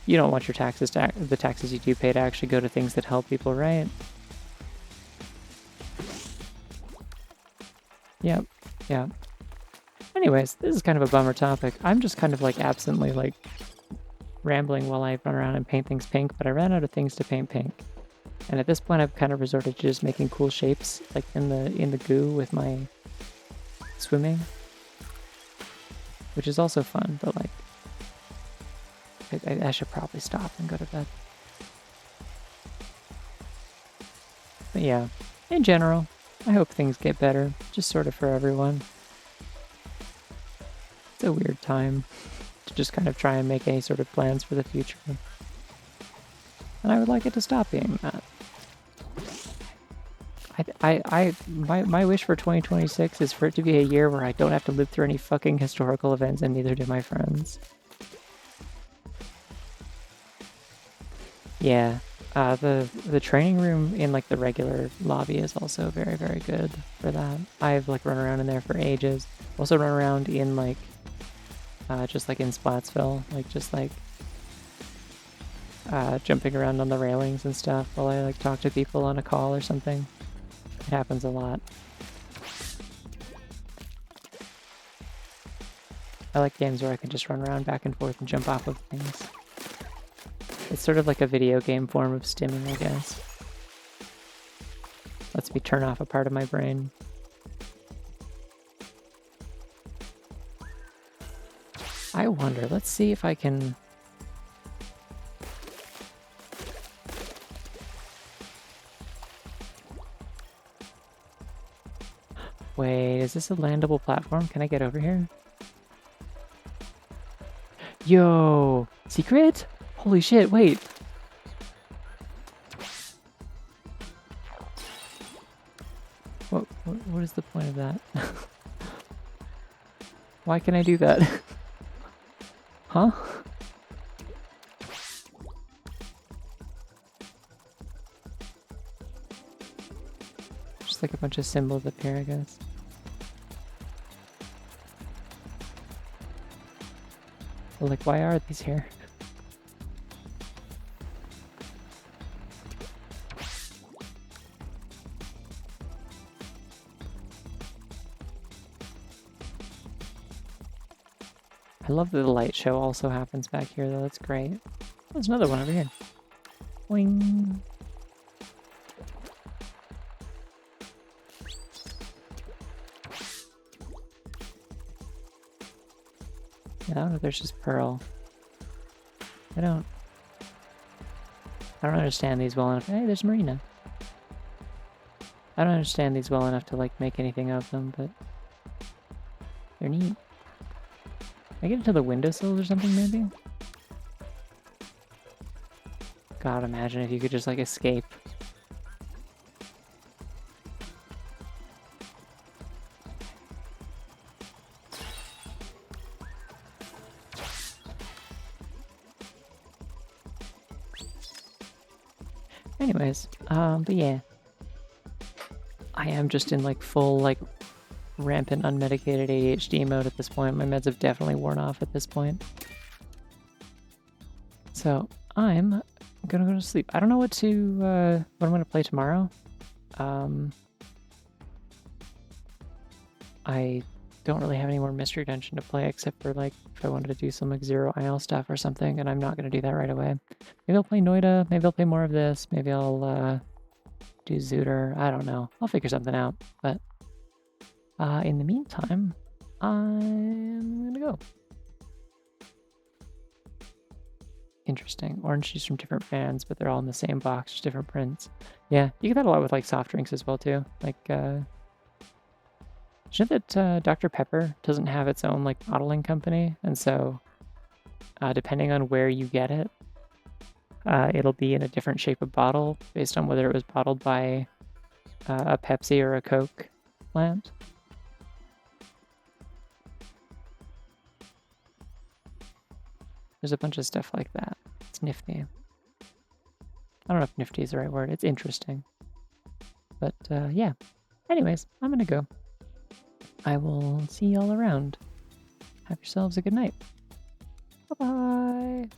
You don't want your taxes the taxes you do pay to actually go to things that help people, right? Yep, yeah. Anyways, this is kind of a bummer topic. I'm just kind of like absently like rambling while I run around and paint things pink, but I ran out of things to paint pink. And at this point I've kind of resorted to just making cool shapes like in the goo with my swimming. Which is also fun, but like I should probably stop and go to bed. But yeah, in general, I hope things get better, just sort of for everyone. It's a weird time to just kind of try and make any sort of plans for the future. And I would like it to stop being that. My wish for 2026 is for it to be a year where I don't have to live through any fucking historical events, and neither do my friends. Yeah, the training room in like the regular lobby is also very, very good for that. I've like run around in there for ages. Also run around in like just like in Splatsville, like just like jumping around on the railings and stuff while I like talk to people on a call or something. It happens a lot. I like games where I can just run around back and forth and jump off of things. It's sort of like a video game form of stimming, I guess. Lets me turn off a part of my brain. I wonder, let's see if I can... Wait, is this a landable platform? Can I get over here? Yo! Secret? Holy shit, wait! What is the point of that? Why can I do that? Huh? Just like a bunch of symbols up here, I guess. But like, why are these here? I love that the light show also happens back here, though. That's great. There's another one over here. Boing. Yeah, I don't know if there's just pearl. I don't understand these well enough. Hey, there's Marina. I don't understand these well enough to like make anything of them, but they're neat. Can I get into the windowsills or something, maybe? God, imagine if you could just, like, escape. Anyways, but yeah. I am just in, like, full, like, rampant unmedicated ADHD mode at this point. My meds have definitely worn off at this point. So I'm gonna go to sleep. I don't know what I'm gonna play tomorrow. I don't really have any more Mystery Dungeon to play except for like if I wanted to do some like Zero Isle stuff or something, and I'm not gonna do that right away. Maybe I'll play Noida, maybe I'll play more of this, maybe I'll do Zooter. I don't know. I'll figure something out. But in the meantime, I'm gonna go. Interesting. Orange juice from different brands, but they're all in the same box, just different prints. Yeah, you get that a lot with like soft drinks as well too. Like, you know that Dr. Pepper doesn't have its own like bottling company, and so Depending on where you get it, it'll be in a different shape of bottle based on whether it was bottled by a Pepsi or a Coke plant. There's a bunch of stuff like that. It's nifty. I don't know if nifty is the right word. It's interesting. But yeah. Anyways, I'm gonna go. I will see y'all around. Have yourselves a good night. Bye-bye.